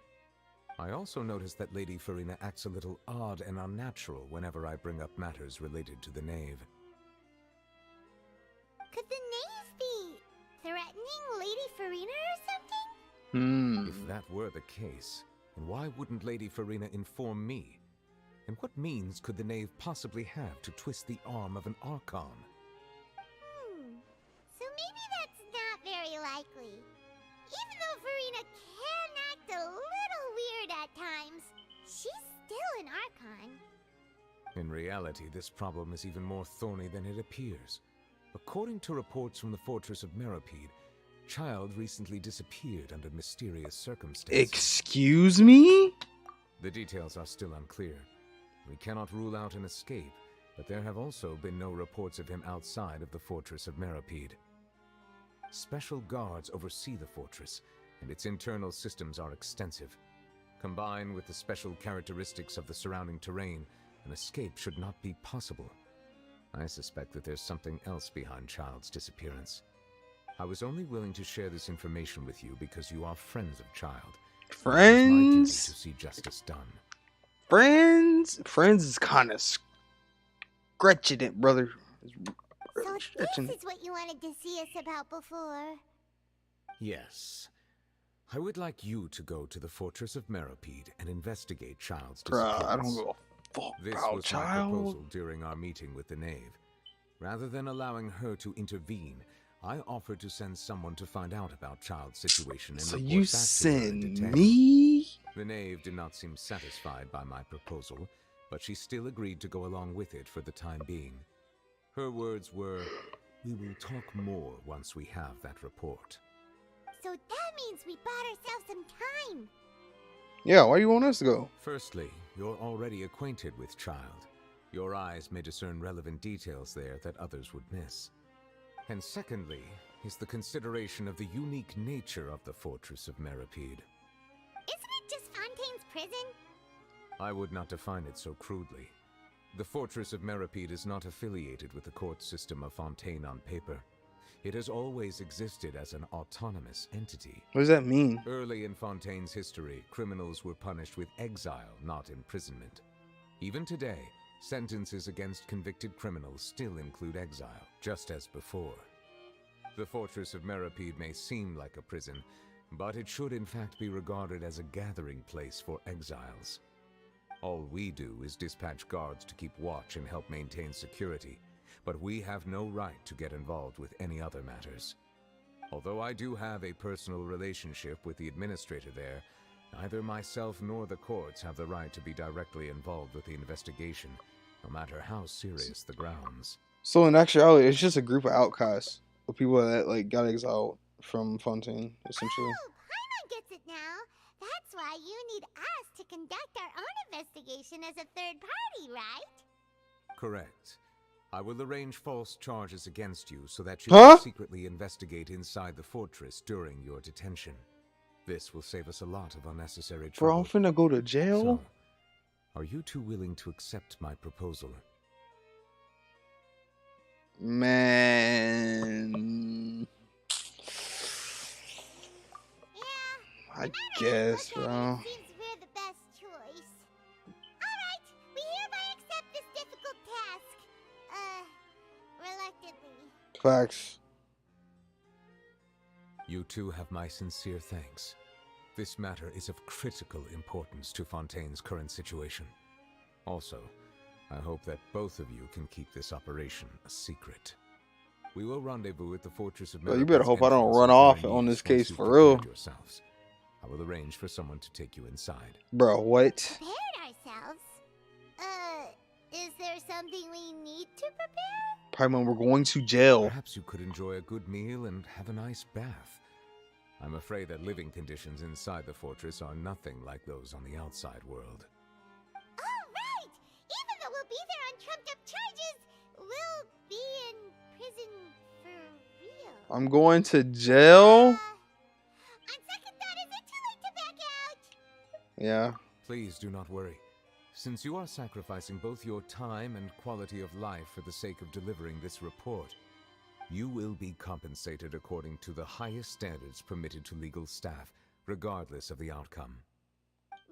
S15: I also noticed that Lady Farina acts a little odd and unnatural whenever I bring up matters related to the knave.
S9: Could the knave be threatening Lady Farina or something?
S15: If that were the case, then why wouldn't Lady Farina inform me? And what means could the knave possibly have to twist the arm of an Archon?
S9: So maybe that's not very likely. Even though Farina can act a little weird at times, she's still an Archon.
S15: In reality, this problem is even more thorny than it appears. According to reports from the Fortress of Meripede, Child recently disappeared under mysterious circumstances.
S3: Excuse me?
S15: The details are still unclear. We cannot rule out an escape, but there have also been no reports of him outside of the Fortress of Meripede. Special guards oversee the fortress, and its internal systems are extensive. Combined with the special characteristics of the surrounding terrain, an escape should not be possible. I suspect that there's something else behind Child's disappearance. I was only willing to share this information with you because you are friends of Child.
S3: Friends?
S15: It is my duty to see justice done.
S3: Friends? Friends is kind of scratching it, brother.
S9: So this is what you wanted to see us about before.
S15: Yes. I would like you to go to the Fortress of Meripede and investigate Child's
S3: Bruh,
S15: disappearance.
S3: I don't give a fuck
S15: This
S3: about
S15: was
S3: Child.
S15: my proposal during our meeting with the knave. Rather than allowing her to intervene, I offered to send someone to find out about Child's situation and
S3: So
S15: report
S3: you
S15: back to her in
S3: send
S15: detail.
S3: me?
S15: The knave did not seem satisfied by my proposal, but she still agreed to go along with it for the time being. Her words were, "We will talk more once we have that report."
S9: So that means we bought ourselves some time.
S3: Yeah, why you want us to go?
S15: Firstly, you're already acquainted with Child. Your eyes may discern relevant details there that others would miss. And secondly, is the consideration of the unique nature of the Fortress of Meripede.
S9: Isn't it just Fontaine's prison?
S15: I would not define it so crudely. The Fortress of Meripede is not affiliated with the court system of Fontaine on paper. It has always existed as an autonomous entity.
S3: What does that mean?
S15: Early in Fontaine's history, criminals were punished with exile, not imprisonment. Even today, sentences against convicted criminals still include exile, just as before. The Fortress of Meripede may seem like a prison, but it should in fact be regarded as a gathering place for exiles. All we do is dispatch guards to keep watch and help maintain security, but we have no right to get involved with any other matters. Although I do have a personal relationship with the administrator there, neither myself nor the courts have the right to be directly involved with the investigation, no matter how serious the grounds.
S3: So in actuality, it's just a group of outcasts, of people that like got exiled from Fontaine, essentially.
S9: Oh, Paimon gets it now. That's why you need us to conduct our own investigation as a third party, right?
S15: Correct. I will arrange false charges against you so that you
S3: Huh?
S15: can secretly investigate inside the fortress during your detention. This will save us a lot of unnecessary
S3: Bro,
S15: trouble.
S3: I'm finna go to jail?
S15: So, Are you two willing to accept my proposal?
S3: Man. I guess, bro.
S9: Seems we're the best choice. Alright, we hereby accept this difficult task. Reluctantly.
S3: Facts.
S15: You two have my sincere thanks. This matter is of critical importance to Fontaine's current situation. Also, I hope that both of you can keep this operation a secret. We will rendezvous at the Fortress of
S3: Bro, you better hope I don't
S15: entrance
S3: run
S15: at
S3: off
S15: Berenice
S3: on this
S15: once
S3: case
S15: you've
S3: for real.
S15: prepared yourselves. I will arrange for someone to take you inside.
S3: Bro, what?
S9: Prepared ourselves? Is there something we need to prepare?
S3: Probably when we're going to jail.
S15: Perhaps you could enjoy a good meal and have a nice bath. I'm afraid that living conditions inside the fortress are nothing like those on the outside world.
S9: Alright! Even though we'll be there on trumped up charges, we'll be in prison for real.
S3: I'm going to jail? Yeah.
S15: Please do not worry. Since you are sacrificing both your time and quality of life for the sake of delivering this report, you will be compensated according to the highest standards permitted to legal staff, regardless of the outcome.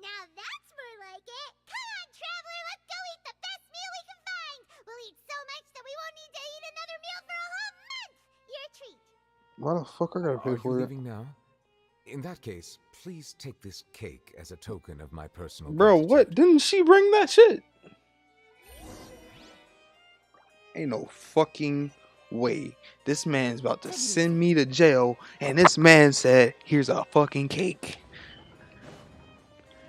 S9: Now that's more like it. Come on, traveler, let's go eat the best meal we can find. We'll eat so much that we won't need to eat another meal for a whole month. Your treat.
S3: Why the fuck I gotta pay
S15: Are you
S3: for it?
S15: leaving now? In that case, please take this cake as a token of my personal
S3: Bro, what? Didn't she bring that shit? Ain't no fucking way. This man's about to send me to jail, and this man said, here's a fucking cake.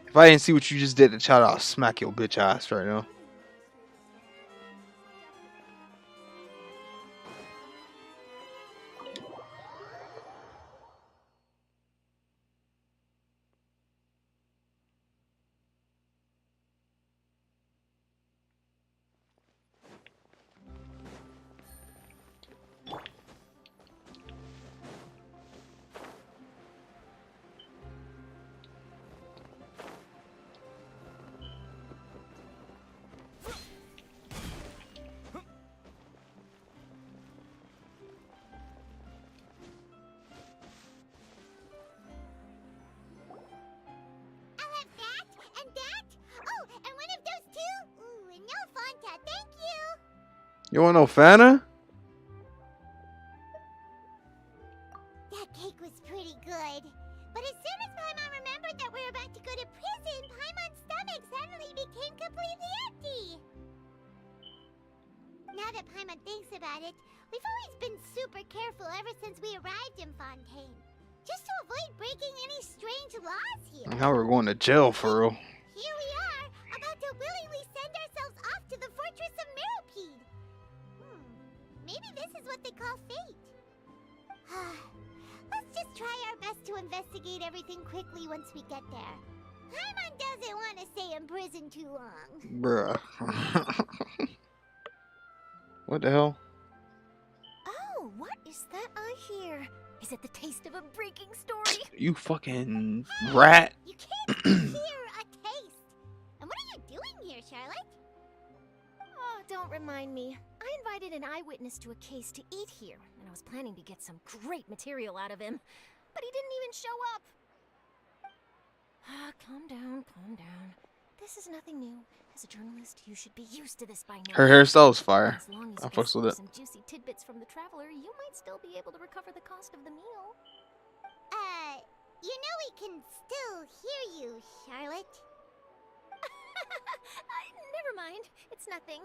S3: If I didn't see what you just did to child, I'll smack your bitch ass right now. You want no Fanta?
S9: That cake was pretty good. But as soon as Paimon remembered that we were about to go to prison, Paimon's stomach suddenly became completely empty. Now that Paimon thinks about it, we've always been super careful ever since we arrived in Fontaine. Just to avoid breaking any strange laws here.
S3: Now we're going to jail for real.
S9: Here we are, about to willingly send ourselves off to the Fortress of Meropide. Maybe this is what they call fate. Let's just try our best to investigate everything quickly once we get there. Paimon doesn't want to stay in prison too long.
S3: Bruh. What the hell?
S2: Oh, what is that I hear? Is it the taste of a breaking story?
S3: You fucking rat.
S9: You can't hear a taste. And what are you doing here, Charlotte?
S2: Oh, don't remind me. I invited an eyewitness to a case to eat here, and I was planning to get some great material out of him, but he didn't even show up. Calm down, calm down. This is nothing new. As a journalist, you should be used to this by now.
S3: Her hairstyle is fire.
S2: As long as
S3: I
S2: you can
S3: fucks with it.
S2: some juicy tidbits from the traveler, you might still be able to recover the cost of the meal.
S9: You know we can still hear you, Charlotte.
S2: Never mind. It's nothing.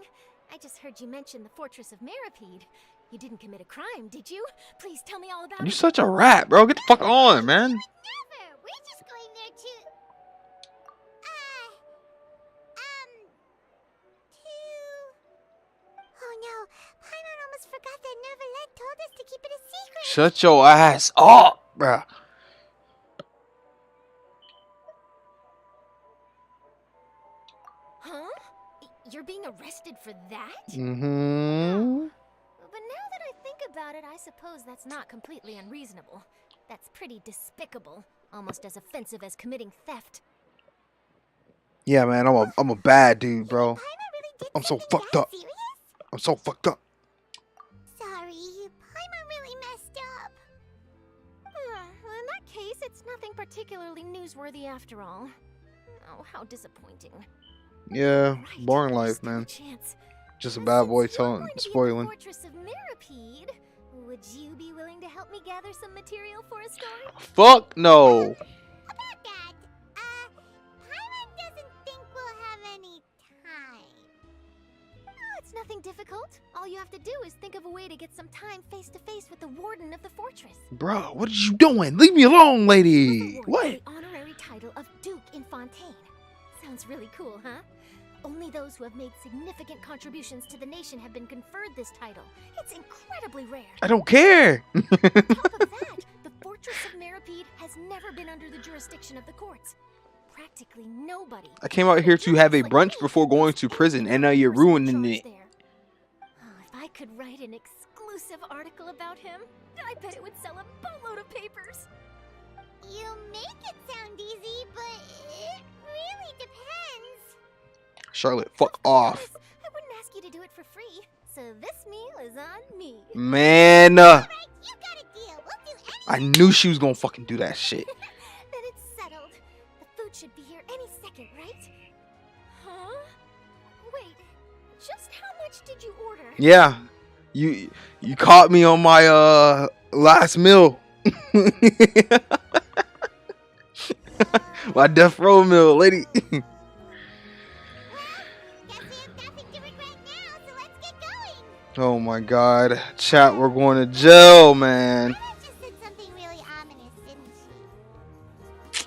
S2: I just heard you mention the Fortress of Meropide. You didn't commit a crime, did you? Please tell me all about it.
S3: You such a rat, bro. Get the fuck on, man.
S9: Never. We're just going there to... Oh no, Paimon almost forgot that Neverlet told us to keep it a secret.
S3: Shut your ass up, bruh.
S2: Huh? You're being arrested for that?
S3: Mm-hmm.
S2: But now that I think about it, I suppose that's not completely unreasonable. That's pretty despicable, almost as offensive as committing theft.
S3: Yeah, man, I'm a bad dude, bro. I'm so fucked up. I'm so fucked up.
S9: Sorry, Paimon really messed up.
S18: In that case, it's nothing particularly newsworthy after all. Oh, how disappointing.
S3: Yeah, boring life, man. Just a bad boy telling, spoiling.
S9: Fortress of Mirapede. Would you be willing to help me gather some material for a story?
S3: Fuck no.
S9: About that, Paimon doesn't think we'll have any time.
S18: Oh, it's nothing difficult. All you have to do is think of a way to get some time face to face with the warden of the fortress.
S3: Bro, what are you doing? Leave me alone, lady. What?
S18: The honorary title of Duke in Fontaine. Sounds really cool, huh? Only those who have made significant contributions to the nation have been conferred this title. It's incredibly rare.
S3: I don't care.
S18: On top of that, the Fortress of Mirapede has never been under the jurisdiction of the courts. Practically nobody.
S3: I came out here to have a brunch before going to prison, and now you're ruining it.
S18: Oh, if I could write an exclusive article about him, I bet it would sell a boatload of papers.
S9: You make it sound easy, but it really depends.
S3: Charlotte, fuck off.
S18: I wouldn't ask you to do it for free, so this meal is on me.
S3: Man.
S9: Alright, you got a deal. We'll do
S3: I knew she was gonna fucking do that shit.
S18: Then it's settled. The food should be here any second, right? Huh? Wait, just how much did you order?
S3: Yeah. You caught me on my last meal. My death row meal, lady. Oh my god. Chat, we're going to jail, man.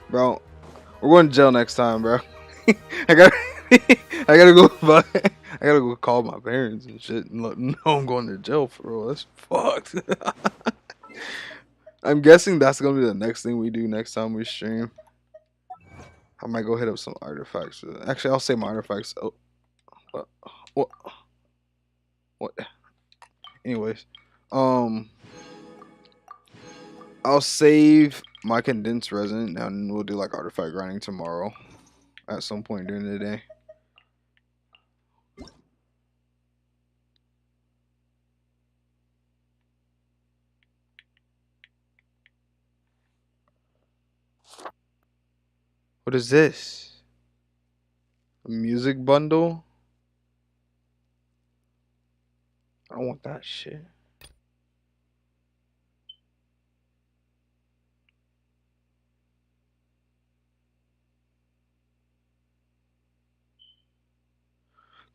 S3: Bro, we're going to jail next time, bro. I gotta go call my parents and shit and let them know I'm going to jail for real. That's fucked. I'm guessing that's gonna be the next thing we do next time we stream. I might go hit up some artifacts. Actually, I'll save my artifacts. Oh, what? Anyways, I'll save my condensed resin and we'll do like artifact grinding tomorrow at some point during the day. What is this? A music bundle? I don't want that shit.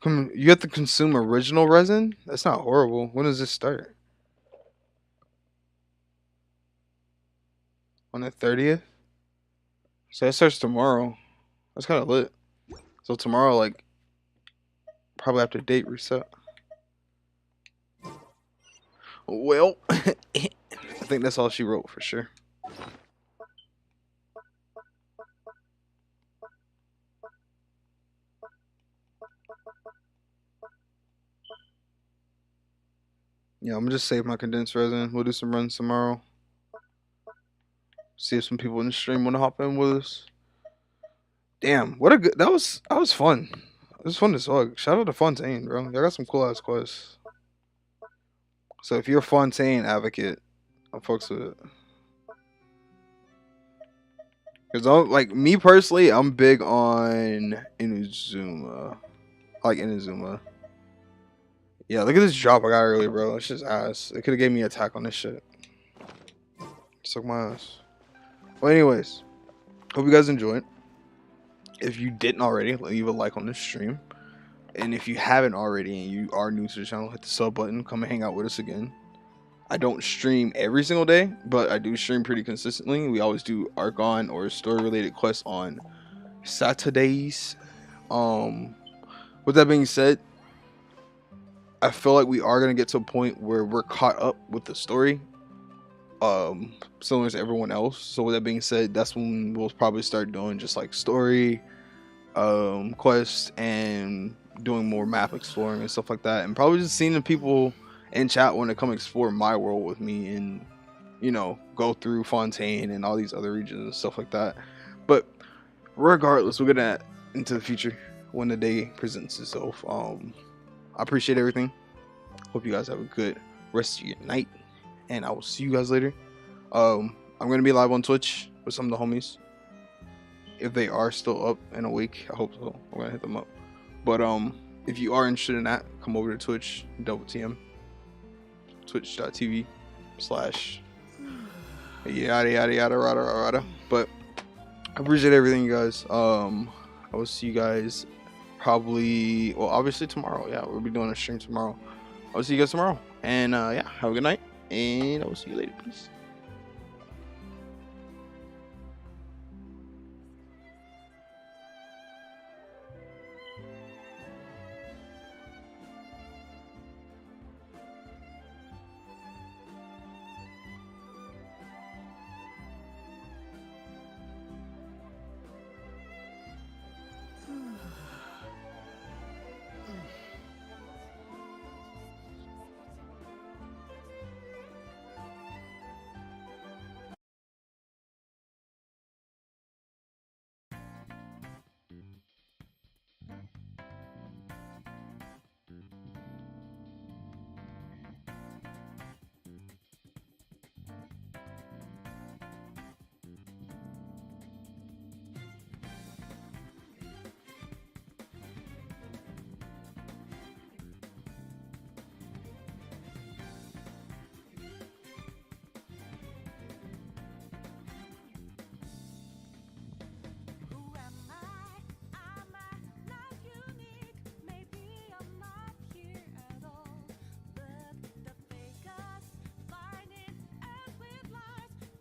S3: You have to consume original resin? That's not horrible. When does this start? On the 30th? So that starts tomorrow. That's kind of lit. So tomorrow, like, probably after date reset. Well, I think that's all she wrote for sure. Yeah, I'm gonna just save my condensed resin. We'll do some runs tomorrow. See if some people in the stream want to hop in with us. Damn, what a good, that was fun. It was fun as fuck. Shout out to Fontaine, bro. Y'all got some cool ass quests. So if you're a Fontaine advocate, I'm fucks with it. Cause I'm like, me personally, I'm big on Inazuma. I like Inazuma. Yeah, look at this drop I got earlier, bro. It's just ass. It could have gave me an attack on this shit. Suck my ass. Well, anyways, hope you guys enjoyed. If you didn't already, leave a like on this stream. And if you haven't already and you are new to the channel, hit the sub button. Come and hang out with us again. I don't stream every single day, but I do stream pretty consistently. We always do Archon or story-related quests on Saturdays. With that being said, I feel like we are going to get to a point where we're caught up with the story. Similar as everyone else. So with that being said, that's when we'll probably start doing just like story quests and doing more map exploring and stuff like that, and probably just seeing the people in chat want to come explore my world with me and, you know, go through Fontaine and all these other regions and stuff like that. But regardless, we're gonna into the future when the day presents itself. I appreciate everything. Hope you guys have a good rest of your night, and I will see you guys later. I'm gonna be live on Twitch with some of the homies. If they are still up and awake, I hope so. I'm gonna hit them up. But if you are interested in that, come over to Twitch, double TM, twitch.tv/ yada yada yada rada. But I appreciate everything, you guys. I will see you guys probably, well, obviously tomorrow. Yeah, we'll be doing a stream tomorrow. I'll see you guys tomorrow. And yeah, have a good night, and I will see you later. Peace.